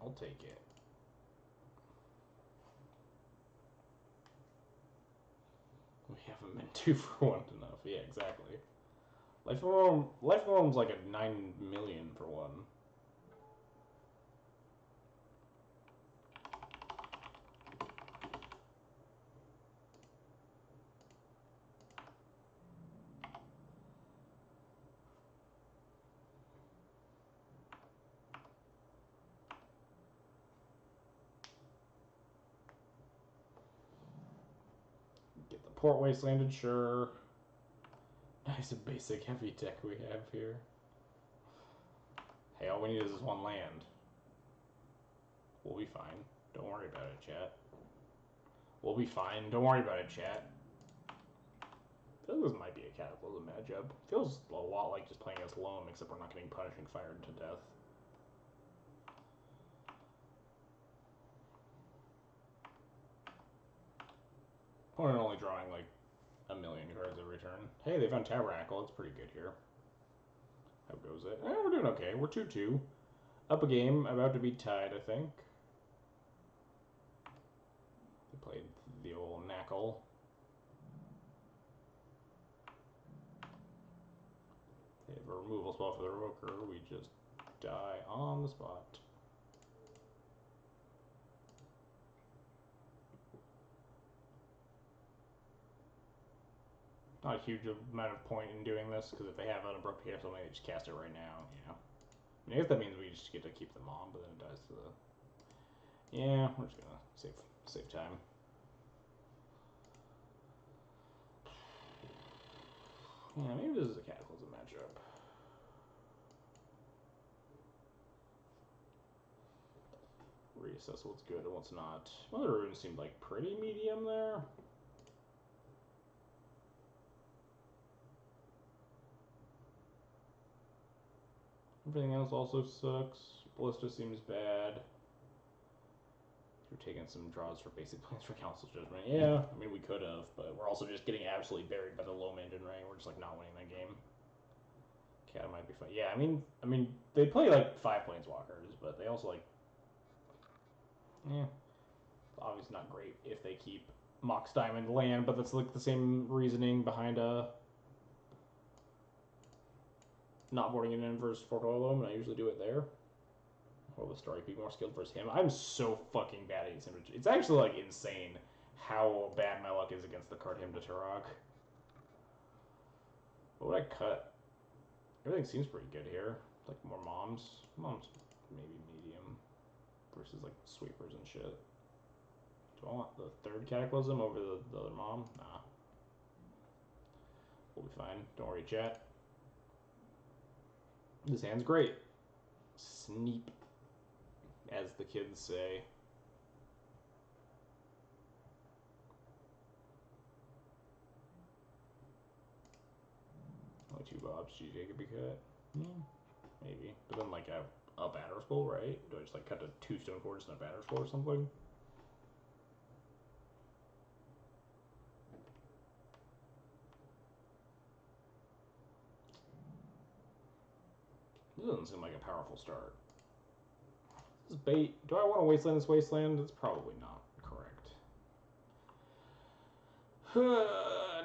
Speaker 1: I'll take it. We haven't been 2 for 1 enough. Yeah, exactly. Life Form's like a 9 million for 1. Get the Port Wastelanded, sure. Nice and basic heavy deck we have here. Hey, all we need is this 1 land. We'll be fine. Don't worry about it, chat. We'll be fine. Don't worry about it, chat. I feel like this might be a Cataclysm matchup. Feels a lot like just playing as Loam, except we're not getting Punishing Fired to death. Opponent only drawing like 1 million cards every turn. Hey, they found Tabernacle. It's pretty good here. How goes it? We're doing okay. We're 2-2. Up a game, about to be tied, I think. They played the old knackle. They have a removal spell for the Revoker. We just die on the spot. Not a huge amount of point in doing this, because if they have an abrupt hit or something, they just cast it right now, you know. I mean, I guess that means we just get to keep them on, but then it dies to the... Yeah, we're just gonna save time. Yeah, maybe this is a Cataclysm matchup. Reassess what's good and what's not. Mother Rune seemed like pretty medium there. Everything else also sucks. Ballista seems bad. We're taking some draws for basic plans for Council Judgment. Yeah, I mean, we could have, but we're also just getting absolutely buried by the low engine ring. We're just, like, not winning that game. Cat might be fun. Yeah, I mean, they play, like, 5 Planeswalkers, but they also, like... Yeah. Obviously not great if they keep Mox Diamond land, but that's, like, the same reasoning behind, not boarding an inverse Fort Oilum, and I usually do it there. Or the story be more skilled versus him. I'm so fucking bad against him. It's actually, like, insane how bad my luck is against the card him to Turok. What would I cut? Everything seems pretty good here. Like, more moms. Moms, maybe medium. Versus, like, sweepers and shit. Do I want the third Cataclysm over the other mom? Nah. We'll be fine. Don't worry, chat. This hand's great. Sneep, as the kids say. Only 2 Bobs, GJ could be cut. Maybe. But then, like, a Batter Skull, right? Do I just, like, cut to 2 Stoneforges and a Batter Skull or something? This doesn't seem like a powerful start. This is bait. Do I want to wasteland this wasteland? It's probably not correct.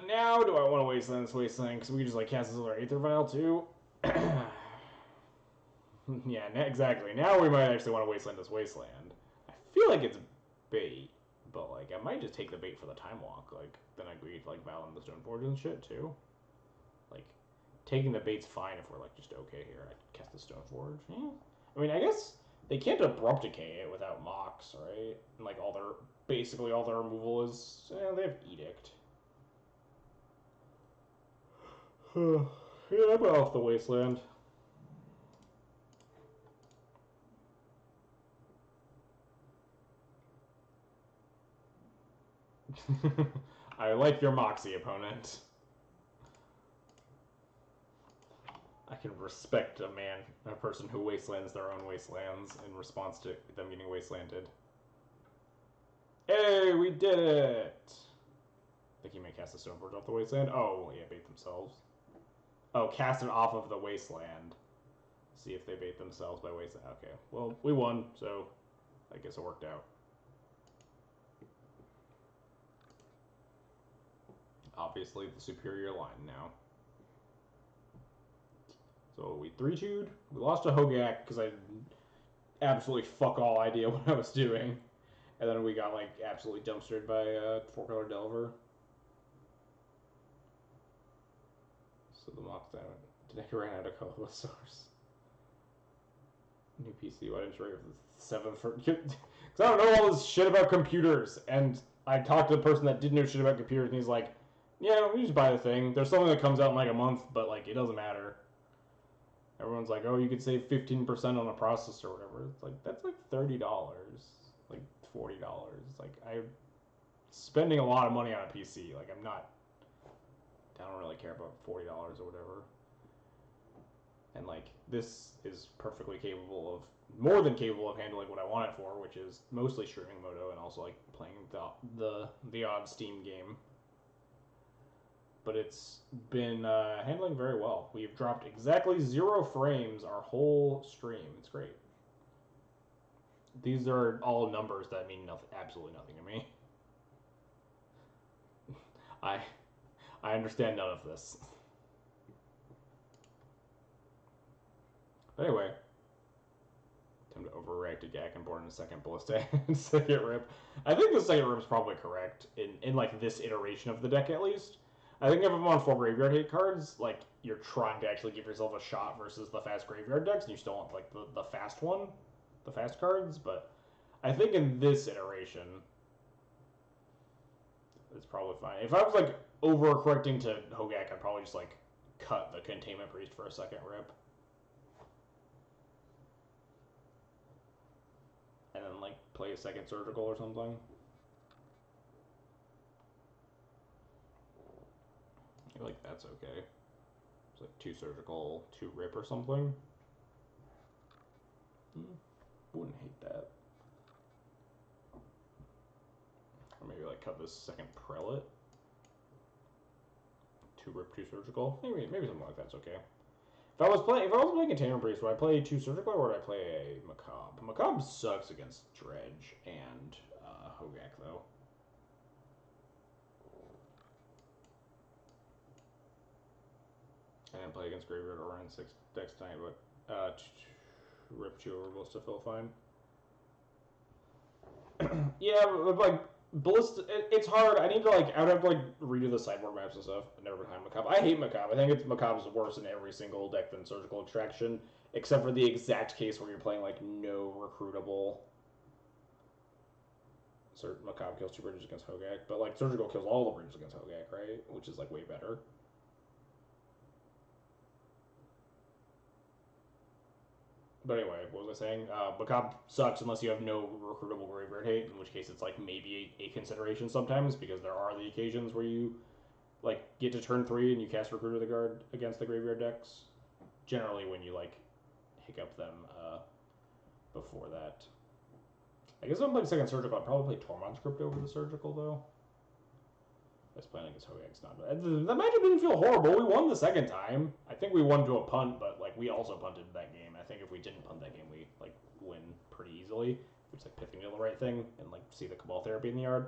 Speaker 1: Now do I want to wasteland this wasteland? Because we just, like, cast this other Aether Vial, too? Yeah, exactly. Now we might actually want to wasteland this wasteland. I feel like it's bait, but, like, I might just take the bait for the Time Walk. Like, then I agree to, like, Val the Stoneforge and shit, too. Like, taking the bait's fine if we're, like, just okay here. I cast the Stoneforge. Yeah. I mean, I guess they can't Abrupt Decay it without Mox, right? And, like, basically all their removal is, they have Edict. Yeah, I'm off the wasteland. I like your Moxie, opponent. I can respect a person who wastelands their own wastelands in response to them getting wastelanded. Hey, we did it! I think you may cast the Stoneforge off the wasteland. Oh, yeah, bait themselves. Oh, cast it off of the wasteland. See if they bait themselves by wasteland. Okay, well, we won, so I guess it worked out. Obviously, the superior line now. So we 3-2'd. We lost to Hogak because I had absolutely fuck all idea what I was doing. And then we got, like, absolutely dumpstered by 4-color Delver. So the Mox Diamond. Today I ran out of Colossaurs. New PC, why didn't you write with the 7th for... Because I don't know all this shit about computers. And I talked to the person that didn't know shit about computers, and he's like, yeah, we just buy the thing. There's something that comes out in, like, a month, but, like, it doesn't matter. Everyone's like, oh, you could save 15% on a processor or whatever. It's like, that's like $30. Like, $40. Like, I'm spending a lot of money on a PC. Like, I don't really care about $40 or whatever. And, like, this is perfectly capable of, more than capable of handling what I want it for, which is mostly streaming Moto and also, like, playing the odd Steam game. but it's been handling very well. We've dropped exactly 0 frames our whole stream. It's great. These are all numbers that mean nothing, absolutely nothing to me. I understand none of this. But anyway, time to overreact to Gak and Born in a second Ballista and second Rip. I think the second Rip is probably correct in like this iteration of the deck at least. I think if I'm on 4 graveyard hate cards, like you're trying to actually give yourself a shot versus the fast graveyard decks, and you still want like the fast one, the fast cards. But I think in this iteration, it's probably fine. If I was like overcorrecting to Hogak, I'd probably just like cut the Containment Priest for a second Rip. And then like play a second Surgical or something. I feel like that's okay. It's like 2 Surgical, 2 Rip or something. Wouldn't hate that. Or maybe like cut this second Prelate. 2 Rip, 2 Surgical. Maybe something like that's okay. If I was playing Containment Priest, would I play 2 Surgical or would I play a Macabre? Macabre sucks against Dredge and Hogak though. I didn't play against Graveyard or Run 6 decks tonight, but Rip 2 over Ballista felt fine. Yeah, but like Ballista, it's hard. I need to like, I would have to like redo the sideboard maps and stuff. I've never been behind Macabre. I hate Macabre. I think Macabre's worse in every single deck than Surgical Extraction, except for the exact case where you're playing like no recruitable. Macabre kills 2 bridges against Hogak, but like Surgical kills all the bridges against Hogak, right? Which is like way better. But anyway, what was I saying? Macabre sucks unless you have no recruitable graveyard hate, in which case it's like maybe a consideration sometimes, because there are the occasions where you like get to turn 3 and you cast Recruiter the Guard against the graveyard decks. Generally when you like hiccup them before that. I guess if I'm playing second Surgical, I'd probably play Tormod's Crypt over the Surgical though. I was playing against Hogak's not bad. The matchup didn't feel horrible. We won the second time. I think we won to a punt, but like we also punted that game. I think if we didn't punt that game, we like win pretty easily. We just like pithing to the right thing and like see the Cabal Therapy in the yard.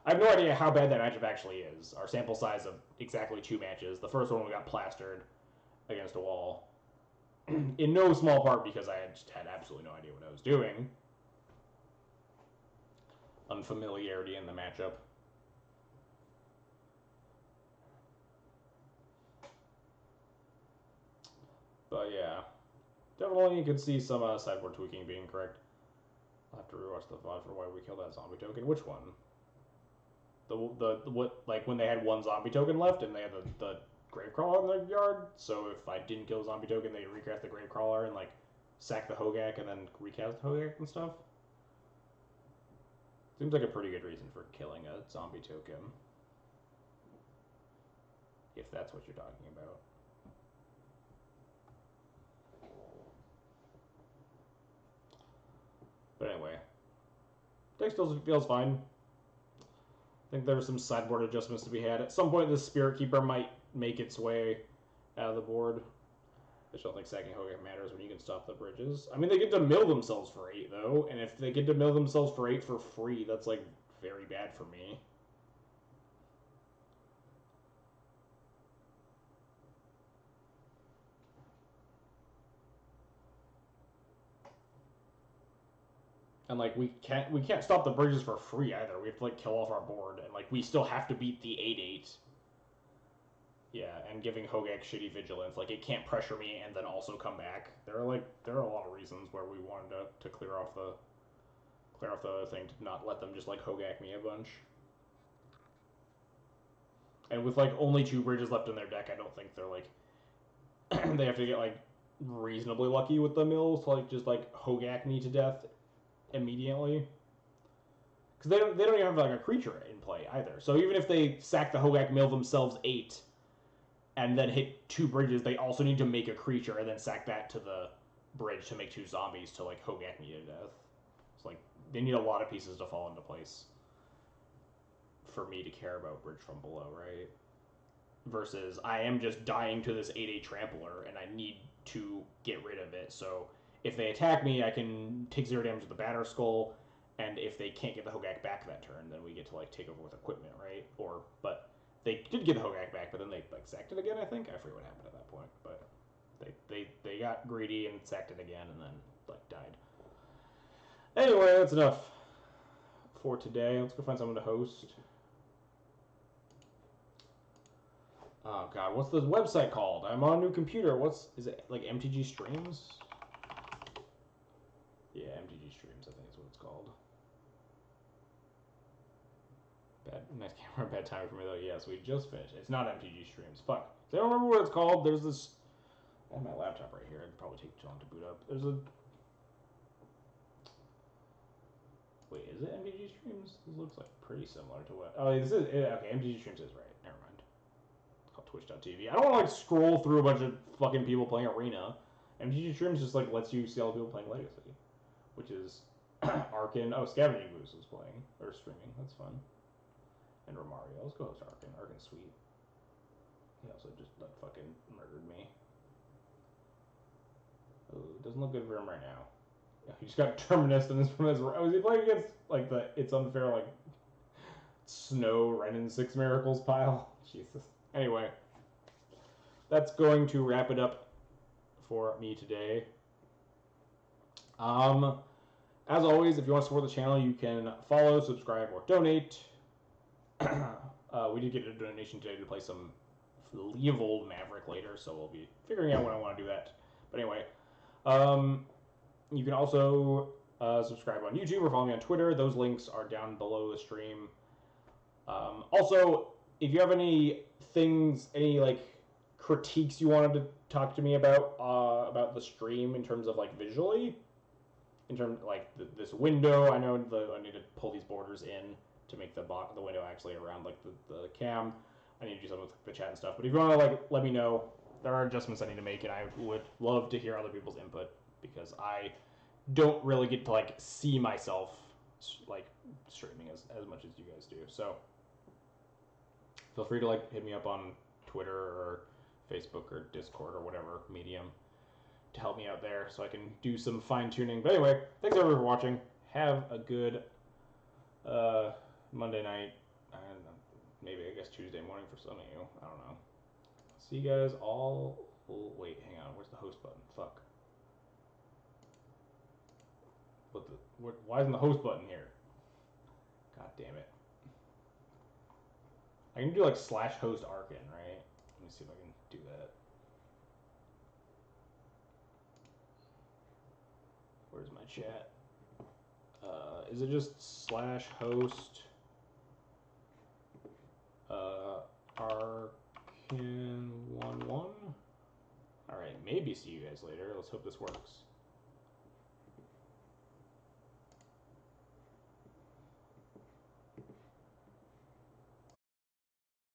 Speaker 1: I have no idea how bad that matchup actually is. Our sample size of exactly 2 matches. The first one we got plastered against a wall. In no small part because I just had absolutely no idea what I was doing. Unfamiliarity in the matchup. But yeah, definitely you could see some sideboard tweaking being correct. I'll have to rewatch the VOD for why we killed that zombie token. Which one? The what, like when they had 1 zombie token left and they had the Gravecrawler in their yard. So if I didn't kill the zombie token, they recast the Gravecrawler and like sack the Hogak and then recast the Hogak and stuff. Seems like a pretty good reason for killing a zombie token. If that's what you're talking about. But anyway, deck still feels fine. I think there's some sideboard adjustments to be had. At some point, the Spirit Keeper might make its way out of the board. I just don't think sacking Hogak matters when you can stop the bridges. I mean, they get to mill themselves for 8, though, and if they get to mill themselves for 8 for free, that's, like, very bad for me. And like we can't stop the bridges for free either. We have to like kill off our board, and like we still have to beat the 8/8. Yeah, and giving Hogak shitty vigilance, like it can't pressure me and then also come back. There are a lot of reasons where we wanted to clear off the other thing to not let them just like Hogak me a bunch. And with like only 2 bridges left in their deck, I don't think they're like they have to get like reasonably lucky with the mills to like just like Hogak me to death immediately, because they don't even have like a creature in play either. So even if they sack the Hogak, mill themselves 8, and then hit 2 bridges, they also need to make a creature and then sack that to the bridge to make 2 zombies to like Hogak me to death. It's like they need a lot of pieces to fall into place for me to care about bridge from below, right? versus I am just dying to this 8/8 trampler and I need to get rid of it. So if they attack me, I can take 0 damage with the Batter Skull, and if they can't get the Hogak back that turn, then we get to like take over with equipment, right? But they did get the Hogak back, but then they like sacked it again. I think I forget what happened at that point, but they got greedy and sacked it again, and then like died. Anyway, that's enough for today. Let's go find someone to host. Oh god, what's this website called? I'm on a new computer. Is it like MTG Streams? Yeah, MTG Streams, I think is what it's called. Nice camera, bad time for me though. Yes, we just finished. It's not MTG Streams. Fuck. I don't remember what it's called. There's this. I have my laptop right here. It'd probably take too long to boot up. There's a. Wait, is it MTG Streams? This looks like pretty similar to what. Oh, this is. Okay, MTG Streams is right. Never mind. It's called Twitch.tv. I don't want to like scroll through a bunch of fucking people playing Arena. MTG Streams just like lets you see all the people playing Legacy, which is Arkin. Oh, Scavenging Boost is playing or streaming. That's fun. And Romario. Let's go host Arkin. Arkin's sweet. He also just like fucking murdered me. Oh, doesn't look good for him right now. Yeah, he just got Terminus and from his. Was he playing against like the It's Unfair like Snow Renin 6 Miracles pile? Jesus. Anyway, that's going to wrap it up for me today. As always, if you want to support the channel, you can follow, subscribe, or donate. We did get a donation today to play some League of Old Maverick later, so we'll be figuring out when I want to do that. But anyway, you can also subscribe on YouTube or follow me on Twitter. Those links are down below the stream. Also, if you have any things, any like critiques you wanted to talk to me about the stream in terms of like visually, in terms of, like this window, I know I need to pull these borders in to make the window actually around like the cam. I need to do something with the chat and stuff. But if you want to like let me know, there are adjustments I need to make, and I would love to hear other people's input because I don't really get to like see myself like streaming as much as you guys do. So feel free to like hit me up on Twitter or Facebook or Discord or whatever medium to help me out there so I can do some fine tuning. But anyway, thanks everyone for watching. Have a good Monday night, and maybe I guess Tuesday morning for some of you. I don't know. See you guys all. Oh, wait, hang on. Where's the host button? Fuck. Why isn't the host button here? God damn it. I can do like /host Arkin, right? Let me see if I can do that. Where's my chat? Is it just /host Arkin11? Alright, maybe see you guys later. Let's hope this works.